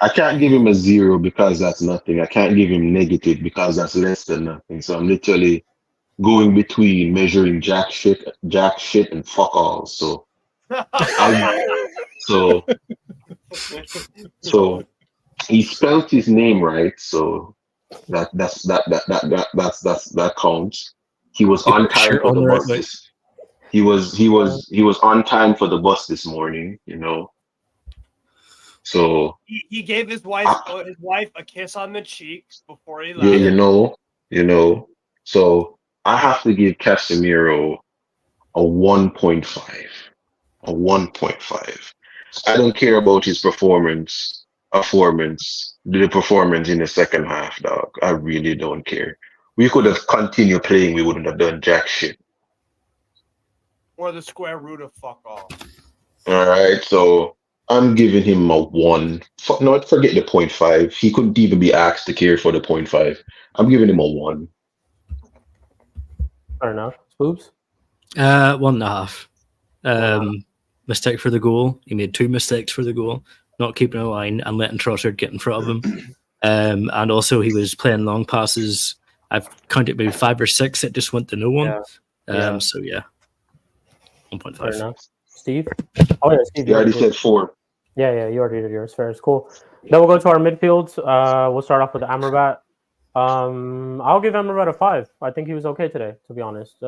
I can't give him a 0 because that's nothing. I can't give him negative because that's less than nothing. So I'm literally going between measuring jack shit, and fuck all. So he spelled his name right. So that counts. He was on time for the bus. He was on time for the bus this morning, you know. So he gave his wife a kiss on the cheek before he left. Yeah, you know. So I have to give Casemiro a 1.5. A 1.5. I don't care about his performance the performance in the second half, dog. I really don't care. We could have continued playing. We wouldn't have done jack shit. Or the square root of fuck all. All right, so I'm giving him a 1. No, forget the 0.5. He couldn't even be asked to care for the 0.5. I'm giving him a 1. Fair enough. Spoobs? 1.5. Mistake for the goal. He made 2 mistakes for the goal. Not keeping a line and letting Trossard get in front of him. And also he was playing long passes. I've counted maybe 5 or 6 that just went to no one. So yeah. 1.5. Fair enough. Steve? Oh yeah, Steve. You already said 4. Yeah, you already did yours. Fair. It's cool. Then we'll go to our midfields. We'll start off with Amrabat. I'll give Amrabat a 5. I think he was okay today, to be honest.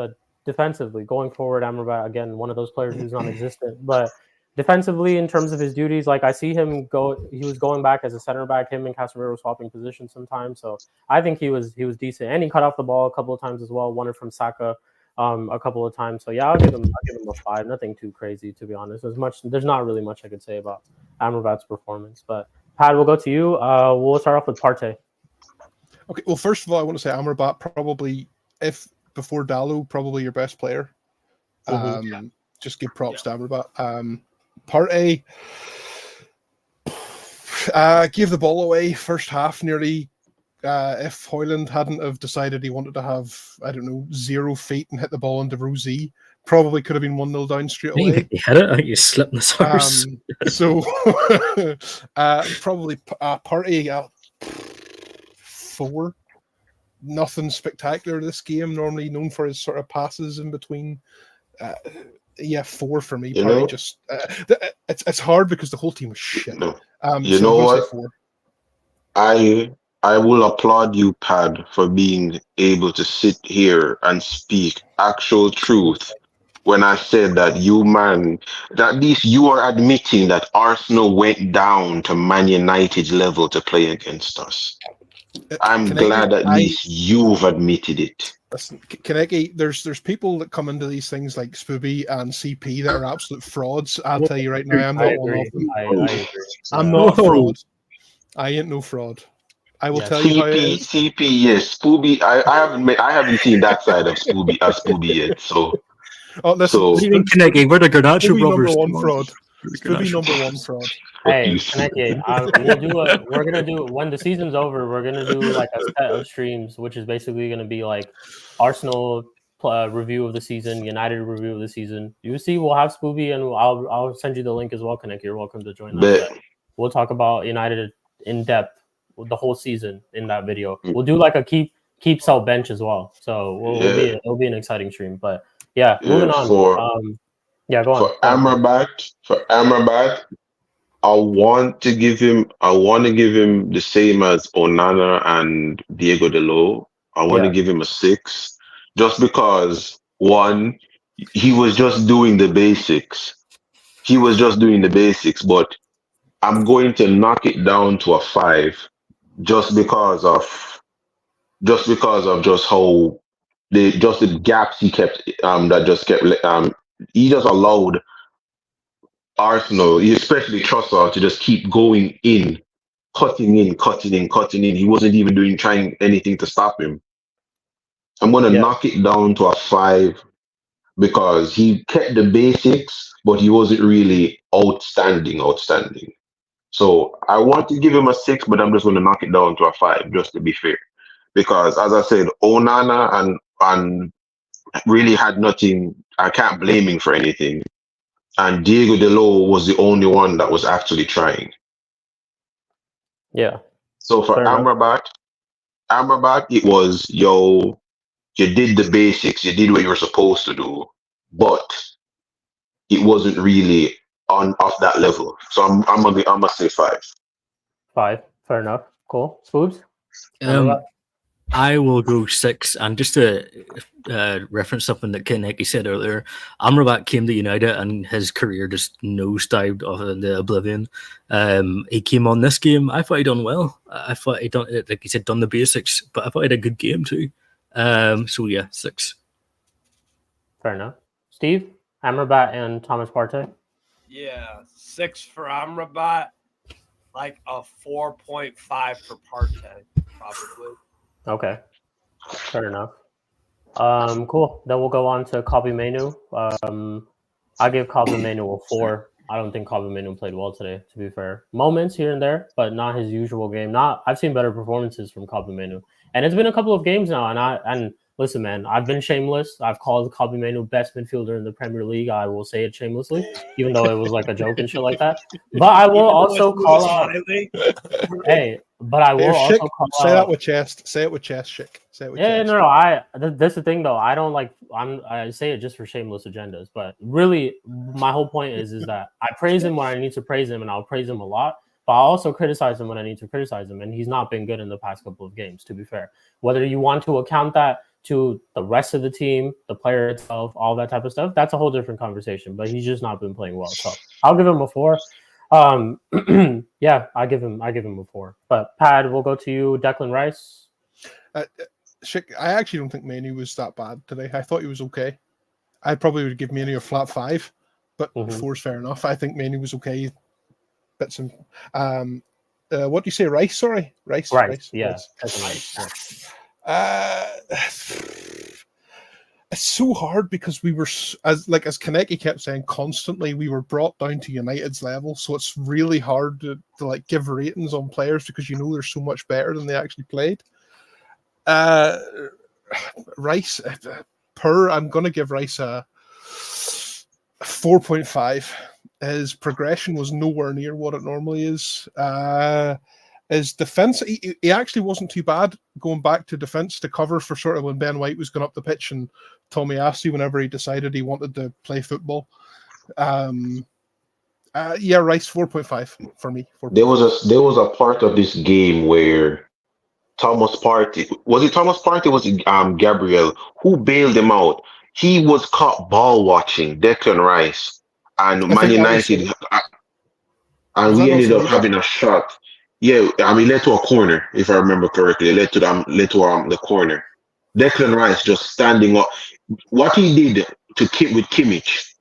Defensively, going forward, Amrabat, again, one of those players who's non-existent. But defensively, in terms of his duties, like I see him go. He was going back as a center back. Him and Casemiro were swapping positions sometimes. So I think he was decent, and he cut off the ball a couple of times as well. Won it from Saka a couple of times. So yeah, I'll give him a 5. Nothing too crazy, to be honest. There's not really much I could say about Amrabat's performance. But Pat, we'll go to you. We'll start off with Partey. Okay. Well, first of all, I want to say Amrabat probably, if before Dalot, probably your best player. Just give props to Amrabat. Partey, Gave the ball away first half nearly. If Hoyland hadn't have decided he wanted to have, I don't know, 0 feet and hit the ball into Rosie, probably could have been 1-0 down straight You away. think you hit it? I think you slipped in the source. So probably Party 4. Nothing spectacular this game. Normally known for his sort of passes in between. 4 for me. Party just it's hard because the whole team was shit. You know what? I will applaud you, Pad, for being able to sit here and speak actual truth when I said that at least you are admitting that Arsenal went down to Man United's level to play against us. I'm glad at least you've admitted it. Listen, Kaneki, there's people that come into these things like Spooby and CP that are absolute frauds. I'll tell you right now, I'm not one of them. I agree. I'm not a fraud. I ain't no fraud. I will tell you how it is. CP, yes. Spooby, I haven't seen that side of Spooby yet. So, listen, what do you mean, Kaneki? We're the Garnacho brothers. Number 1 fraud. Spooby number 1 fraud. Hey, Kaneki, we're gonna do when the season's over. We're gonna do like a set of streams, which is basically gonna be like Arsenal review of the season, United review of the season. You see, we'll have Spooby, and I'll send you the link as well, Kaneki. You're welcome to join that. We'll talk about United in depth the whole season in that video. We'll do like a keep sell bench as well. So it'll be an exciting stream. But moving on. Go on. For Amrabat, I want to give him the same as Onana and Diego Dalot. I want to give him a 6, just because one, he was just doing the basics. But I'm going to knock it down to a 5, just because of how the gaps he kept. He just allowed Arsenal, especially Trossard, to just keep going in, cutting in. He wasn't even trying anything to stop him. I'm going to knock it down to a 5 because he kept the basics, but he wasn't really outstanding. So I want to give him a 6, but I'm just going to knock it down to a 5, just to be fair. Because as I said, Onana and really had nothing. I can't blame him for anything. And Diego Dalot was the only one that was actually trying. Yeah. So for Amrabat, it was, you did the basics, you did what you were supposed to do, but it wasn't really off that level. So I'm gonna say 5. 5, fair enough. Cool. Spoobs? I will go 6, and just to reference something that Kaneki said earlier, Amrabat came to United and his career just nosedived off into oblivion. He came on this game. I thought he done well. I thought he done, like he said, done the basics, but I thought he had a good game too. 6. Fair enough. Steve, Amrabat and Thomas Partey? Yeah, 6 for Amrabat, like a 4.5 for Partey, probably. Okay, fair enough. Cool. Then we'll go on to Kobbie Mainoo. I give Kobbie Mainoo a 4. I don't think Kobbie Mainoo played well today, to be fair. Moments here and there, but not his usual game. I've seen better performances from Kobbie Mainoo. And it's been a couple of games now, and listen, man, I've been shameless. I've called Kobbie Mainoo best midfielder in the Premier League. I will say it shamelessly, even though it was like a joke and shit like that. But I will also call out. Hey, but I will also call out. Say that with chest. Say it with chest, Schick. Say it with chest. No. That's the thing, though. I don't like. I say it just for shameless agendas. But really, my whole point is that I praise him when I need to praise him, and I'll praise him a lot. But I also criticize him when I need to criticize him, and he's not been good in the past couple of games, to be fair. Whether you want to account that to the rest of the team, the player itself, all that type of stuff, that's a whole different conversation. But he's just not been playing well. So I'll give him a 4. I give him a 4. But Pad, we'll go to you. Declan Rice. Schick, I actually don't think Mainoo was that bad today. I thought he was okay. I probably would give Mainoo a flat 5, but 4's fair enough. I think Mainoo was okay. Bits and what do you say, Rice? Sorry, Rice. Yeah. Rice. it's so hard because we were as Kaneki kept saying constantly, we were brought down to United's level, so it's really hard to like give ratings on players because they're so much better than they actually played. Rice, I'm gonna give Rice a 4.5. His progression was nowhere near what it normally is. His defense, he actually wasn't too bad going back to defense to cover for sort of when Ben White was going up the pitch and Tommy Ashley whenever he decided he wanted to play football. Rice 4.5 for me. 4.5. There was a part of this game where Thomas Partey, was it Thomas Partey? Was it Gabriel who bailed him out? He was caught ball watching Declan Rice and Man United, and we ended up having a shot. Yeah, I mean, led to a corner, if I remember correctly. It led to the corner. Declan Rice just standing up. What he did with Kimmich,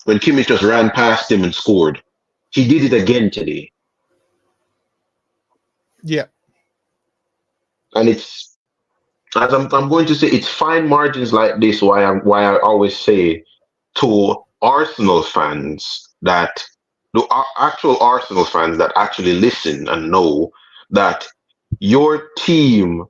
when Kimmich just ran past him and scored, he did it again today. Yeah. And it's, as I'm going to say, it's fine margins like this. Why I always say to Arsenal fans that the actual Arsenal fans that actually listen and know that your team,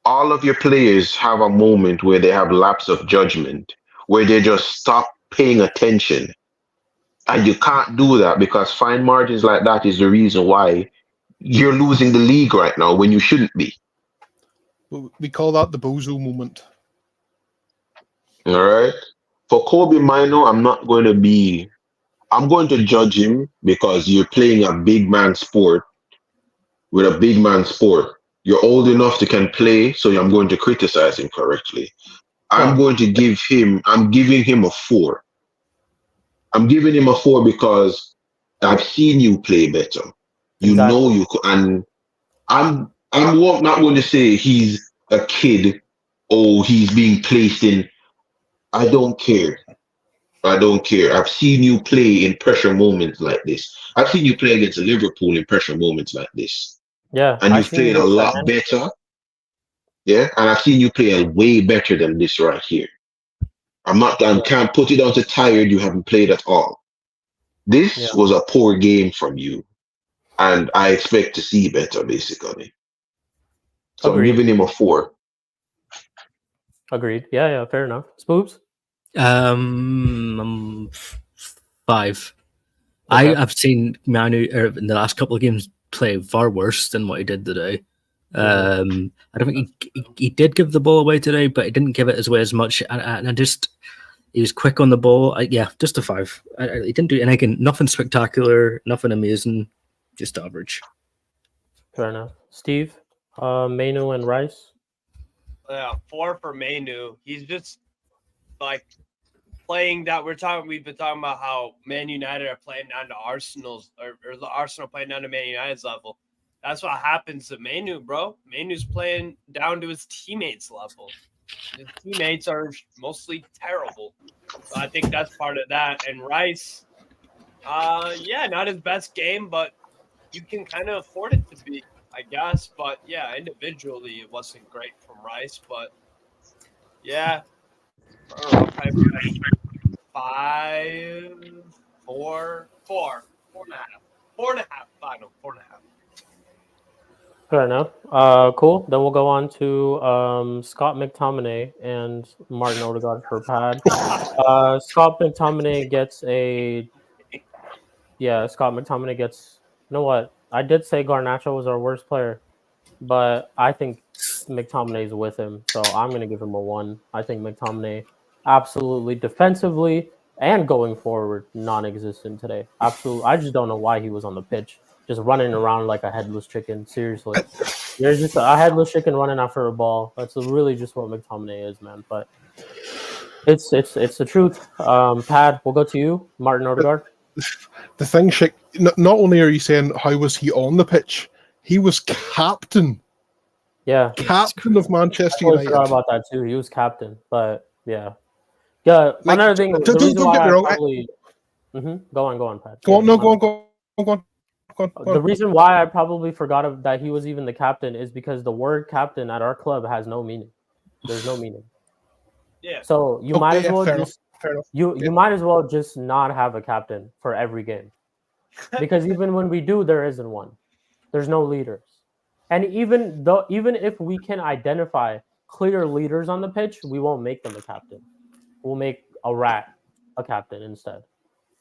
all of your players have a moment where they have lapse of judgment, where they just stop paying attention. And you can't do that because fine margins like that is the reason why you're losing the league right now when you shouldn't be. We call that the bozo moment. All right. For Kobe Mino, I'm going to judge him because you're playing a big man sport with a big man sport. You're old enough to can play, so I'm going to criticize him correctly. I'm giving him a 4. I'm giving him a 4 because I've seen you play better. You know you could, and I'm not going to say he's a kid or he's being placed in. I don't care. I've seen you play in pressure moments like this. I've seen you play against Liverpool in pressure moments like this. Yeah. And you've played a lot better. Yeah. And I've seen you play way better than this right here. I can't put it down to tired. You haven't played at all. This was a poor game from you. And I expect to see better, basically. So Agreed. I'm giving him a 4. Agreed. Yeah, fair enough. Spoobs? 5. Okay. I've seen Manu in the last couple of games play far worse than what he did today. I don't think he did give the ball away today, but he didn't give it away as much. And he was quick on the ball. Just a 5. He didn't do anything, nothing spectacular, nothing amazing, just average. Fair enough. Steve, Manu and Rice? Yeah, 4 for Manu. He's just like playing that we've been talking about how Man United are playing down to Arsenal's or the Arsenal playing down to Man United's level. That's what happens to Manu, bro. Manu's playing down to his teammates' level. His teammates are mostly terrible. So I think that's part of that. And Rice, not his best game, but you can kind of afford it to be, I guess. But yeah, individually it wasn't great from Rice, but yeah. I don't know, probably 5, 4, 4.5. 4.5. Final 4.5. Fair enough. Cool. Then we'll go on to Scott McTominay and Martin Odegaard for Pad. Scott McTominay gets you know what? I did say Garnacho was our worst player, but I think McTominay's with him, so I'm going to give him a 1. I think McTominay absolutely defensively and going forward non-existent today. Absolutely. I just don't know why he was on the pitch, just running around like a headless chicken. Seriously. There's just a headless chicken running after a ball. That's really just what McTominay is, man. But it's the truth. Pad, we'll go to you. Martin Odegaard. The thing, Schick, not only are you saying how was he on the pitch, he was captain. Yeah. Captain of Manchester I United. forgot about that too. He was captain, but yeah. Yeah, Like, another thing. don't get me wrong. Go on, Pat. Go on. The reason why I probably forgot that he was even the captain is because the word captain at our club has no meaning. There's no meaning. Yeah. So you might as well fair just enough. you might as well just not have a captain for every game, because even when we do, there isn't one. There's no leaders, and even if we can identify clear leaders on the pitch, we won't make them a captain. We'll make a rat a captain instead.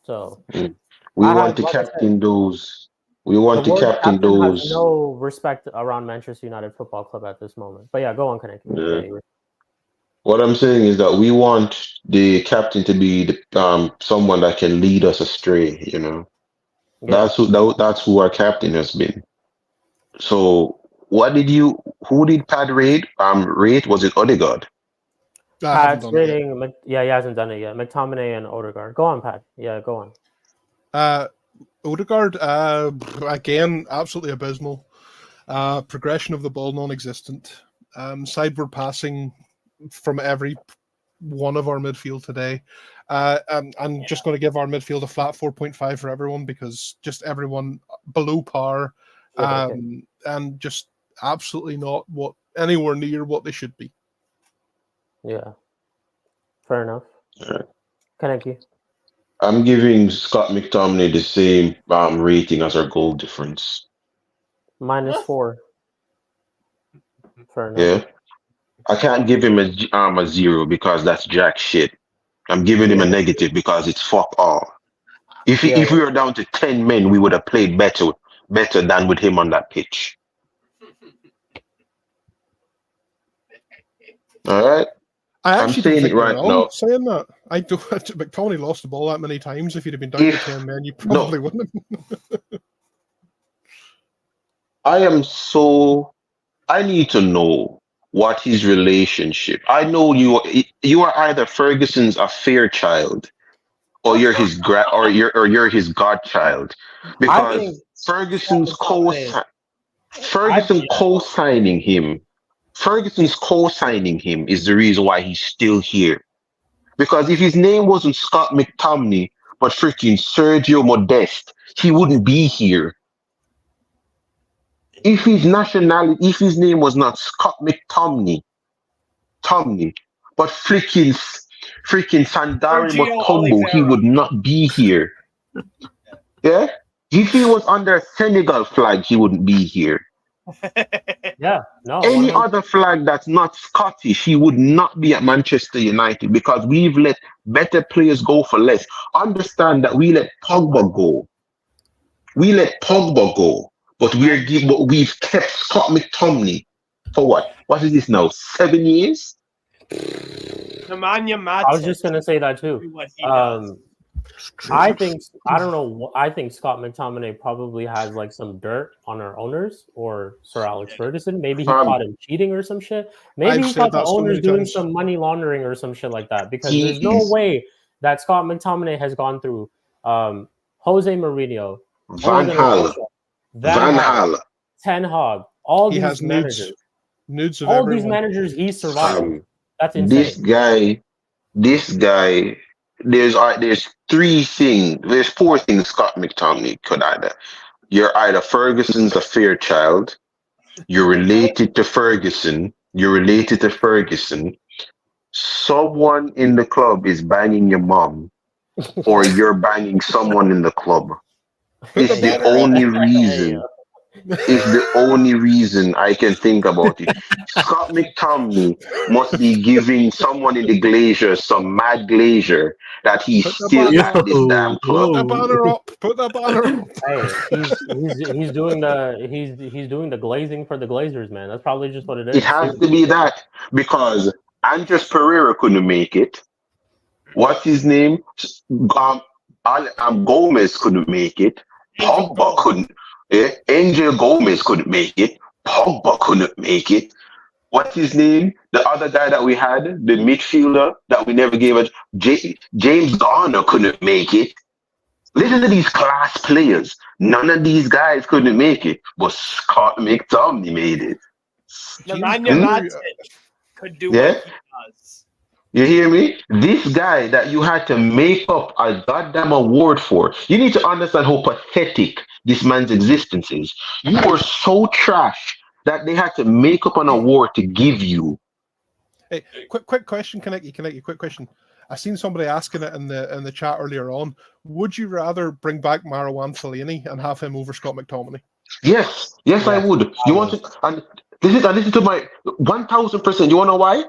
So We I want have, to like I said, captain those. We the want to word captain captain has those. no respect around Manchester United Football Club at this moment. But yeah, go on, Kaneki. Yeah. Yeah, What I'm saying is that we want the captain to be someone that can lead us astray. You know, yeah. that's who our captain has been. So who did Pad rate? Rate, was it Odegaard? I haven't Pat's done it yet. rating. Yeah, he hasn't done it yet. McTominay and Odegaard. Go on, Pat. Yeah, go on. Odegaard, again, absolutely abysmal. Progression of the ball non-existent. Sideward passing from every one of our midfield today. I'm just going to give our midfield a flat 4.5 for everyone, because just everyone below par, and just absolutely not anywhere near what they should be. Yeah, fair enough. Kaneki. I'm giving Scott McTominay the same rating as our goal difference. -4. Fair enough. Yeah, I can't give him a 0 because that's jack shit. I'm giving him a negative because it's fuck all. If we were down to 10 men, we would have played better than with him on that pitch. All right. I actually don't saying think it right you're wrong now. saying that. I don't. McTominay lost the ball that many times. If you'd have been down to 10 men, you probably wouldn't have. I need to know what his relationship. I know you are either Ferguson's affair child, or you're his you're his godchild, because Ferguson's co-signing him. Ferguson's co-signing him is the reason why he's still here. Because if his name wasn't Scott McTominay, but freaking Sergio Modeste, he wouldn't be here. If his name was not Scott McTominay, but freaking Sandari Motombo, he would not be here. Yeah? If he was under a Senegal flag, he wouldn't be here. Yeah, no. Any other flag that's not Scottish, he would not be at Manchester United, because we've let better players go for less. Understand that we let Pogba go. But we've kept Scott McTominay for what? What is this now? 7 years? I was just gonna say that too. I think Scott McTominay probably has like some dirt on our owners or Sir Alex Ferguson. Maybe he caught him cheating or some shit. Maybe he caught the owners doing some money laundering or some shit like that. Because there's no way that Scott McTominay has gone through Jose Mourinho, Van Gaal, Ten Hag, all these managers. Nudes of all everyone. these managers he survived. That's insane. This guy. There's 4 things Scott McTominay could either. You're either Ferguson's affair child, you're related to Ferguson, someone in the club is banging your mom, or you're banging someone in the club. It's the only reason. It's the only reason I can think about it. Scott McTominay must be giving someone in the Glazier some mad glazier that he's still at this damn club. Put the banner up. Put the banner up. Hey, he's doing the glazing for the Glazers, man. That's probably just what it is. It has to be that, because Andres Pereira couldn't make it. What's his name? Gomez couldn't make it. Pogba couldn't. Angel Gomez couldn't make it. Pogba couldn't make it. What's his name? The other guy that we had, the midfielder that we never gave it, James Garner couldn't make it. Listen to these class players. None of these guys couldn't make it, but Scott McTominay made it. Could do what he does. You hear me? This guy that you had to make up a goddamn award for. You need to understand how pathetic this man's existence is. You were so trash that they had to make up an award to give you. Hey, quick question, Kaneki, quick question. I seen somebody asking it in the chat earlier on. Would you rather bring back Marwan Fellaini and have him over Scott McTominay? Yes, I would. You want to, and listen to my 1000%. You want to know why?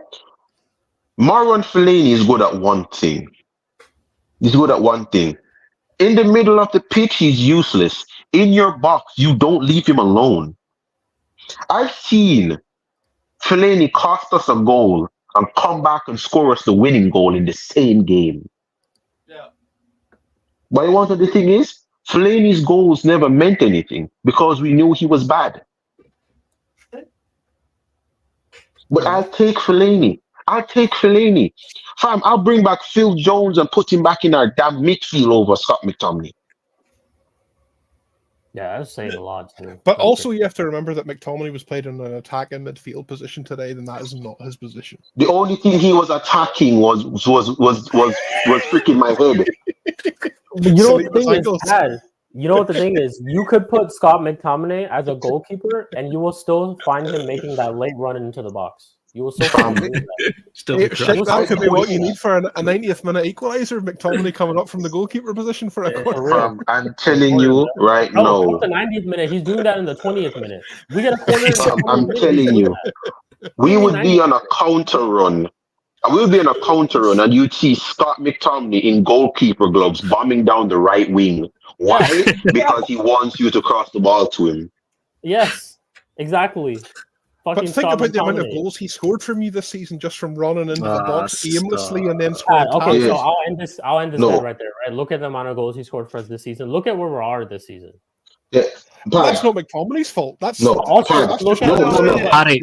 Marwan Fellaini is good at one thing. He's good at one thing. In the middle of the pitch, he's useless. In your box, you don't leave him alone. I've seen Fellaini cost us a goal and come back and score us the winning goal in the same game. Yeah. But one of the thing is, Fellaini's goals never meant anything because we knew he was bad. But I'll take Fellaini. Fam, I'll bring back Phil Jones and put him back in our damn midfield over Scott McTominay. Yeah, that's saying a lot too. But also, you have to remember that McTominay was played in an attacking midfield position today, and that is not his position. The only thing he was attacking was freaking my head. You know what the thing is, Pat? You know what the thing is? You could put Scott McTominay as a goalkeeper, and you will still find him making that late run into the box. You will still find him doing that. That could be what you need for a 90th minute equaliser. McTominay coming up from the goalkeeper position for a corner. I'm telling you right now. Not the 90th minute. He's doing that in the 20th minute. We get a corner. I'm telling you, we would be on a counter run. We'll be on a counter run, and you'd see Scott McTominay in goalkeeper gloves bombing down the right wing. Why? Because he wants you to cross the ball to him. Yes, exactly. But think about the amount of goals he scored from you this season just from running into the box aimlessly and then scoring. Okay, so I'll end this right there. Right, look at the amount of goals he scored for us this season. Look at where we are this season. Yeah, that's not McTominay's fault. That's no. Paddy,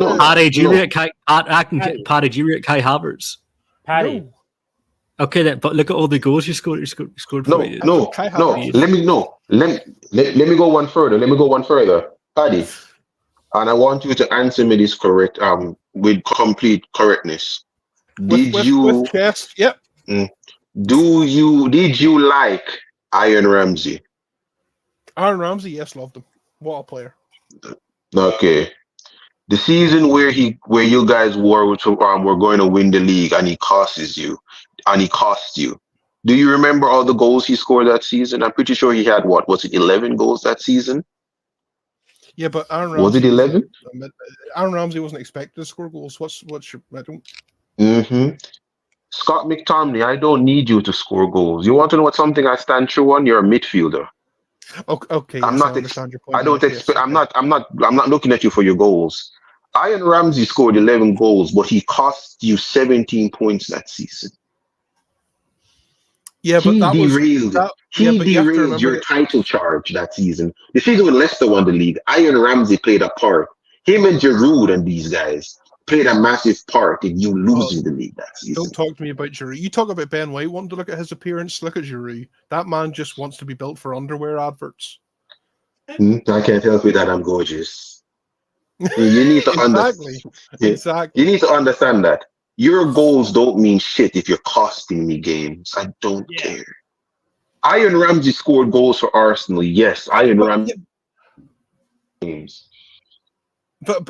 do you rate Kai Havertz? Paddy. Okay, but look at all the goals he scored. He scored for you. No. Let me go one further. Paddy. And I want you to answer me this with complete correctness. Did you like Aaron Ramsey? Aaron Ramsey, yes, loved him. What a player. Okay. The season where you guys were going to win the league and he cost you. Do you remember all the goals he scored that season? I'm pretty sure he had 11 goals that season? Yeah, but Aaron Ramsey was it 11? Aaron Ramsey wasn't expected to score goals. What's your? I don't. Scott McTominay, I don't need you to score goals. You want to know what something I stand true on? You're a midfielder. Okay. I'm not. I understand your point. I don't expect. I'm not looking at you for your goals. Aaron Ramsey scored 11 goals, but he cost you 17 points that season. Yeah, but he derailed your title charge that season. The season when Leicester won the league, Aaron Ramsey played a part. Him and Giroud and these guys played a massive part in you losing the league that season. Don't talk to me about Giroud. You talk about Ben White wanting to look at his appearance. Look at Giroud. That man just wants to be built for underwear adverts. I can't help it that I'm gorgeous. You need to understand. Exactly. You need to understand that. Your goals don't mean shit if you're costing me games. I don't care. Aaron Ramsey scored goals for Arsenal. Yes, Ramsey games. But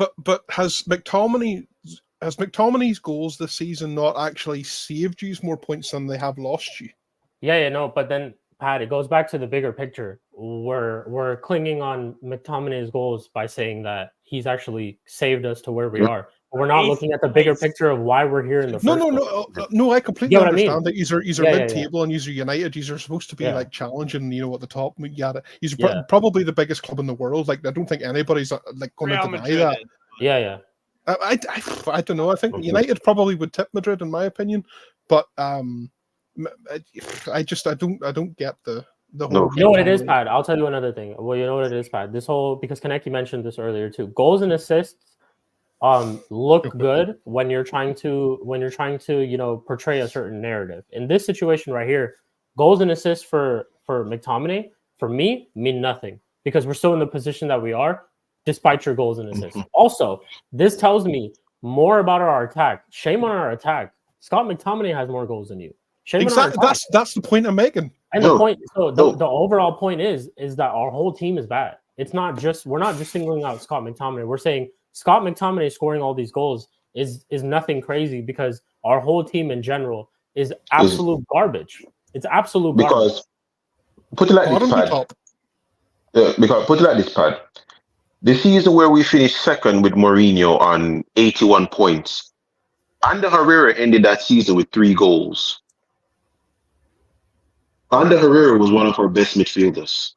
has McTominay's goals this season not actually saved you more points than they have lost you? Yeah, no. But then, Pat, it goes back to the bigger picture. We're clinging on McTominay's goals by saying that he's actually saved us to where we are. We're not looking at the bigger picture of why we're here in the first place. No, I completely understand that. These are mid-table and these are United. These are supposed to be like challenging, at the top. He's probably the biggest club in the world. Like, I don't think anybody's like going to deny that. Yeah. I don't know. I think United probably would tip Madrid in my opinion, but I don't get the whole. You know what it is, Pat? I'll tell you another thing. Well, you know what it is, Pat. This whole, because Kaneki mentioned this earlier too. Goals and assists look good when you're trying to portray a certain narrative. In this situation right here, goals and assists for McTominay for me mean nothing because we're still in the position that we are despite your goals and assists. Also, this tells me more about our attack. Shame on our attack. Scott McTominay has more goals than you. Shame on our attack. That's the point I'm making. And the point, the overall point is that our whole team is bad. We're not just singling out Scott McTominay. We're saying Scott McTominay scoring all these goals is nothing crazy because our whole team in general is absolute garbage. It's absolute garbage. Because put it like this, Pad. Because put it like this, Pad. The season where we finished second with Mourinho on 81 points, Ander Herrera ended that season with 3 goals. Ander Herrera was one of our best midfielders.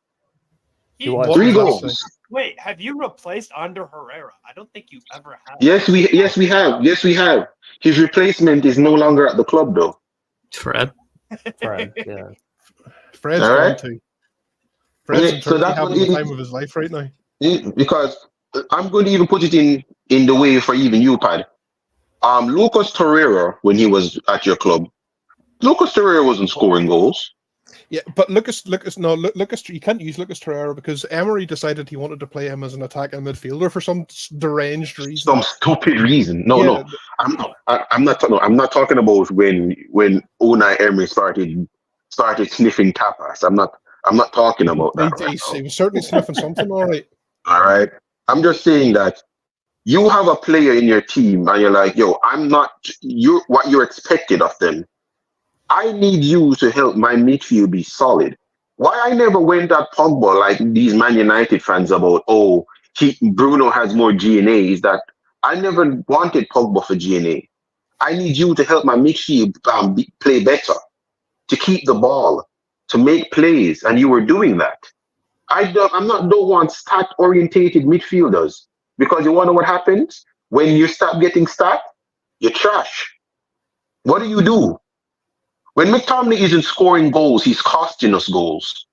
He was. 3 goals. Wait, have you replaced Ander Herrera? I don't think you ever have. Yes, we have. His replacement is no longer at the club, though. Fred, yeah. Fred's All right. gone too. Fred's Yeah, so that's having what the time of his life right now. Because I'm going to even put it in the way for even you, Pad. Lucas Torreira, when he was at your club, Lucas Torreira wasn't scoring goals. Yeah, but Lucas, you can't use Lucas Torreira because Emery decided he wanted to play him as an attacking midfielder for some deranged reason. Some stupid reason. No. I'm not talking about when Unai Emery started sniffing tapas. I'm not talking about that. He was certainly sniffing something, all right. All right. I'm just saying that you have a player in your team and you're like, yo, I'm not what you're expected of them. I need you to help my midfield be solid. Why I never went at Pogba like these Man United fans about, Bruno has more GNA, is that I never wanted Pogba for GNA. I need you to help my midfield play better, to keep the ball, to make plays, and you were doing that. I don't want stat-orientated midfielders, because you want to know what happens? When you stop getting stat, you're trash. What do? When McTominay isn't scoring goals, he's costing us goals.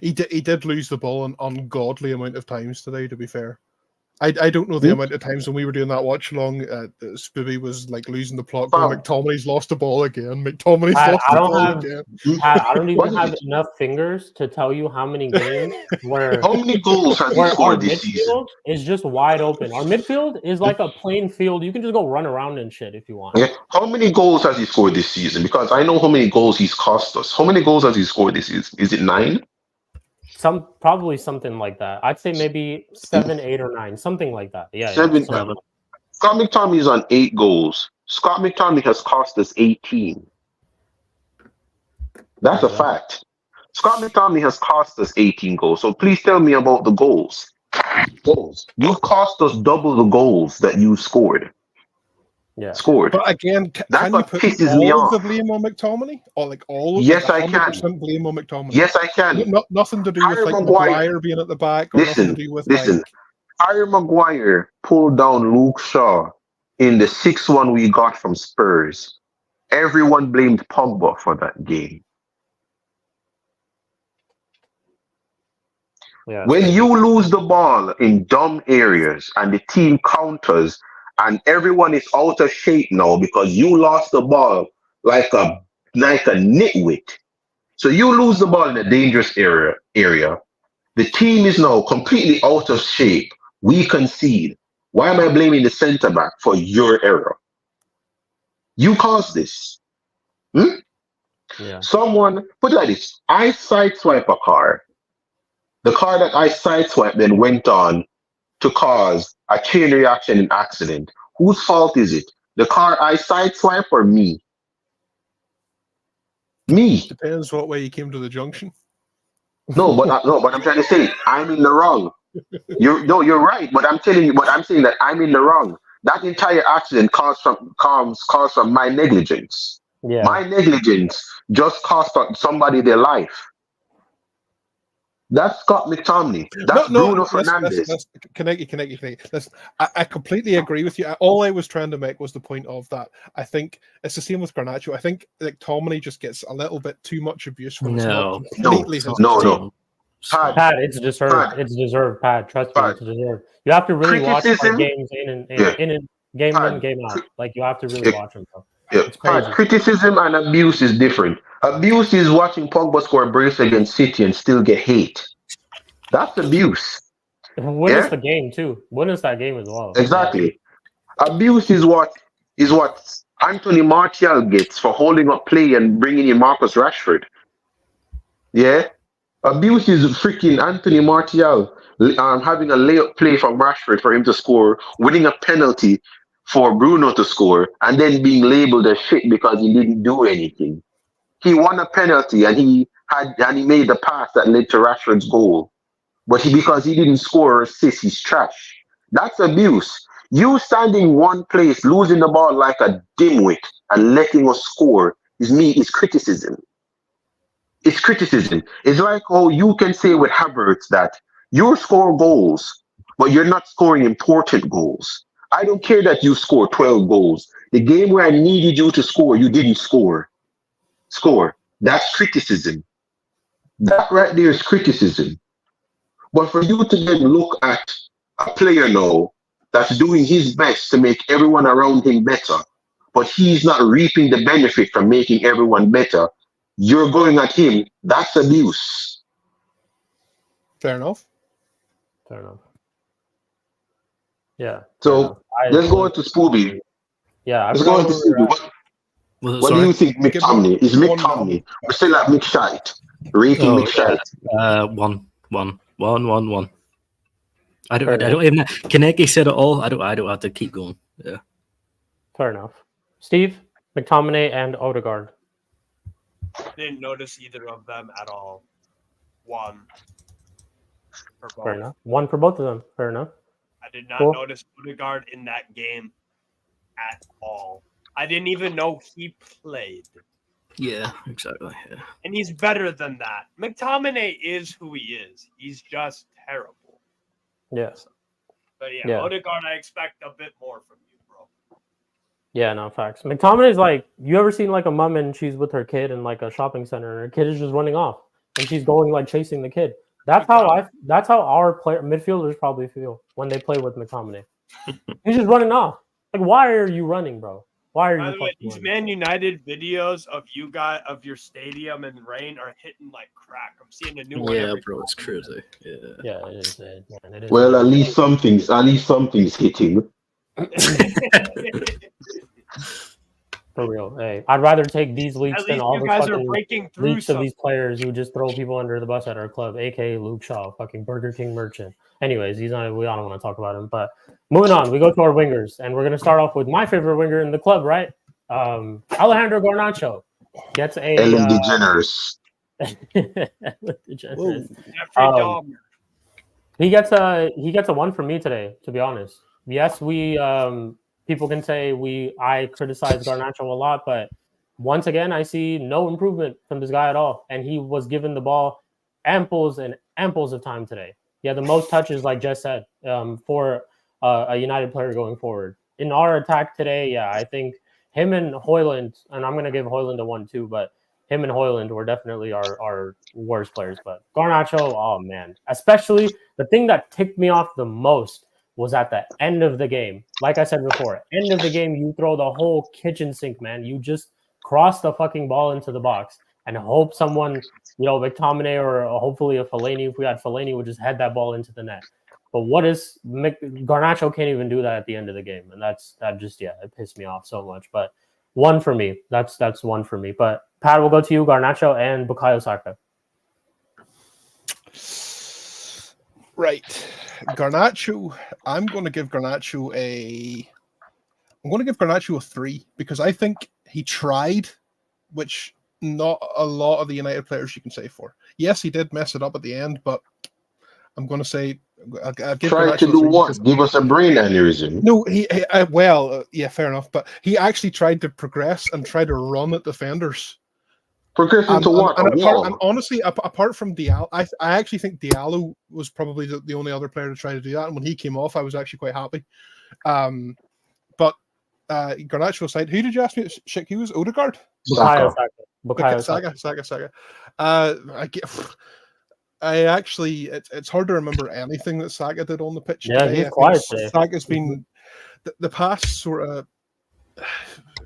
He did lose the ball an ungodly amount of times today, to be fair. I don't know the amount of times when we were doing that watch along, Spibby was like losing the plot. McTominay's lost the ball again. McTominay's lost the ball again. I don't even have enough fingers to tell you how many games where how many goals has he scored this season? Is just wide open. Our midfield is like a plain field. You can just go run around and shit if you want. Yeah. How many goals has he scored this season? Because I know how many goals he's cost us. How many goals has he scored this season? Is it 9? Probably something like that. I'd say maybe 7, 8, or 9, something like that. Yeah, 7. Scott McTominay is on 8 goals. Scott McTominay has cost us 18. That's a fact. Scott McTominay has cost us 18 goals. So please tell me about the goals. You've cost us double the goals that you scored. Yeah. Scored. But again, can you put all of the blame on McTominay? Or like all of yes, like I can. Blame on McTominay? Yes, I can. Nothing to do with like Maguire being at the back. Or nothing to do with Harry Maguire pulled down Luke Shaw in the 6-1 we got from Spurs. Everyone blamed Pogba for that game. Yeah, when you lose the ball in dumb areas and the team counters and everyone is out of shape now because you lost the ball like a nitwit. So you lose the ball in a dangerous area. The team is now completely out of shape. We concede. Why am I blaming the center back for your error? You caused this. Yeah. Someone, put it like this, I sideswipe a car. The car that I sideswiped then went on to cause a chain reaction and accident. Whose fault is it? The car I sideswipe or me? Me. Depends what way you came to the junction. No, but I'm trying to say I'm in the wrong. You're right, but I'm saying that I'm in the wrong. That entire accident caused from my negligence. Yeah. My negligence just cost somebody their life. That's Scott McTominay. That's Bruno Fernandes. Connect. I completely agree with you. All I was trying to make was the point of that. I think it's the same with Garnacho. I think McTominay just gets a little bit too much abuse when it's not completely his No. Pat, it's deserved. It's deserved, Pat. Trust me, it's deserved. You have to really watch our games in game in, game out. Like you have to really watch them. Criticism and abuse is different. Abuse is watching Pogba score a brace against City and still get hate. That's abuse. Witness the game too. Witness that game as well. Exactly. Abuse is what Anthony Martial gets for holding up play and bringing in Marcus Rashford. Yeah. Abuse is freaking Anthony Martial having a layup play from Rashford for him to score, winning a penalty, for Bruno to score and then being labeled as shit because he didn't do anything. He won a penalty and he made the pass that led to Rashford's goal. But because he didn't score or assist, he's trash. That's abuse. You standing one place, losing the ball like a dimwit and letting us score is criticism. It's criticism. It's like how you can say with Havertz that you score goals, but you're not scoring important goals. I don't care that you scored 12 goals. The game where I needed you to score, you didn't score. That's criticism. That right there is criticism. But for you to then look at a player now that's doing his best to make everyone around him better, but he's not reaping the benefit from making everyone better, you're going at him. That's abuse. Fair enough. Yeah. So let's go on to Scooby. Yeah. Let's go on to Scooby. What do you think, McTominay? Is McTominay? We're still at McShite. Rating McShite. 1. I don't even. Kaneki said it all. I don't have to keep going. Yeah. Fair enough. Steve, McTominay, and Odegaard. Didn't notice either of them at all. 1. Fair enough. 1 for both of them. Fair enough. I did not notice Odegaard in that game at all. I didn't even know he played. Yeah, exactly. Yeah. And he's better than that. McTominay is who he is. He's just terrible. Yes. But yeah, Odegaard, I expect a bit more from you, bro. Yeah, no, facts. McTominay is like, you ever seen like a mom and she's with her kid in like a shopping center and her kid is just running off and she's going like chasing the kid. That's how our midfielders probably feel when they play with McTominay. He's just running off. Like, why are you running, bro? Why are By you? the way, these Man United videos of you guys of your stadium in rain are hitting like crack. I'm seeing a new one. Yeah, bro, it's crazy. Yeah, it is. Man, it is. Well, at least something's hitting. For real. Hey, I'd rather take these leaks than all the fucking leaks of these players who just throw people under the bus at our club, aka Luke Shaw, fucking Burger King merchant. Anyways, we don't want to talk about him. But moving on, we go to our wingers, and we're gonna start off with my favorite winger in the club, right? Alejandro Garnacho gets a Ellen DeGeneres. He gets a 1 from me today, to be honest. Yes, people can say I criticize Garnacho a lot, but once again, I see no improvement from this guy at all. And he was given the ball amples of time today. He had the most touches, like Jess said, for a United player going forward. In our attack today, I think him and Højlund, and I'm going to give Højlund a 1 too, but him and Højlund were definitely our worst players. But Garnacho, oh man, especially the thing that ticked me off the most was at the end of the game. Like I said before, end of the game, you throw the whole kitchen sink, man. You just cross the fucking ball into the box and hope someone, McTominay or hopefully a Fellaini, if we had Fellaini, would just head that ball into the net. But Garnacho can't even do that at the end of the game. And it pissed me off so much. But 1 for me. That's 1 for me. But Pat, we'll go to you, Garnacho and Bukayo Saka. Right. Garnacho, I'm going to give Garnacho a 3 because I think he tried, which not a lot of the United players you can say for. Yes, he did mess it up at the end, but I'm going to say I'll give Try Garnacho to do what? because, Give us a brain aneurysm. No, fair enough, but he actually tried to progress and try to run at defenders. Progressing to what? And honestly, apart from Diallo, I actually think Diallo was probably the only other player to try to do that. And when he came off, I was actually quite happy. But Garnacho aside, who did you ask me? Who was Odegaard? Saka. I actually, it's hard to remember anything that Saka did on the pitch today. He's quiet today. Saka's been the past sort of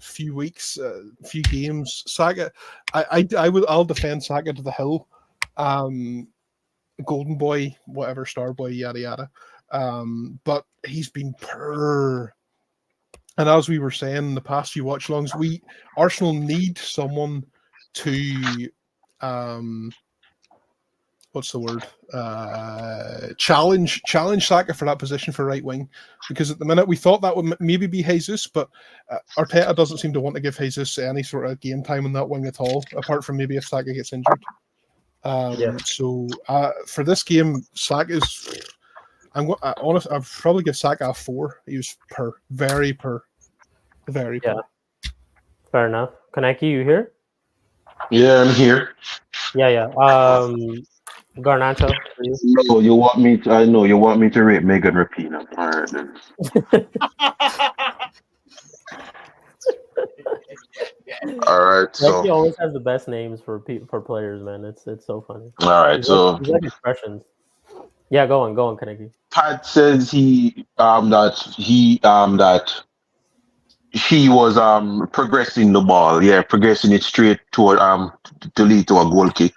few weeks, few games. Saka, I'll defend Saka to the hill. Golden boy, whatever, star boy, yada yada. But he's been poor. And as we were saying in the past few watch longs, Arsenal need someone to what's the word? Challenge Saka for that position for right wing, because at the minute we thought that would maybe be Jesus, but Arteta doesn't seem to want to give Jesus any sort of game time on that wing at all, apart from maybe if Saka gets injured. So for this game, Saka's. Honestly, I'd probably give Saka a 4. He was very per. Yeah. Fair enough. Kaneki, you here? Yeah, I'm here. Yeah. Garnacho, for you? No, you want me to, I know you want me to rate Megan Rapinoe. All right then. All right, so He always has the best names for players, man. It's so funny. all right, so He's like expressions. Yeah, go on, Kaneki. Pat says that he was progressing the ball, progressing it straight toward to lead to a goal kick.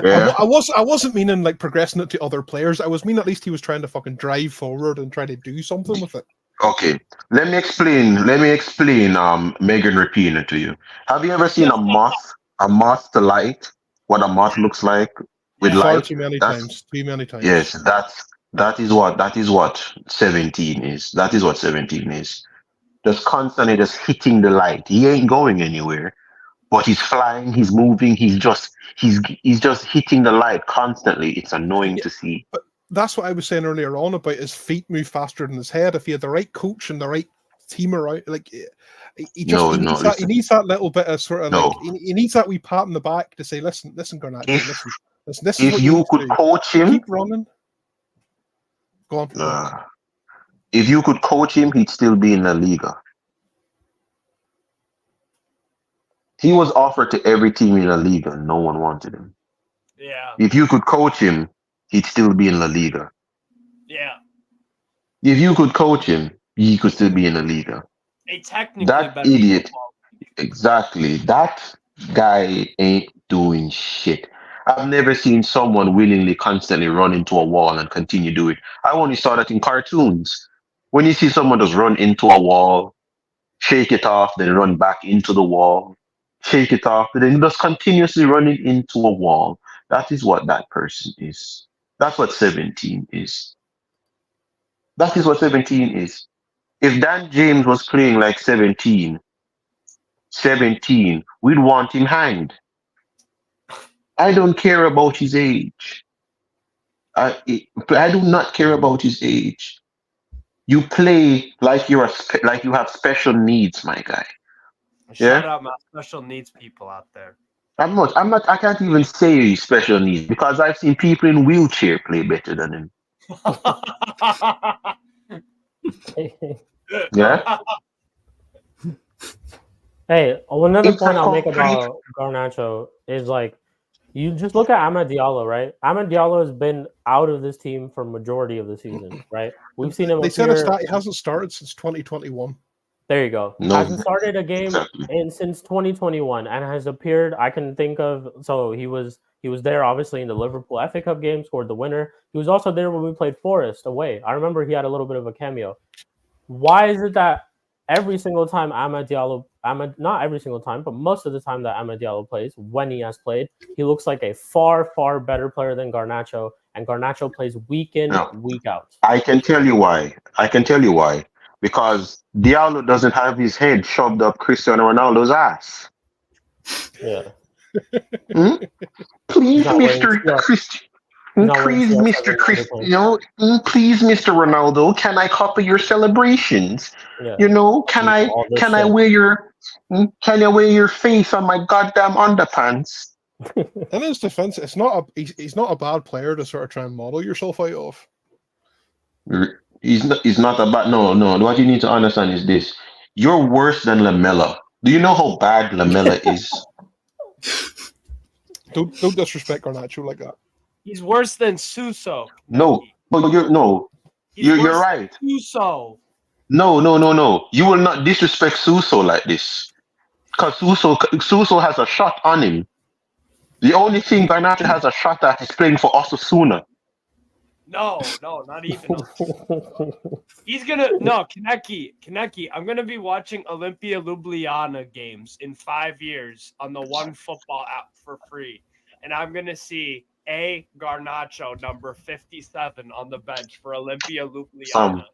Yeah. I wasn't meaning like progressing it to other players. I was meaning at least he was trying to fucking drive forward and try to do something with it. Okay, let me explain Megan Rapinoe to you. Have you ever seen a moth to light? What a moth looks like with light? Too many times. Yes, that is what 17 is. That is what 17 is. Just constantly just hitting the light. He ain't going anywhere, but he's flying, he's moving, he's just hitting the light constantly. It's annoying to see. But that's what I was saying earlier on about his feet move faster than his head. If he had the right coach and the right team around, like he needs that little bit of sort of like he needs that wee pat in the back to say, listen, Garnacho, listen. This is If what you could coach him, keep running. Go on. If you could coach him, he'd still be in La Liga. He was offered to every team in La Liga, and no one wanted him. Yeah. If you could coach him, he'd still be in La Liga. Yeah. If you could coach him, he could still be in La Liga. That idiot. Exactly. That guy ain't doing shit. I've never seen someone willingly constantly run into a wall and continue doing it. I only saw that in cartoons. When you see someone just run into a wall, shake it off, then run back into the wall, shake it off, and then just continuously running into a wall. That is what that person is. That's what 17 is. That is what 17 is. If Dan James was playing like 17, we'd want him hanged. I don't care about his age. I do not care about his age. You play like you have special needs, my guy. Shout out my special needs people out there. I'm not. I can't even say special needs because I've seen people in wheelchair play better than him. Yeah. Hey, another point I'll make about Garnacho is like, you just look at Amad Diallo, right? Amad Diallo has been out of this team for majority of the season, right? We've seen him. They said he hasn't started since 2021. There you go. No. Hasn't started a game since 2021 and has appeared. I can think of. So he was there obviously in the Liverpool FA Cup game, scored the winner. He was also there when we played Forest away. I remember he had a little bit of a cameo. Why is it that every single time not every single time, but most of the time that Amad Diallo plays, when he has played, he looks like a far, far better player than Garnacho, and Garnacho plays week in, week out. I can tell you why. Because Diallo doesn't have his head shoved up Cristiano Ronaldo's ass. Yeah. Please, Mr. Ronaldo, can I copy your celebrations? Yeah. You know, can I wear your face on my goddamn underpants? In his defense, he's not a bad player to sort of try and model yourself out of. He's not a bad. No. What you need to understand is this: you're worse than Lamella. Do you know how bad Lamella is? Don't disrespect Garnacho like that. He's worse than Suso. No, but you're right. Suso. No. You will not disrespect Suso like this, because Suso has a shot on him. The only thing Garnacho has a shot at is playing for Osasuna. No, not even. He's gonna Kaneki. I'm gonna be watching Olympia Ljubljana games in 5 years on the One Football app for free. and I'm going to see Garnacho, number 57, on the bench for Olympia Ljubljana.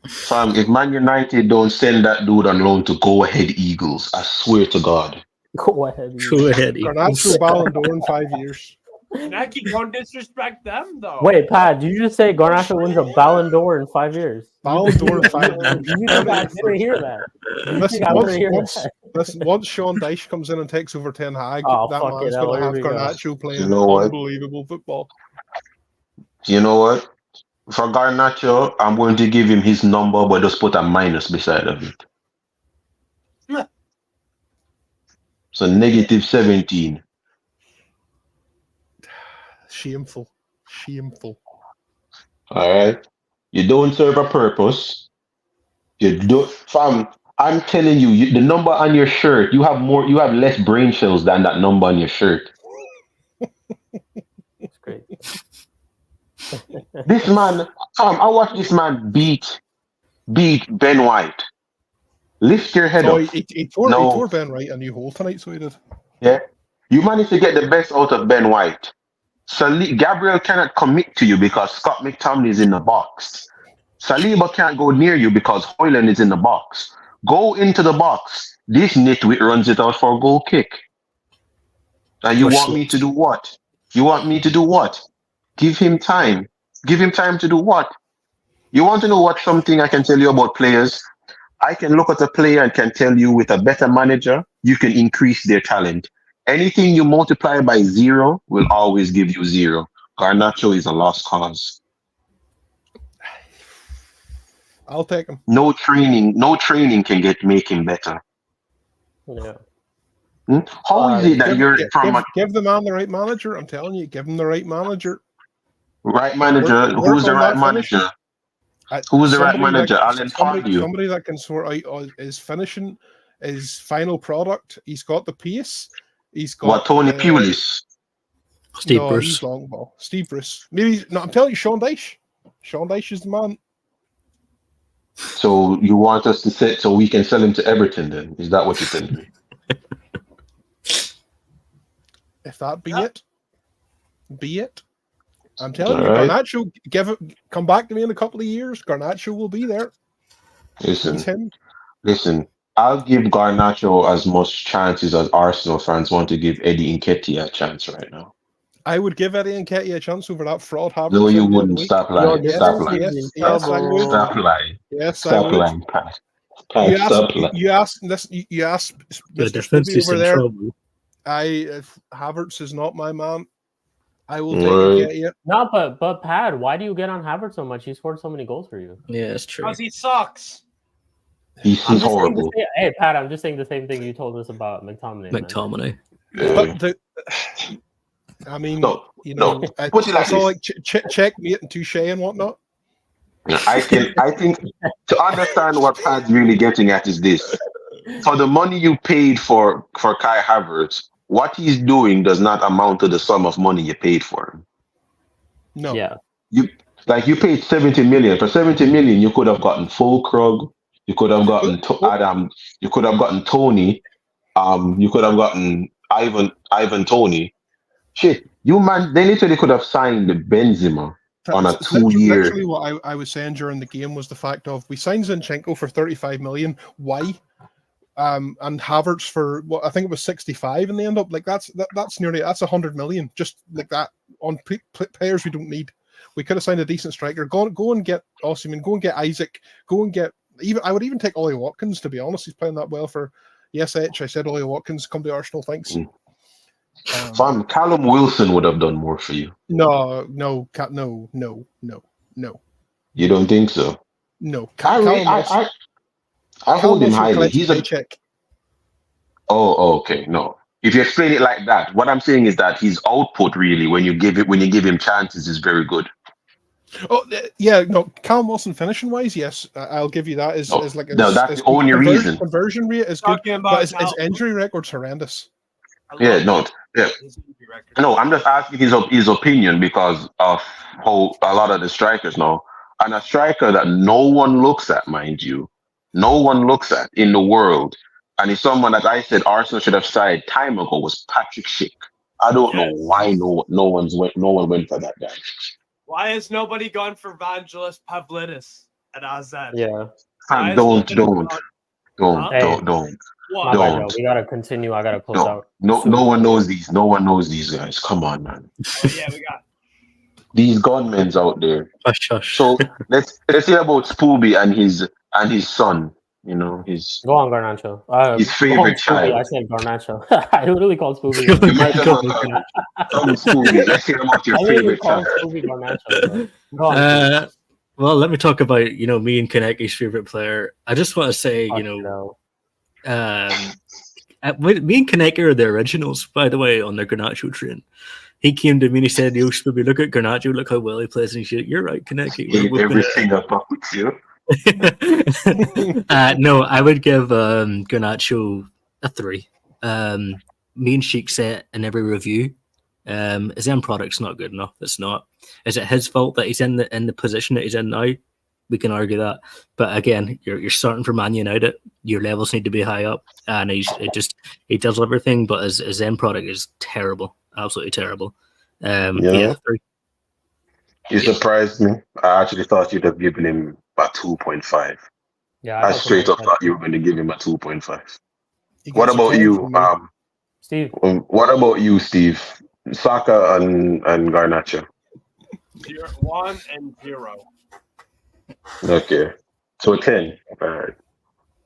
Fam, if Man United don't send that dude on loan to Go Ahead Eagles, I swear to God. Go ahead. Go ahead. Garnacho Ballon d'Or in 5 years. Nike, don't disrespect them, though. Wait, Pat, did you just say Garnacho wins a Ballon d'Or in 5 years? Ballon d'Or in 5 years. You think I didn't hear that? Listen, once Sean Dyche comes in and takes over Ten Hag, that man's going to have Garnacho playing unbelievable football. You know what? For Garnacho, I'm going to give him his number, but just put a minus beside of it. So negative 17. Shameful. All right. You don't serve a purpose. You don't, fam. I'm telling you, the number on your shirt, you have less brain cells than that number on your shirt. That's great. This man, I watched this man beat Ben White. Lift your head up. He tore Ben White a new hole tonight, so he did. Yeah. You managed to get the best out of Ben White. Gabriel cannot commit to you because Scott McTominay is in the box. Saliba can't go near you because Hoyland is in the box. Go into the box. This nitwit runs it out for a goal kick. And you want me to do what? Give him time. Give him time to do what? You want to know what something I can tell you about players? I can look at a player and can tell you with a better manager, you can increase their talent. Anything you multiply by 0 will always give you 0. Garnacho is a lost cause. I'll take him. No training can make him better. Yeah. How is it that give the man the right manager? I'm telling you, give him the right manager. Right manager? Who's the right manager? Who's the right manager? Alan Pardew. Somebody that can sort out his finishing, his final product. He's got the pace. He's got Tony Pulis. Steve Bruce. He's long ball. Steve Bruce. Maybe I'm telling you, Sean Dyche. Sean Dyche is the man. So you want us to so we can sell him to Everton then? Is that what you're telling me? If that be it. I'm telling you, Garnacho, come back to me in a couple of years. Garnacho will be there. Listen. I'll give Garnacho as much chances as Arsenal fans want to give Eddie Nketiah a chance right now. I would give Eddie Nketiah a chance over that fraud Havertz. No, you wouldn't. Stop lying. Yes, I would. Stop lying. Yes, stop lying, Pat. You asked Mr. over there. Havertz is not my man. I will take Nketiah. No, but Pat, why do you get on Havertz so much? He scored so many goals for you. Yeah, it's true. Because he sucks. He's horrible. Hey, Pat, I'm just saying the same thing you told us about McTominay. But I saw like checkmate and touche and whatnot. I think to understand what Pat's really getting at is this: for the money you paid for Kai Havertz, what he's doing does not amount to the sum of money you paid for him. No. Yeah. You paid 70 million. For 70 million, you could have gotten Fulkrug. You could have gotten Adam. You could have gotten Tony. You could have gotten Ivan Tony. Shit, they literally could have signed Benzema on a 2-year. Literally, what I was saying during the game was the fact of we signed Zinchenko for 35 million. Why? And Havertz for what I think it was 65 in the end up. Like that's 100 million just like that on players we don't need. We could have signed a decent striker. Go and get Osimhen. Go and get Isaac. Go and get I would even take Ollie Watkins, to be honest. He's playing that well for I said Ollie Watkins, come to Arsenal, thanks. Callum Wilson would have done more for you. No. You don't think so? No. I hold him highly. He's a check. Oh, okay. No. If you explain it like that, what I'm saying is that his output really, when you give him chances, is very good. Oh yeah, no. Callum Wilson finishing wise, yes, I'll give you that. That's the only reason. Conversion rate is good, but his injury record's horrendous. No, I'm just asking his opinion because of how a lot of the strikers now, and a striker that no one looks at, mind you, no one looks at in the world, and he's someone that I said Arsenal should have signed time ago was Patrick Schick. I don't know why no one went for that guy. Why has nobody gone for Vangelis Pavlidis at AZ? Yeah. Why Don't. has nobody gone- Huh? Don't. What? My bad, Don't. Joe. We gotta continue. I gotta close No, out. no soon. one knows these. No one knows these guys. Come on, man. Oh, yeah, we got. These gunmen's out there. Hush, hush. So let's hear about Spooby and his son. You know, his Go on, Garnacho. his Go on, favorite Scooby. child. I said Garnacho. I literally called Scooby. You might as well come Spooby. Let's hear about your I literally favorite called child. Scooby Garnacho. Bro. Go on, Scooby. Well, let me talk about me and Kaneki's favorite player. I just want to say, Fuck me no. and Kaneki are the originals, by the way, on their Garnacho train. He came to me and he said, "Yo, Spooby, look at Garnacho, look how well he plays." And he said, "You're right, Kaneki. Everything up with you. No, I would give Garnacho a 3. Me and Sheik said in every review, his end product's not good enough. It's not. Is it his fault that he's in the position that he's in now? We can argue that. But again, you're starting from Man United. Your levels need to be high up, and he does everything, but his end product is terrible, absolutely terrible. Yeah, 3. You surprised me. I actually thought you'd have given him a 2.5. Yeah, I straight up thought you were going to give him a 2.5. He What gets a about 10 you, from me. Steve. What about you, Steve? Saka and Garnacho. 1 and 0. Okay, so 10. All right.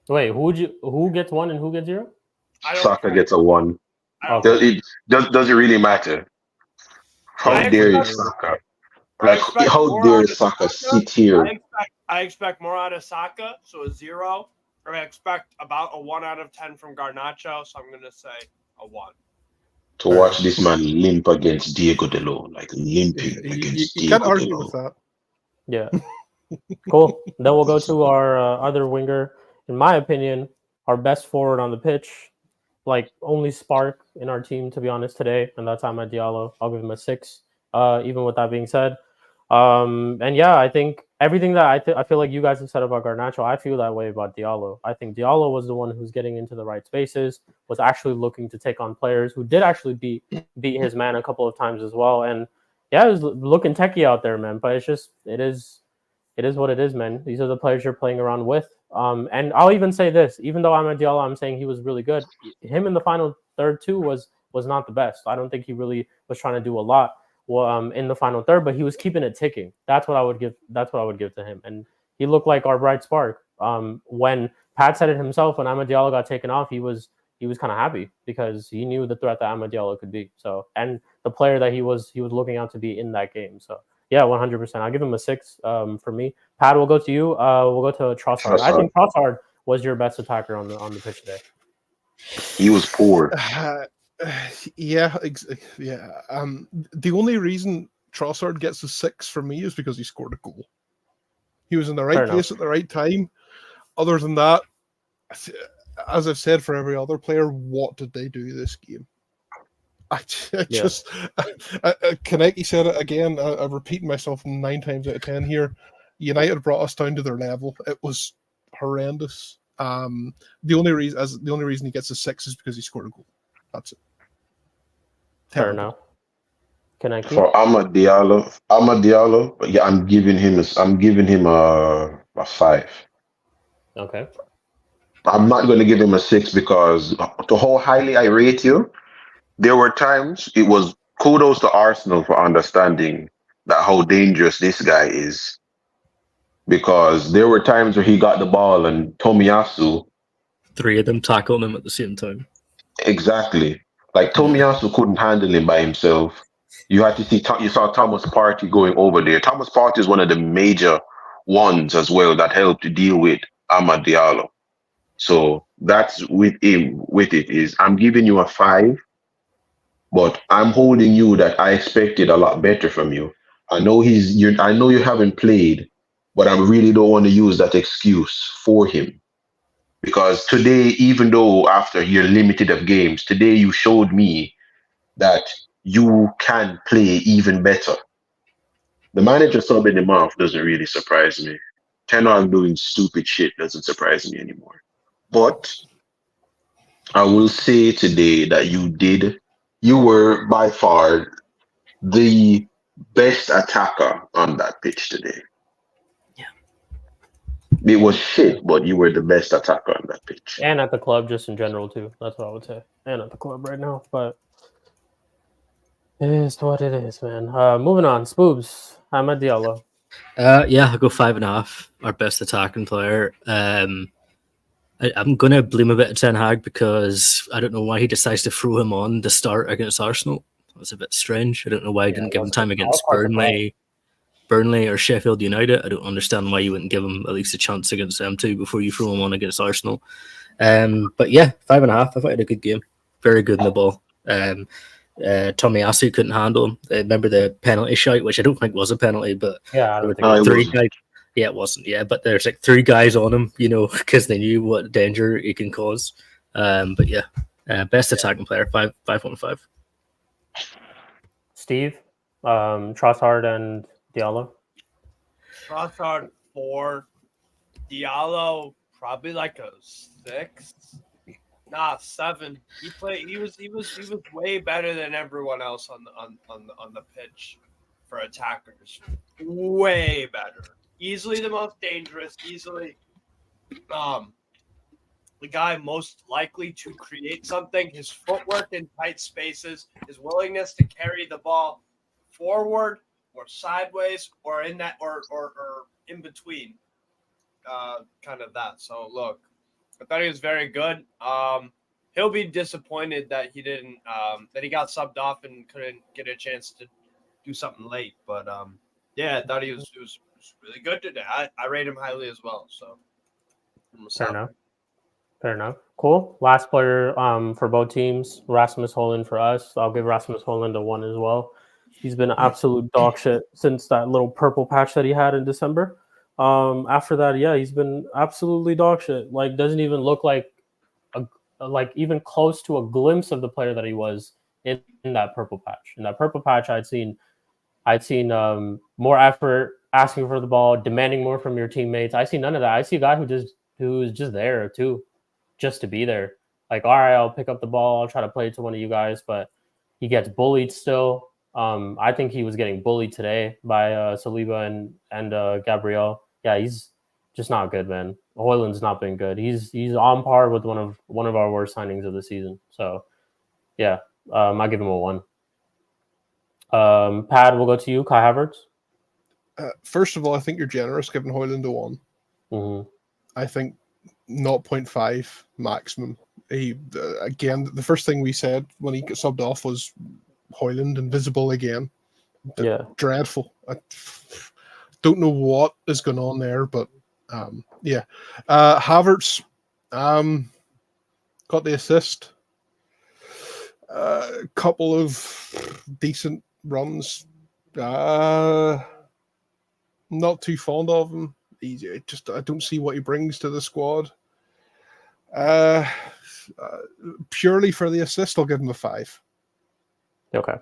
Wait, who gets 1 and who gets 0? Saka gets a 1. Okay. Does it really matter? How dare you, Saka? Like, how dare Saka sit here? I expect more out of Saka, so a 0. Or I expect about a 1 out of 10 from Garnacho, so I'm going to say a 1. To watch this man limp against Diego Delo, like limping against You Diego can't argue Delo. with that. Yeah. Cool. Then we'll go to our other winger. In my opinion, our best forward on the pitch, like only spark in our team, to be honest, today, and that's Amad Diallo. I'll give him a 6. Even with that being said, and yeah, I think everything that I feel like you guys have said about Garnacho, I feel that way about Diallo. I think Diallo was the one who's getting into the right spaces, was actually looking to take on players who did actually beat his man a couple of times as well, and yeah, it was looking techie out there, man. But it's just it is what it is, man. These are the players you're playing around with. And I'll even say this, even though Amad Diallo, I'm saying he was really good. Him in the final third too was not the best. I don't think he really was trying to do a lot in the final third, but he was keeping it ticking. That's what I would give to him. And he looked like our bright spark. When Pat said it himself, when Amad Diallo got taken off, he was kind of happy because he knew the threat that Amad Diallo could be. So, and the player that he was looking out to be in that game. So yeah, 100%. I'll give him a 6 for me. Pat, we'll go to you. We'll go to Trossard. I think Trossard was your best attacker on the pitch today. He was poor. Yeah. The only reason Trossard gets a 6 for me is because he scored a goal. He was in the right place at the right time. Other than that, as I've said for every other player, what did they do this game? Kaneki said it again. I'm repeating myself 9 times out of 10 here. United brought us down to their level. It was horrendous. The only reason he gets a 6 is because he scored a goal. That's it. Fair enough. Kaneki? For Amad Diallo, yeah, I'm giving him a 5. Okay. I'm not going to give him a 6 because to how highly I rate you, there were times it was kudos to Arsenal for understanding that how dangerous this guy is. Because there were times where he got the ball and Tomiyasu, 3 of them tackled him at the same time. Exactly. Like Tomiyasu couldn't handle him by himself. You had to see. You saw Thomas Partey going over there. Thomas Partey is one of the major ones as well that helped to deal with Amad Diallo. So that's with him. With it is, I'm giving you a 5. But I'm holding you that I expected a lot better from you. I know I know you haven't played, but I really don't want to use that excuse for him. Because today, even though after your limited of games, today you showed me that you can play even better. The manager subbing him off doesn't really surprise me. Ten Hag doing stupid shit doesn't surprise me anymore. But I will say today that you did you were by far the best attacker on that pitch today. Yeah. It was shit, but you were the best attacker on that pitch. And at the club, just in general too. That's what I would say. And at the club right now, but it is what it is, man. Moving on, Spoobs. Ahmed Diallo. Yeah, I'll go 5.5. Our best attacking player. I'm gonna blame a bit of Ten Hag because I don't know why he decides to throw him on the start against Arsenal. That was a bit strange. I don't know why he didn't give him time against Burnley or Sheffield United. I don't understand why you wouldn't give him at least a chance against them too before you throw him on against Arsenal. But yeah, 5.5. I thought he had a good game. Very good in the ball. Tomiyasu couldn't handle him. Remember the penalty shot, which I don't think was a penalty, but yeah, there were three guys. Yeah, it wasn't. Yeah, but there's like 3 guys on him, because they knew what danger he can cause. But yeah, best attacking player, 5.5. Steve, Trossard and Diallo. Trossard 4, Diallo probably like a 6. Nah, 7. He was way better than everyone else on the pitch for attackers. Way better. Easily the most dangerous. Easily, the guy most likely to create something. His footwork in tight spaces, his willingness to carry the ball forward or sideways or in that or in between, kind of that. So look, I thought he was very good. He'll be disappointed that he didn't that he got subbed off and couldn't get a chance to do something late. But yeah, I thought he was really good today. I rate him highly as well. So Fair enough. Cool. Last player for both teams, Rasmus Højlund for us. I'll give Rasmus Højlund a 1 as well. He's been absolute dog shit since that little purple patch that he had in December. After that, yeah, he's been absolutely dog shit. Like, doesn't even look like even close to a glimpse of the player that he was in that purple patch. In that purple patch, I'd seen more effort, asking for the ball, demanding more from your teammates. I see none of that. I see a guy who's just there too, just to be there. Like, all right, I'll pick up the ball, I'll try to play it to one of you guys, but he gets bullied still. I think he was getting bullied today by Saliba and Gabriel. Yeah, he's just not good, man. Højlund's not been good. He's on par with one of our worst signings of the season. So, yeah, I give him a 1. Pad, we'll go to you. Kai Havertz. First of all, I think you're generous giving Højlund a 1. Mm-hmm. I think 0.5 maximum. He again, the first thing we said when he got subbed off was Højlund invisible again. Yeah, dreadful. I don't know what is going on there, but yeah. Havertz got the assist. A couple of decent runs. Not too fond of him. I don't see what he brings to the squad. Purely for the assist, I'll give him a 5. Okay.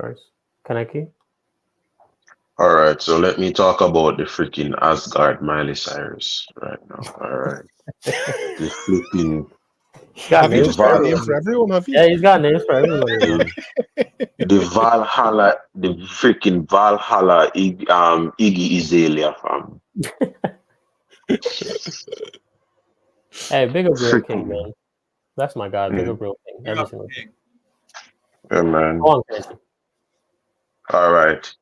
Nice. Kaneki? All right, so let me talk about the freaking Asgard Miley Cyrus right now. All right. The freaking... Have you just got a name for everyone, have you? Yeah, he's got names for everyone. The Valhalla, the freaking Valhalla Iggy Azalea fam. Hey, big up Real King, man. That's my guy, big up Real King. Every single thing. Yeah, man. Go on, Casey. All right.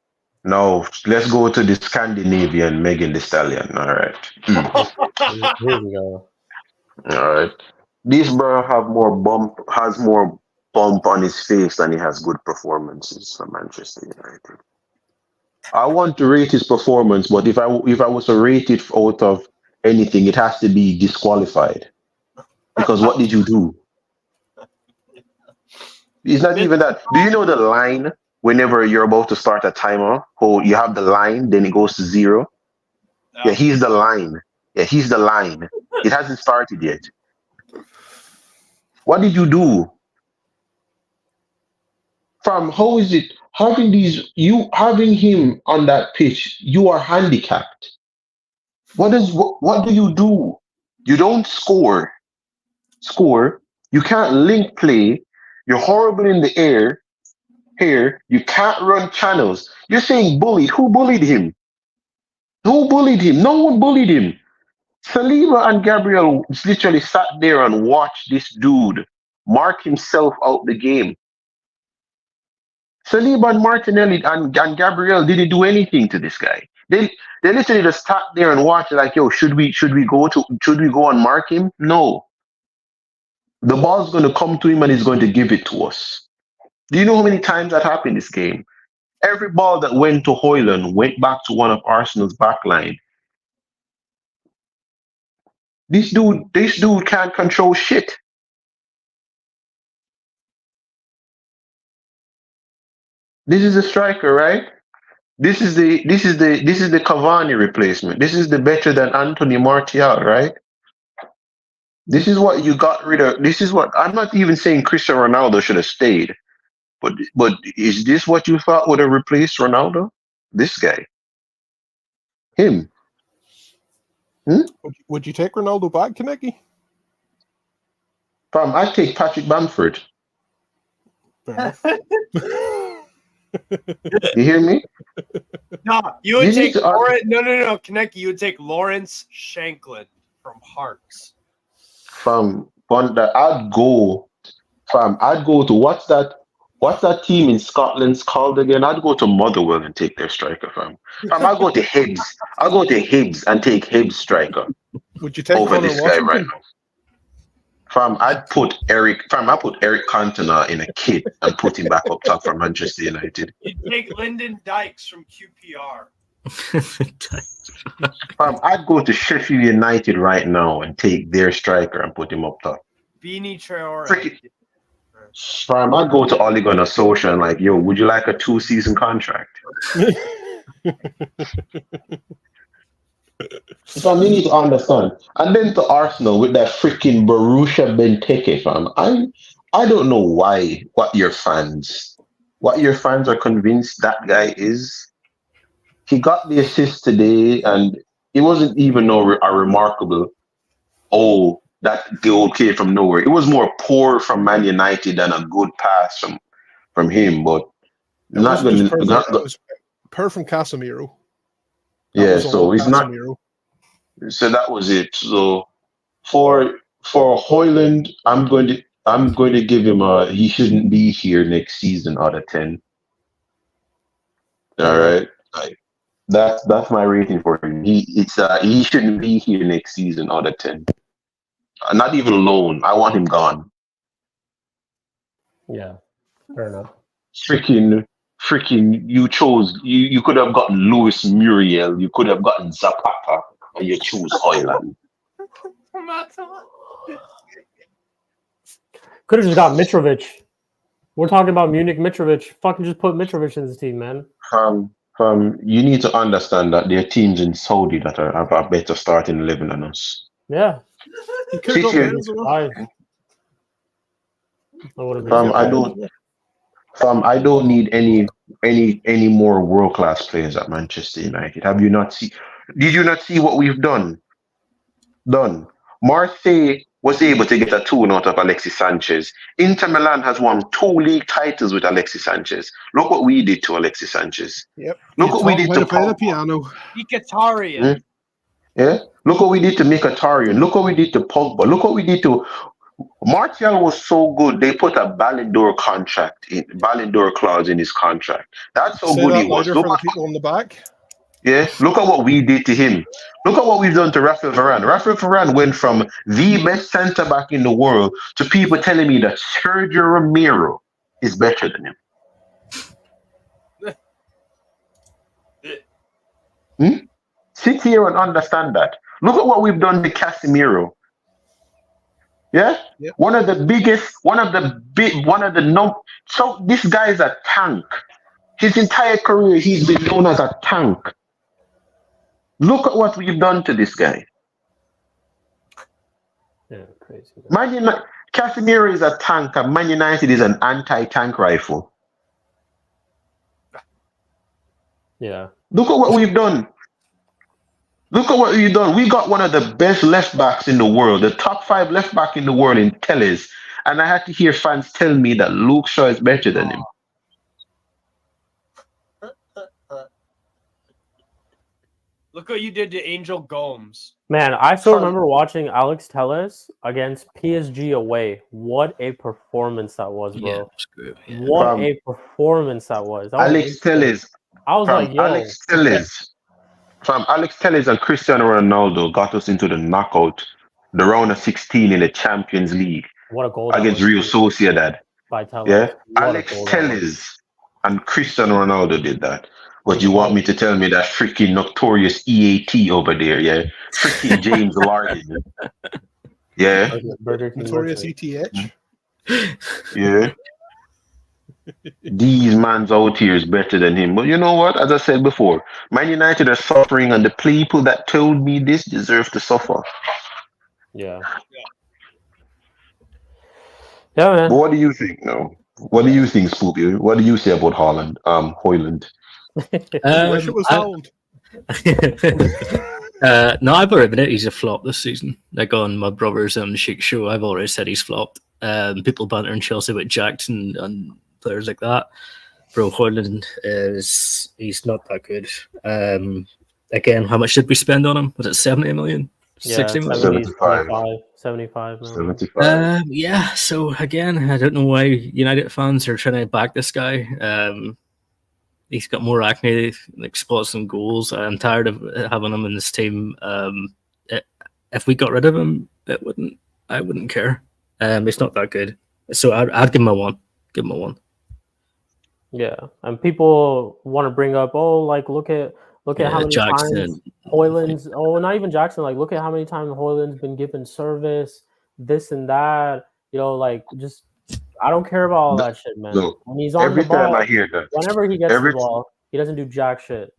Now, let's go to the Scandinavian Megan Thee Stallion. All right. Here we go. All right. This bro has more bump on his face than he has good performances for Manchester United. I want to rate his performance, but if I was to rate it out of anything, it has to be disqualified. Because what did you do? It's not even that. Do you know the line whenever you're about to start a timer? Oh, you have the line, then it goes to 0. Yeah, he's the line. Yeah, he's the line. It hasn't started yet. What did you do? Fam, how is it having him on that pitch? You are handicapped. What do you do? You don't score. You can't link play. You're horrible in the air. Here, you can't run channels. You're saying bullied. Who bullied him? Who bullied him? No one bullied him. Saliba and Gabriel literally sat there and watched this dude mark himself out the game. Saliba and Martinelli and Gabriel didn't do anything to this guy. They literally just sat there and watched like, yo, should we go and mark him? No. The ball's gonna come to him and he's going to give it to us. Do you know how many times that happened this game? Every ball that went to Højlund went back to one of Arsenal's backline. This dude can't control shit. This is a striker, right? This is the Cavani replacement. This is the better than Anthony Martial, right? This is what you got rid of. This is what I'm not even saying Cristiano Ronaldo should have stayed. But is this what you thought would have replaced Ronaldo? This guy. Him. Would you take Ronaldo back, Kaneki? I'd take Patrick Bamford. You hear me? No, you would take Lawrence. No, Kaneki, you would take Lawrence Shanklin from Hearts. I'd go to what's that team in Scotland's called again? I'd go to Motherwell and take their striker, fam. I'll go to Hibs. I'll go to Hibs and take Hibs striker. Would you take over this guy right now? I put Eric Cantona in a kit and put him back up top for Manchester United. You'd take Lyndon Dykes from QPR. I'd go to Sheffield United right now and take their striker and put him up top. Beanie Traore. I'd go to Ole Gunnar Solskjaer and like, yo, would you like a 2-season contract? You need to understand. And then to Arsenal with that freaking Borussia Benteke, fam. I don't know what your fans are convinced that guy is. He got the assist today, and it wasn't even a remarkable, that goal came from nowhere. It was more poor from Man United than a good pass from him, but not going to. Per from Casemiro. Yeah, so it's not. So that was it. So for Højlund, I'm going to give him he shouldn't be here next season out of 10. All right, that's my rating for him. He shouldn't be here next season out of 10. Not even loan. I want him gone. Yeah, fair enough. Freaking you could have gotten Luis Muriel, you could have gotten Zapata, and you choose Højlund. Could have just got Mitrovic. We're talking about Munich Mitrovic. Fucking just put Mitrovic in this team, man. You need to understand that there are teams in Saudi that have a better starting 11 than us. Yeah. I don't need any more world-class players at Manchester United. Did you not see what we've done? Marseille was able to get a 2 out of Alexis Sanchez. Inter Milan has won 2 league titles with Alexis Sanchez. Look what we did to Alexis Sanchez. Yep. Look what we did to piano. Mkhitaryan. Yeah. Look what we did to Mkhitaryan. Look what we did to Pogba. Look what we did to Martial. Was so good. They put a Ballon d'Or clause in his contract. That's how good he was. Look at people on the back. Yeah, look at what we did to him. Look at what we've done to Rafael Varane. Rafael Varane went from the best centre back in the world to people telling me that Sergio Romero is better than him. Sit here and understand that. Look at what we've done to Casemiro. Yeah? Yep. So this guy is a tank. His entire career, he's been known as a tank. Look at what we've done to this guy. Yeah, crazy. Casemiro is a tank, and Man United is an anti-tank rifle. Yeah. Look at what we've done. We got one of the best left backs in the world, the top 5 left back in the world in Telles, and I had to hear fans tell me that Luke Shaw is better than him. Look what you did to Angel Gomes. Man, I still remember watching Alex Telles against PSG away. What a performance that was, bro. Yeah, it's good. Yeah. What a performance that was. That Alex was Telles. I was like, yo. Alex Telles and Cristiano Ronaldo got us into the knockout, the round of 16 in the Champions League. What a goal against Real Sociedad. By Telles. Yeah, Alex Telles and Cristiano Ronaldo did that. But you want me to tell me that freaking notorious EAT over there, yeah? Freaking James Larden. Yeah. Notorious ETH. Yeah. These man's out here is better than him. But you know what? As I said before, Man United are suffering, and the people that told me this deserve to suffer. Yeah. Yeah, man. But what do you think now? What do you think, Spoopy? What do you say about Hoyland? I wish it was Holland. No, I've already admitted he's a flop this season. Like on my brother's Chic show, I've already said he's flopped. People bantering Chelsea with Jackson and players like that. Bro, Hoyland he's not that good. Again, how much did we spend on him? Was it 70 million? 60 million? 75 million. Yeah, so again, I don't know why United fans are trying to back this guy. He's got more acne, like spots and goals. I'm tired of having him in this team. If we got rid of him, I wouldn't care. It's not that good. So I'd give him a 1. Give him a 1. Yeah, and people want to bring up, look at how many Jackson. times Hoyland's. Not even Jackson. Like, look at how many times Hoyland's been given service, this and that. Just I don't care about all that shit, man. Look, when he's on the ball, time I hear that, whenever he gets the ball, he doesn't do jack shit.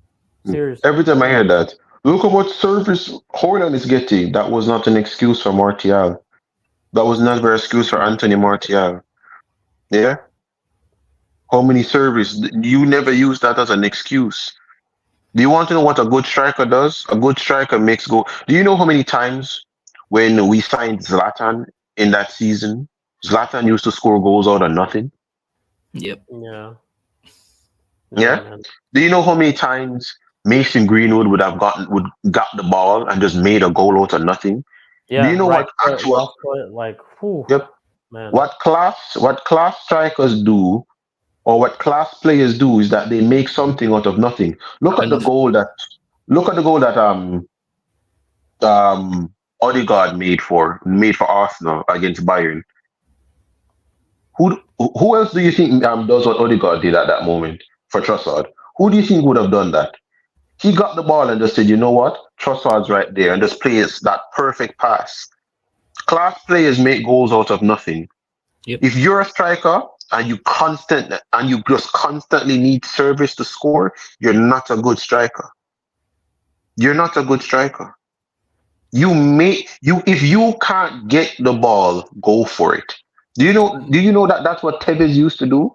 Seriously. Every time I hear that, look at what service Hoyland is getting. That was not an excuse for Martial. That was never an excuse for Anthony Martial. Yeah. How many service? You never use that as an excuse. Do you want to know what a good striker does? A good striker makes goal. Do you know how many times when we signed Zlatan in that season, Zlatan used to score goals out of nothing? Yep. Yeah. Yeah. Do you know how many times Mason Greenwood would got the ball and just made a goal out of nothing? Yeah. Do you know right what actual Yep. Man. What class strikers do, or what class players do, is that they make something out of nothing. Look at the goal that Odegaard made for Arsenal against Bayern. Who else do you think does what Odegaard did at that moment for Trossard? Who do you think would have done that? He got the ball and just said, you know what? Trossard's right there, and just plays that perfect pass. Class players make goals out of nothing. Yep. If you're a striker and you just constantly need service to score, you're not a good striker. You're not a good striker. If you can't get the ball, go for it. Do you know that that's what Tevez used to do?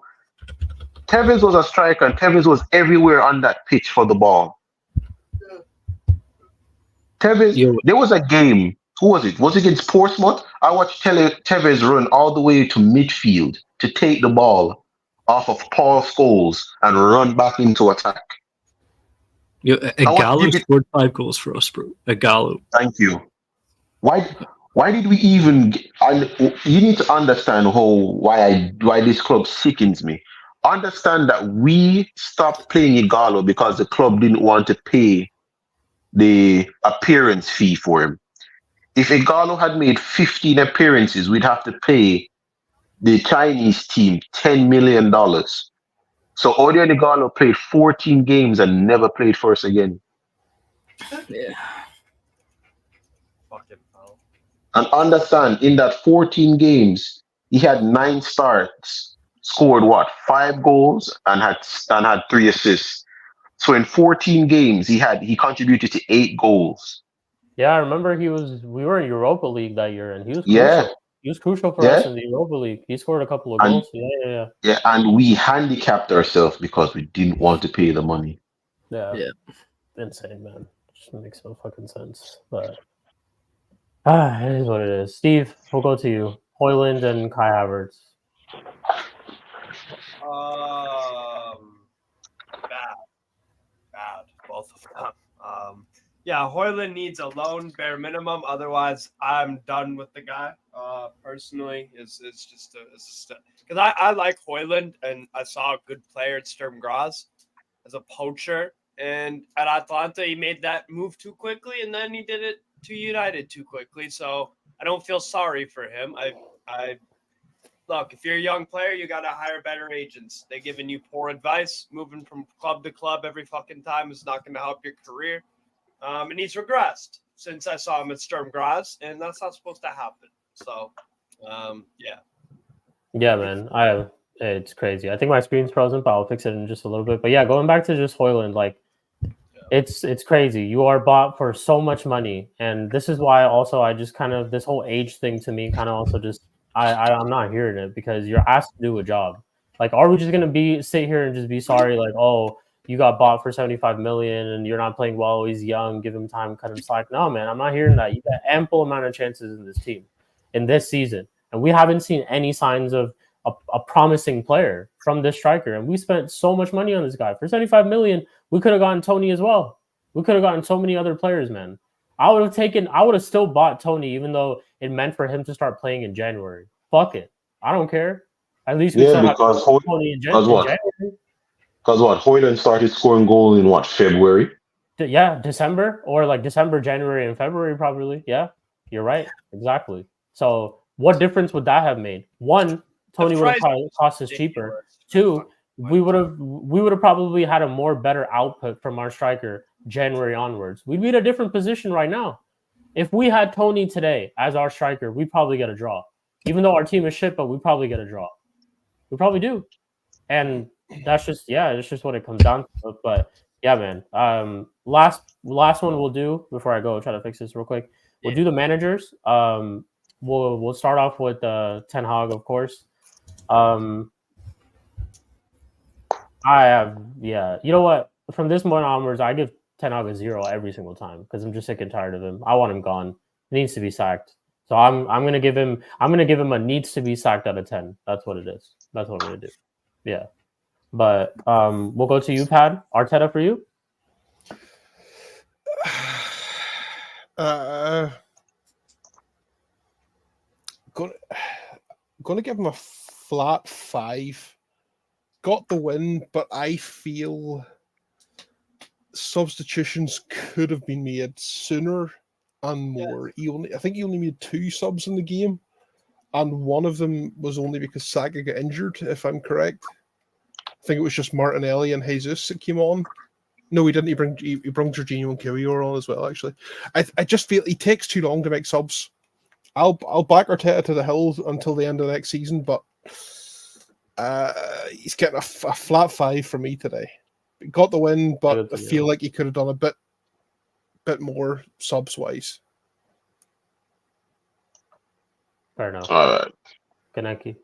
Tevez was a striker, and Tevez was everywhere on that pitch for the ball. Tevez, there was a game. Who was it? Was it against Portsmouth? I watched Tevez run all the way to midfield to take the ball off of Paul Scholes and run back into attack. Gallo scored 5 goals for us, bro. Gallo. Thank you. Why did we even? You need to understand why this club sickens me. Understand that we stopped playing Igalo because the club didn't want to pay the appearance fee for him. If Igalo had made 15 appearances, we'd have to pay the Chinese team $10 million. So Odion Igalo played 14 games and never played for us again. Yeah. And understand, in that 14 games, he had 9 starts, scored 5 goals, and had 3 assists. So in 14 games, he contributed to 8 goals. Yeah, I remember we were in Europa League that year, and he was crucial. He was crucial for us in the Europa League. He scored a couple of goals. Yeah, and we handicapped ourselves because we didn't want to pay the money. Yeah. Insane, man. Just makes no fucking sense. But it is what it is. Steve, we'll go to you. Hoyland and Kai Havertz. Bad, both of them. Yeah, Hoyland needs a loan, bare minimum. Otherwise, I'm done with the guy. Personally, it's just because I like Hoyland, and I saw a good player at Sturm Graz as a poacher, and at Atlanta he made that move too quickly, and then he did it to United too quickly. So I don't feel sorry for him. I look, if you're a young player, you got to hire better agents. They're giving you poor advice. Moving from club to club every fucking time is not going to help your career. And he's regressed since I saw him at Sturm Graz, and that's not supposed to happen. So, yeah. Yeah, man. It's crazy. I think my screen's frozen, but I'll fix it in just a little bit. But yeah, going back to just Hoyland, like, it's crazy. You are bought for so much money, and this is why also I just kind of this whole age thing to me kind of also just I'm not hearing it because you're asked to do a job. Like, are we just gonna sit here and just be sorry? Like, oh, you got bought for 75 million and you're not playing well. He's young. Give him time. Cut him slack. No, man, I'm not hearing that. You got ample amount of chances in this team in this season, and we haven't seen any signs of a promising player from this striker. And we spent so much money on this guy for 75 million. We could have gotten Tony as well. We could have gotten so many other players, man. I would have still bought Tony, even though it meant for him to start playing in January. Fuck it. I don't care. At least we still have Tony in January. Because what? Hoyland started scoring goals in what, February? Yeah, December, or like December, January, and February, probably. Yeah, you're right. Exactly. So what difference would that have made? One, Tony would have probably cost us cheaper. Two, we would have probably had a more better output from our striker January onwards. We'd be in a different position right now. If we had Tony today as our striker, we'd probably get a draw. Even though our team is shit, but we probably get a draw. We probably do. And that's just what it comes down to. But yeah, man. Last one we'll do before I go try to fix this real quick. We'll do the managers. We'll start off with Ten Hag, of course. You know what? From this point onwards, I give Ten Hag a 0 every single time because I'm just sick and tired of him. I want him gone. He needs to be sacked. So I'm gonna give him a needs to be sacked out of 10. That's what it is. That's what I'm gonna do. Yeah. But we'll go to you, Pad. Arteta for you. Gonna give him a flat 5. Got the win, but I feel substitutions could have been made sooner and more. I think he only made 2 subs in the game, and one of them was only because Saka got injured, if I'm correct. I think it was just Martinelli and Jesus that came on. No, he didn't. He brought Jorginho and Kiwior on as well, actually. I just feel he takes too long to make subs. I'll back Arteta to the hills until the end of the next season, but he's getting a flat 5 for me today. Got the win, but I feel like he could have done a bit more subs wise. Fair enough. All right. Kaneki.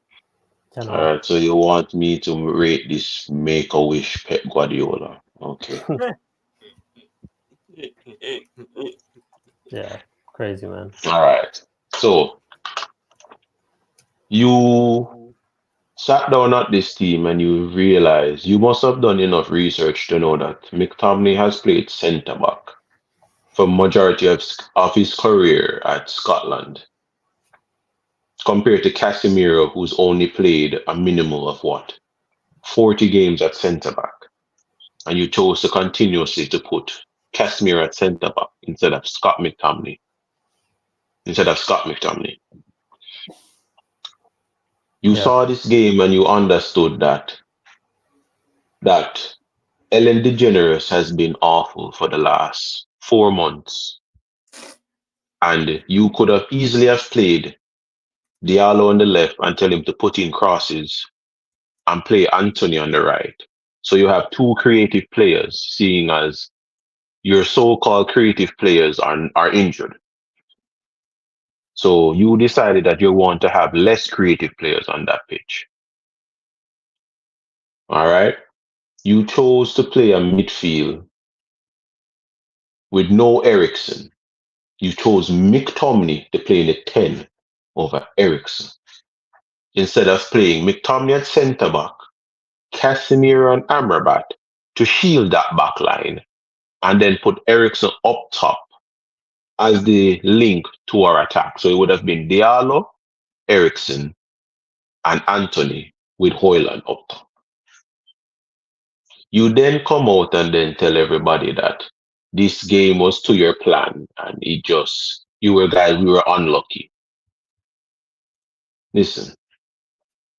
All right. So you want me to rate this Make-A-Wish Pep Guardiola? Okay. Yeah. Crazy, man. All right. So you sat down at this team and you realize you must have done enough research to know that McTominay has played centre back for majority of his career at Scotland, compared to Casemiro, who's only played a minimum of 40 games at centre back, and you chose to continuously to put Casemiro at centre back instead of Scott McTominay. You saw this game and you understood that Ellen DeGeneres has been awful for the last 4 months. And you could have easily have played Diallo on the left and tell him to put in crosses and play Anthony on the right. So you have 2 creative players, seeing as your so-called creative players are injured. So you decided that you want to have less creative players on that pitch. All right. You chose to play a midfield with no Eriksen. You chose McTominay to play in the 10 over Eriksen. instead of playing McTominay at centre back, Casemiro and Amrabat to shield that back line, and then put Ericsson up top as the link to our attack. So it would have been Diallo, Ericsson, and Anthony with Hoyland up top. You then come out and then tell everybody that this game was to your plan and we were unlucky. Listen,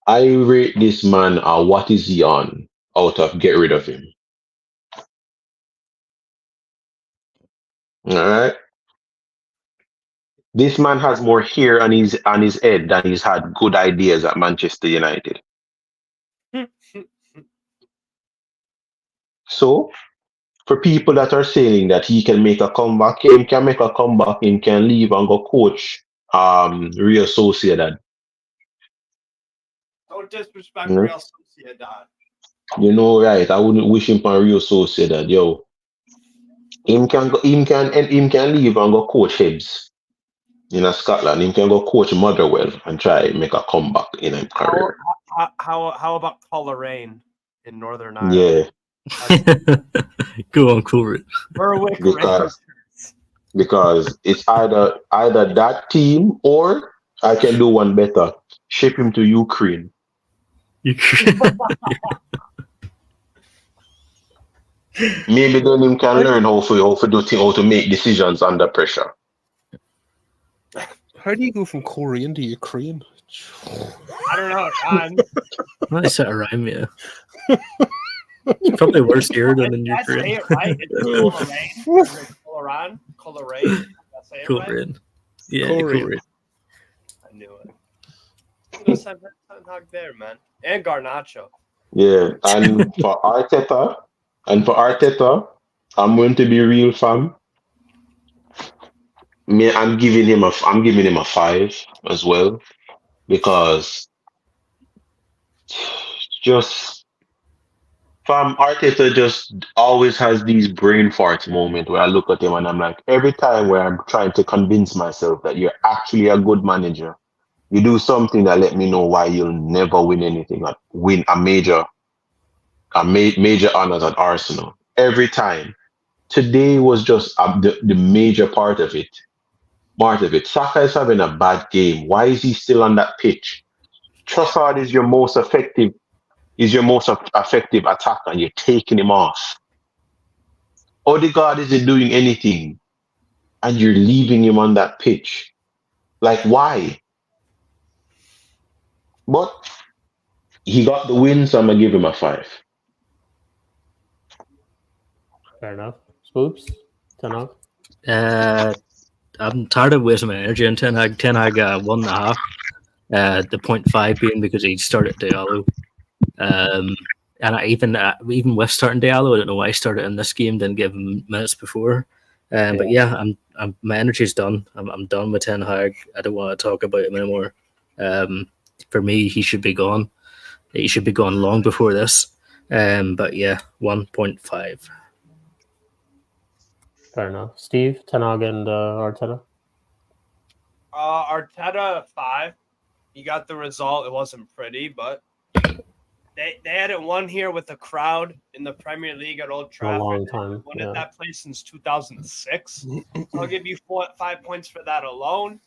I rate this man what is he on out of get rid of him. All right. This man has more hair on his head than he's had good ideas at Manchester United. So, for people that are saying that he can make a comeback, he can make a comeback, he can leave and go coach Real Sociedad. Don't disrespect Real Sociedad. You know, right? I wouldn't wish him on Real Sociedad, yo. Him can leave and go coach Hibs in Scotland. Him can go coach Motherwell and try make a comeback in his career. How about Coleraine in Northern Ireland? Yeah. Go on, Coleraine. Berwick because it's either that team or I can do one better. Ship him to Ukraine. Maybe then him can learn how to make decisions under pressure. How do you go from Korean to Ukraine? I don't know, John. Nice set around me. Probably worse here than in Ukraine. Say it right. It's Coleraine. Coleraine. Coleraine. Yeah, Coleraine. I knew it. Go send Hog there, man. And Garnacho. Yeah, and for Arteta, I'm going to be real, fam. I'm giving him a 5 as well, because just Arteta just always has these brain farts moments where I look at him and I'm like, every time where I'm trying to convince myself that you're actually a good manager, you do something that let me know why you'll never win anything, win a major honors at Arsenal. Every time. Today was just the major part of it. Saka is having a bad game. Why is he still on that pitch? Trossard is your most effective attacker, and you're taking him off. Odegaard isn't doing anything, and you're leaving him on that pitch. Like, why? But he got the win, so I'm gonna give him a 5. Fair enough. Spoops? Ten Hag? I'm tired of wasting my energy on Ten Hag. 1.5. The 0.5 being because he started Diallo. And even with starting Diallo, I don't know why I started in this game, didn't give him minutes before. But yeah, I'm my energy's done. I'm done with Ten Hag. I don't want to talk about him anymore. For me, he should be gone. He should be gone long before this. But yeah, 1.5. Fair enough. Steve, Ten Hag and Arteta? Arteta 5. He got the result. It wasn't pretty, but they hadn't won here with a crowd in the Premier League at Old Trafford. A long time. Won at that place since 2006. So I'll give you 5 points for that alone.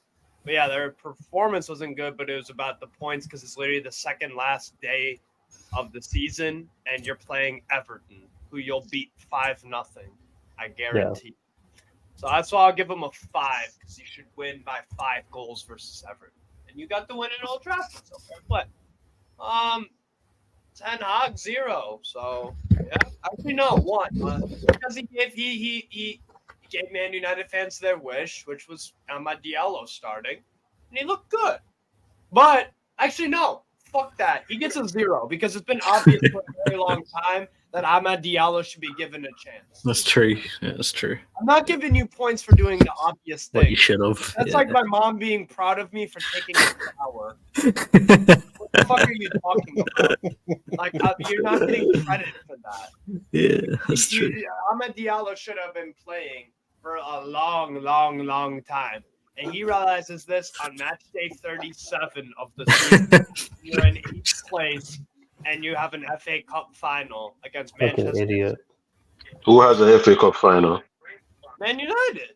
But yeah, their performance wasn't good, but it was about the points because it's literally the second last day of the season, and you're playing Everton, who you'll beat 5-0. I guarantee. Yeah. So that's why I'll give them a 5, because you should win by 5 goals versus Everton. And you got the win at Old Trafford. So what? Ten Hag 0. So yeah, actually no 1. Because he gave Man United fans their wish, which was Amad Diallo starting, and he looked good. But actually no, fuck that. He gets a 0 because it's been obvious for a very long time that Amad Diallo should be given a chance. That's true. Yeah, that's true. I'm not giving you points for doing the obvious thing. What you should have. That's like my mom being proud of me for taking a shower. What the fuck are you talking about? Like, you're not getting credit for that. Yeah, that's true. Amad Diallo should have been playing for a long, long, long time. and he realizes this on match day 37 of the season. You're in 8th place, and you have an FA Cup final against Fucking Manchester. idiot. Who has a FA Cup final? Man United.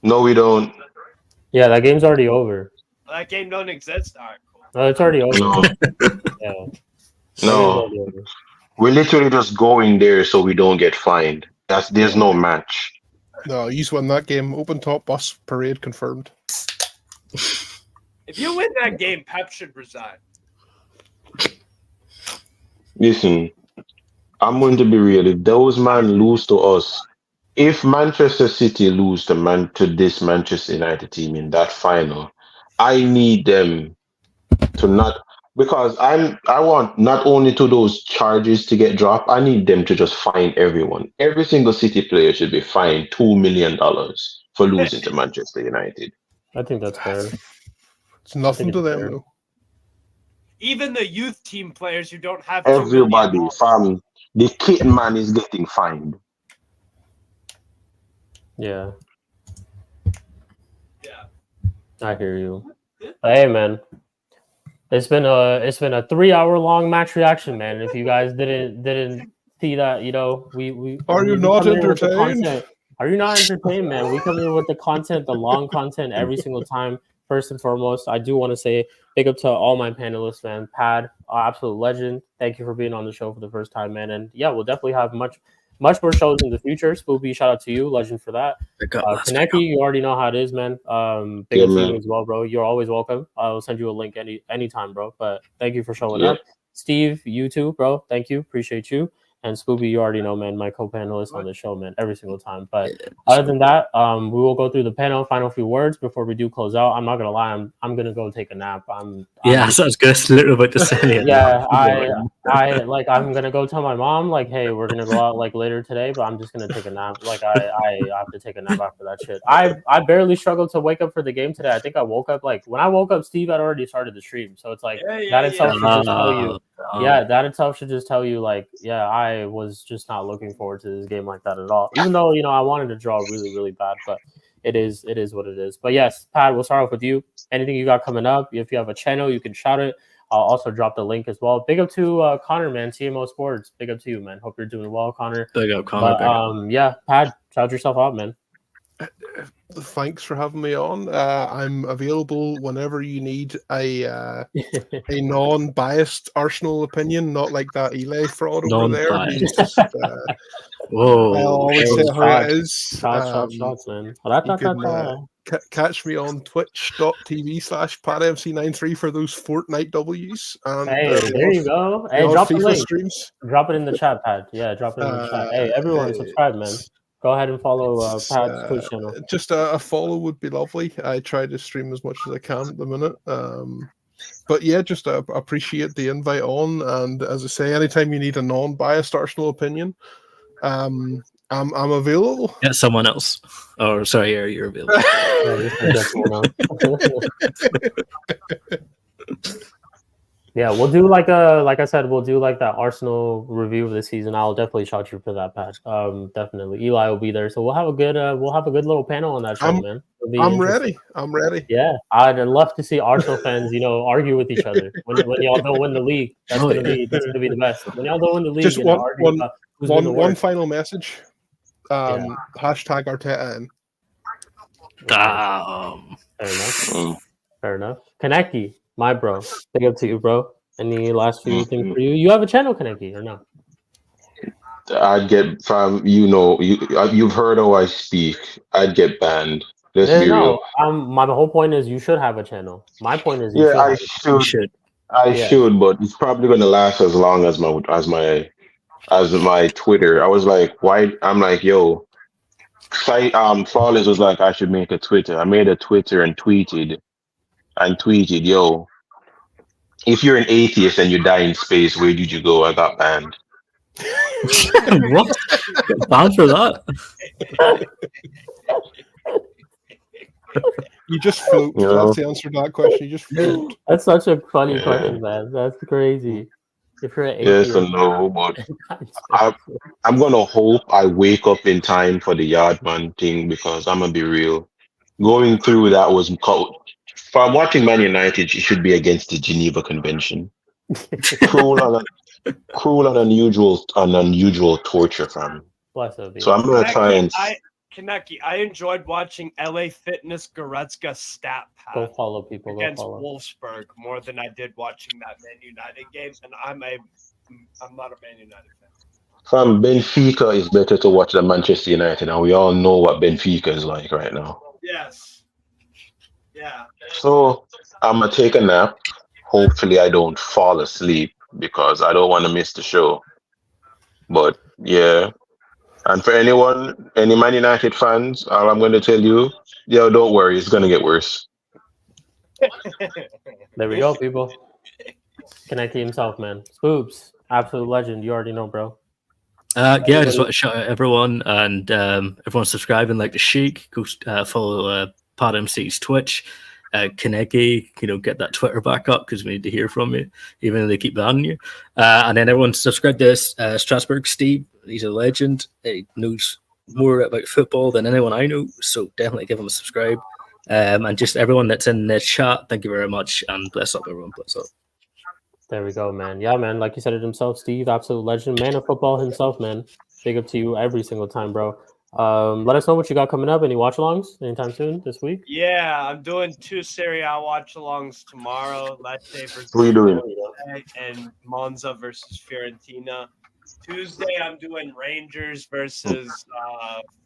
No, we don't. Yeah, that game's already over. That game don't exist. All right, cool. No, it's already over. No, Yeah. no. We're literally just going there so we don't get fined. There's no match. No, you won that game. Open top bus parade confirmed. If you win that game, Pep should resign. Listen, I'm going to be real. If those man lose to us, if Manchester City lose to this Manchester United team in that final, I need them to not, because I want not only to those charges to get dropped, I need them to just fine everyone. Every single City player should be fined $2 million for losing to Manchester United. I think that's fair. It's nothing to them, though. Even the youth team players who don't have Everybody, fam, the kit man is getting fined. Yeah. Yeah. I hear you. Hey, man. It's been a 3-hour long match reaction, man. If you guys didn't see that, you know, we Are you not entertained? Are you not entertained, man? We come in with the content, the long content every single time. First and foremost, I do want to say big up to all my panelists, man. Pad, absolute legend. Thank you for being on the show for the first time, man. And yeah, we'll definitely have much more shows in the future. Spoopy, shout out to you, legend for that. Kaneki, you already know how it is, man. Big up to you as well, bro. You're always welcome. I'll send you a link anytime, bro. But thank you for showing up. Steve, you too, bro. Thank you. Appreciate you. And Spoopy, you already know, man, my co-panelist on the show, man, every single time. But other than that, we will go through the panel, final few words before we do close out. I'm not gonna lie, I'm gonna go take a nap. Sounds good. Literally about to say it. Yeah, I'm gonna go tell my mom, like, hey, we're gonna go out like later today, but I'm just gonna take a nap. Like I have to take a nap after that shit. I barely struggled to wake up for the game today. I think I woke up when I woke up, Steve had already started the stream. So it's like that itself should just tell you. Yeah, that itself should just tell you, like, yeah, I was just not looking forward to this game like that at all. Even though, you know, I wanted to draw really, really bad, but it is what it is. But yes, Pat, we'll start off with you. Anything you got coming up? If you have a channel, you can shout it. I'll also drop the link as well. Big up to Connor, man. CMO Sports. Big up to you, man. Hope you're doing well, Connor. Big up, Connor. But, yeah, Pat, shout yourself out, man. Thanks for having me on. I'm available whenever you need a non-biased Arsenal opinion, not like that Eli fraud over there. He's just, whoa! I'll always say how it is. Shots, man. You can catch me on twitch.tv/PadMC93 for those Fortnite W's. And, hey, there you go. Hey, drop the link. Streams. Drop it in the chat, Pat. Yeah, drop it in the chat. Hey, everyone, subscribe, man. Go ahead and follow Pat's Twitch channel. Just a follow would be lovely. I try to stream as much as I can at the minute. But yeah, just appreciate the invite on. And as I say, anytime you need a non-biased Arsenal opinion, I'm available. Get someone else. Oh, sorry, you're available. Yeah, we'll do like I said, we'll do like that Arsenal review of the season. I'll definitely shout you for that, Pat. Definitely. Eli will be there, so we'll have a good little panel on that show, man. I'm ready. Yeah, I'd love to see Arsenal fans, you know, argue with each other when y'all don't win the league. That's gonna be the best. When y'all don't win the league, just one final message. Hashtag Arteta in. Fair enough. Kaneki, my bro. Big up to you, bro. Any last few things for you? You have a channel, Kaneki, or no? I'd get you've heard how I speak. I'd get banned. Let's be real. My whole point is you should have a channel. My point is I should, but it's probably gonna last as long as my Twitter. I was like, why? I'm like, yo, Flawless was like, I should make a Twitter. I made a Twitter and tweeted, yo, if you're an atheist and you die in space, where did you go? I got banned. What? Banned for that? You just float. You know? That's the answer to that question. You just float. That's such a funny question, man. That's crazy. If you're an atheist, yes or no, but I'm gonna hope I wake up in time for the Yardman thing, because I'm gonna be real. Going through that was from watching Man United, it should be against the Geneva Convention. Cruel and unusual torture, fam. Bless up, So I'm gonna try and Kaneki, I enjoyed watching LA Fitness Goretzka stat go pad follow people. Go against follow. Wolfsburg more than I did watching that Man United game, and I'm not a Man United fan. From Benfica is better to watch than Manchester United, and we all know what Benfica is like right now. Yes. Yeah. So I'm gonna take a nap. Hopefully, I don't fall asleep because I don't want to miss the show. But yeah, and for any Man United fans, all I'm going to tell you, don't worry, it's gonna get worse. There we go, people. Connecting himself, man. Spoops, absolute legend. You already know, bro. I just want to shout out everyone and everyone subscribing like the Sheik. Go follow Pod MC's Twitch. Kaneki, get that Twitter back up because we need to hear from you, even though they keep banning you. And then everyone subscribe to Strasbourg Steve. He's a legend. He knows more about football than anyone I know, so definitely give him a subscribe. And just everyone that's in the chat, thank you very much, and bless up, everyone. Bless up. There we go, man. Yeah, man. Like you said it himself, Steve, absolute legend, man of football himself, man. Big up to you every single time, bro. Let us know what you got coming up. Any watch-alongs anytime soon this week? Yeah, I'm doing 2 Serie A watch-alongs tomorrow. Lecce versus What are you doing? and Monza versus Fiorentina. Tuesday, I'm doing Rangers versus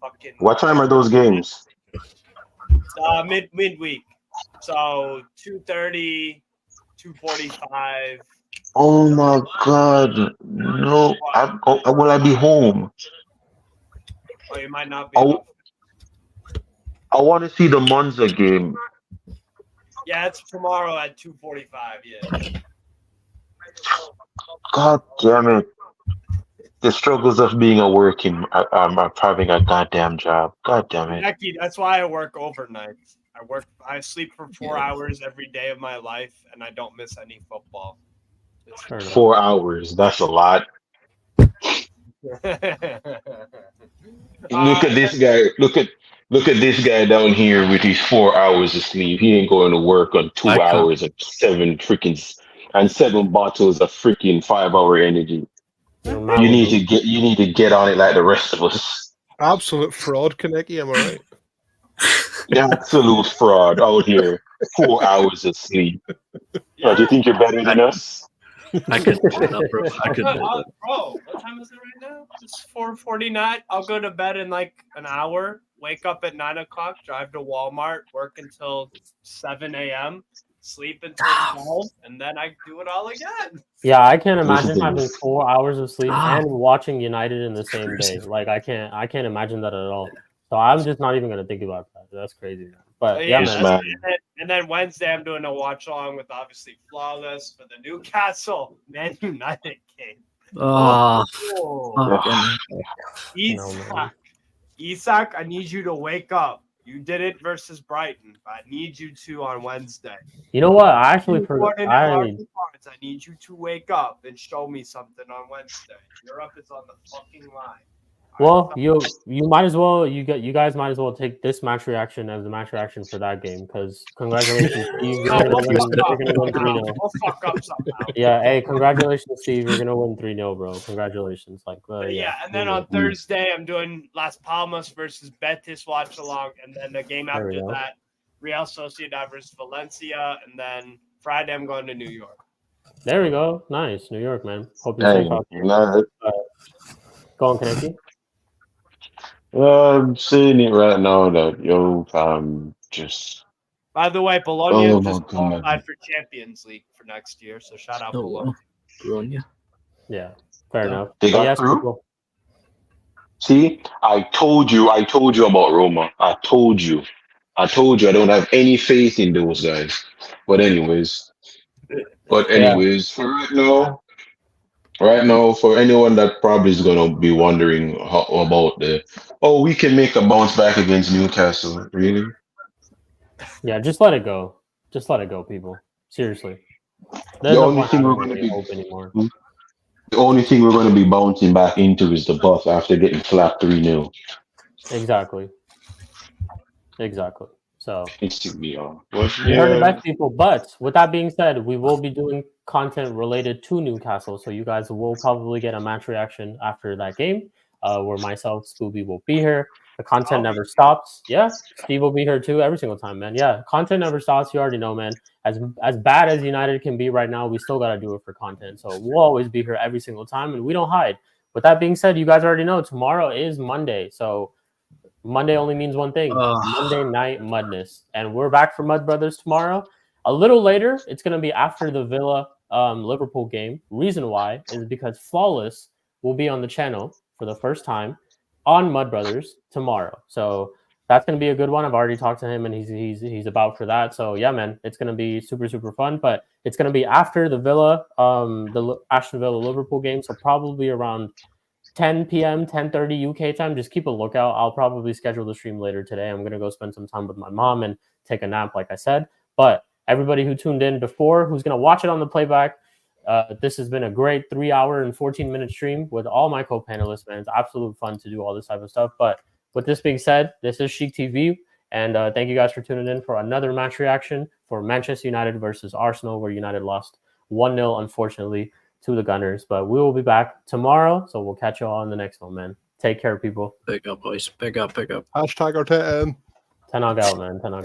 fucking. What time are those games? Midweek. So 2:30, 2:45. Oh my God! No, will I be home? Oh, you might not be. I want to see the Monza game. Yeah, it's tomorrow at 2:45. Yeah. God damn it! The struggles of being of having a goddamn job. God damn it! Becky, that's why I work overnight. I sleep for 4 hours every day of my life, and I don't miss any football. 4 hours. That's a lot. Look at this guy. Look at this guy down here with his 4 hours of sleep. He ain't going to work on 2 hours of 7 bottles of freaking 5-hour energy. You need to get on it like the rest of us. Absolute fraud, Kaneki. Am I right? Absolute fraud out here. 4 hours of sleep. Yeah. Do you think you're better than us? I couldn't do that, bro. Bro, what time is it right now? It's 4:49. I'll go to bed in like an hour. Wake up at 9 o'clock. Drive to Walmart. Work until 7 a.m. Sleep until 12, and then I do it all again. Yeah, I can't imagine having 4 hours of sleep and watching United in the same day. Like I can't imagine that at all. So I'm just not even gonna think about that. That's crazy. But yeah, man. And then Wednesday I'm doing a watch along with obviously Flawless for the Newcastle Man United game. Isak, I need you to wake up. You did it versus Brighton. I need you to on Wednesday. You know what? I actually forgot. I need you to wake up and show me something on Wednesday. Europe is on the fucking line. Well, you might as well you guys might as well take this match reaction as the match reaction for that game because congratulations, Steve. You're gonna win 3-0. We'll fuck up somehow. Yeah, hey, congratulations, Steve. You're gonna win 3-0, bro. Congratulations. And then on Thursday I'm doing Las Palmas versus Betis watch along, and then the game after that, Real Sociedad versus Valencia, and then Friday I'm going to New York. There we go. Nice. New York, man. Hope you're safe out there. Go on, Kaneki. I'm saying it right now that just. By the way, Bologna just qualified for Champions League for next year, so shout out Bologna. Yeah, fair enough. They got through. See, I told you about Roma. I told you. I don't have any faith in those guys. But anyways, for right now, for anyone that probably is gonna be wondering about we can make a bounce back against Newcastle. Really? Yeah, just let it go. Just let it go, people. Seriously. The only thing we're gonna be bouncing back into is the buff after getting flapped 3-0. Exactly. So So You you heard the best people. But with that being said, we will be doing content related to Newcastle. So you guys will probably get a match reaction after that game, where myself, Scooby, will be here. The content never stops. Yeah, Steve will be here too every single time, man. Yeah, content never stops. You already know, man. As bad as United can be right now, we still got to do it for content. So we'll always be here every single time, and we don't hide. With that being said, you guys already know tomorrow is Monday. So Monday only means one thing: Monday Night Mudness. And we're back for Mud Brothers tomorrow. A little later, it's going to be after the Villa Liverpool game. Reason why is because Flawless will be on the channel for the first time on Mud Brothers tomorrow. So that's going to be a good one. I've already talked to him, and he's about for that. So yeah, man, it's going to be super, super fun. But it's going to be after the Villa, the Aston Villa Liverpool game. So probably around 10 p.m., 10:30 UK time. Just keep a lookout. I'll probably schedule the stream later today. I'm going to go spend some time with my mom and take a nap, like I said. But everybody who tuned in before, who's going to watch it on the playback, this has been a great 3-hour and 14-minute stream with all my co-panelists, man. It's absolute fun to do all this type of stuff. But with this being said, this is Chic TV. And thank you guys for tuning in for another match reaction for Manchester United versus Arsenal, where United lost 1-0, unfortunately, to the Gunners. But we will be back tomorrow, so we'll catch you all on the next one, man. Take care, people. Big up, boys. Big up, big up. Hashtag Arteta. 10 out, man. 10 out.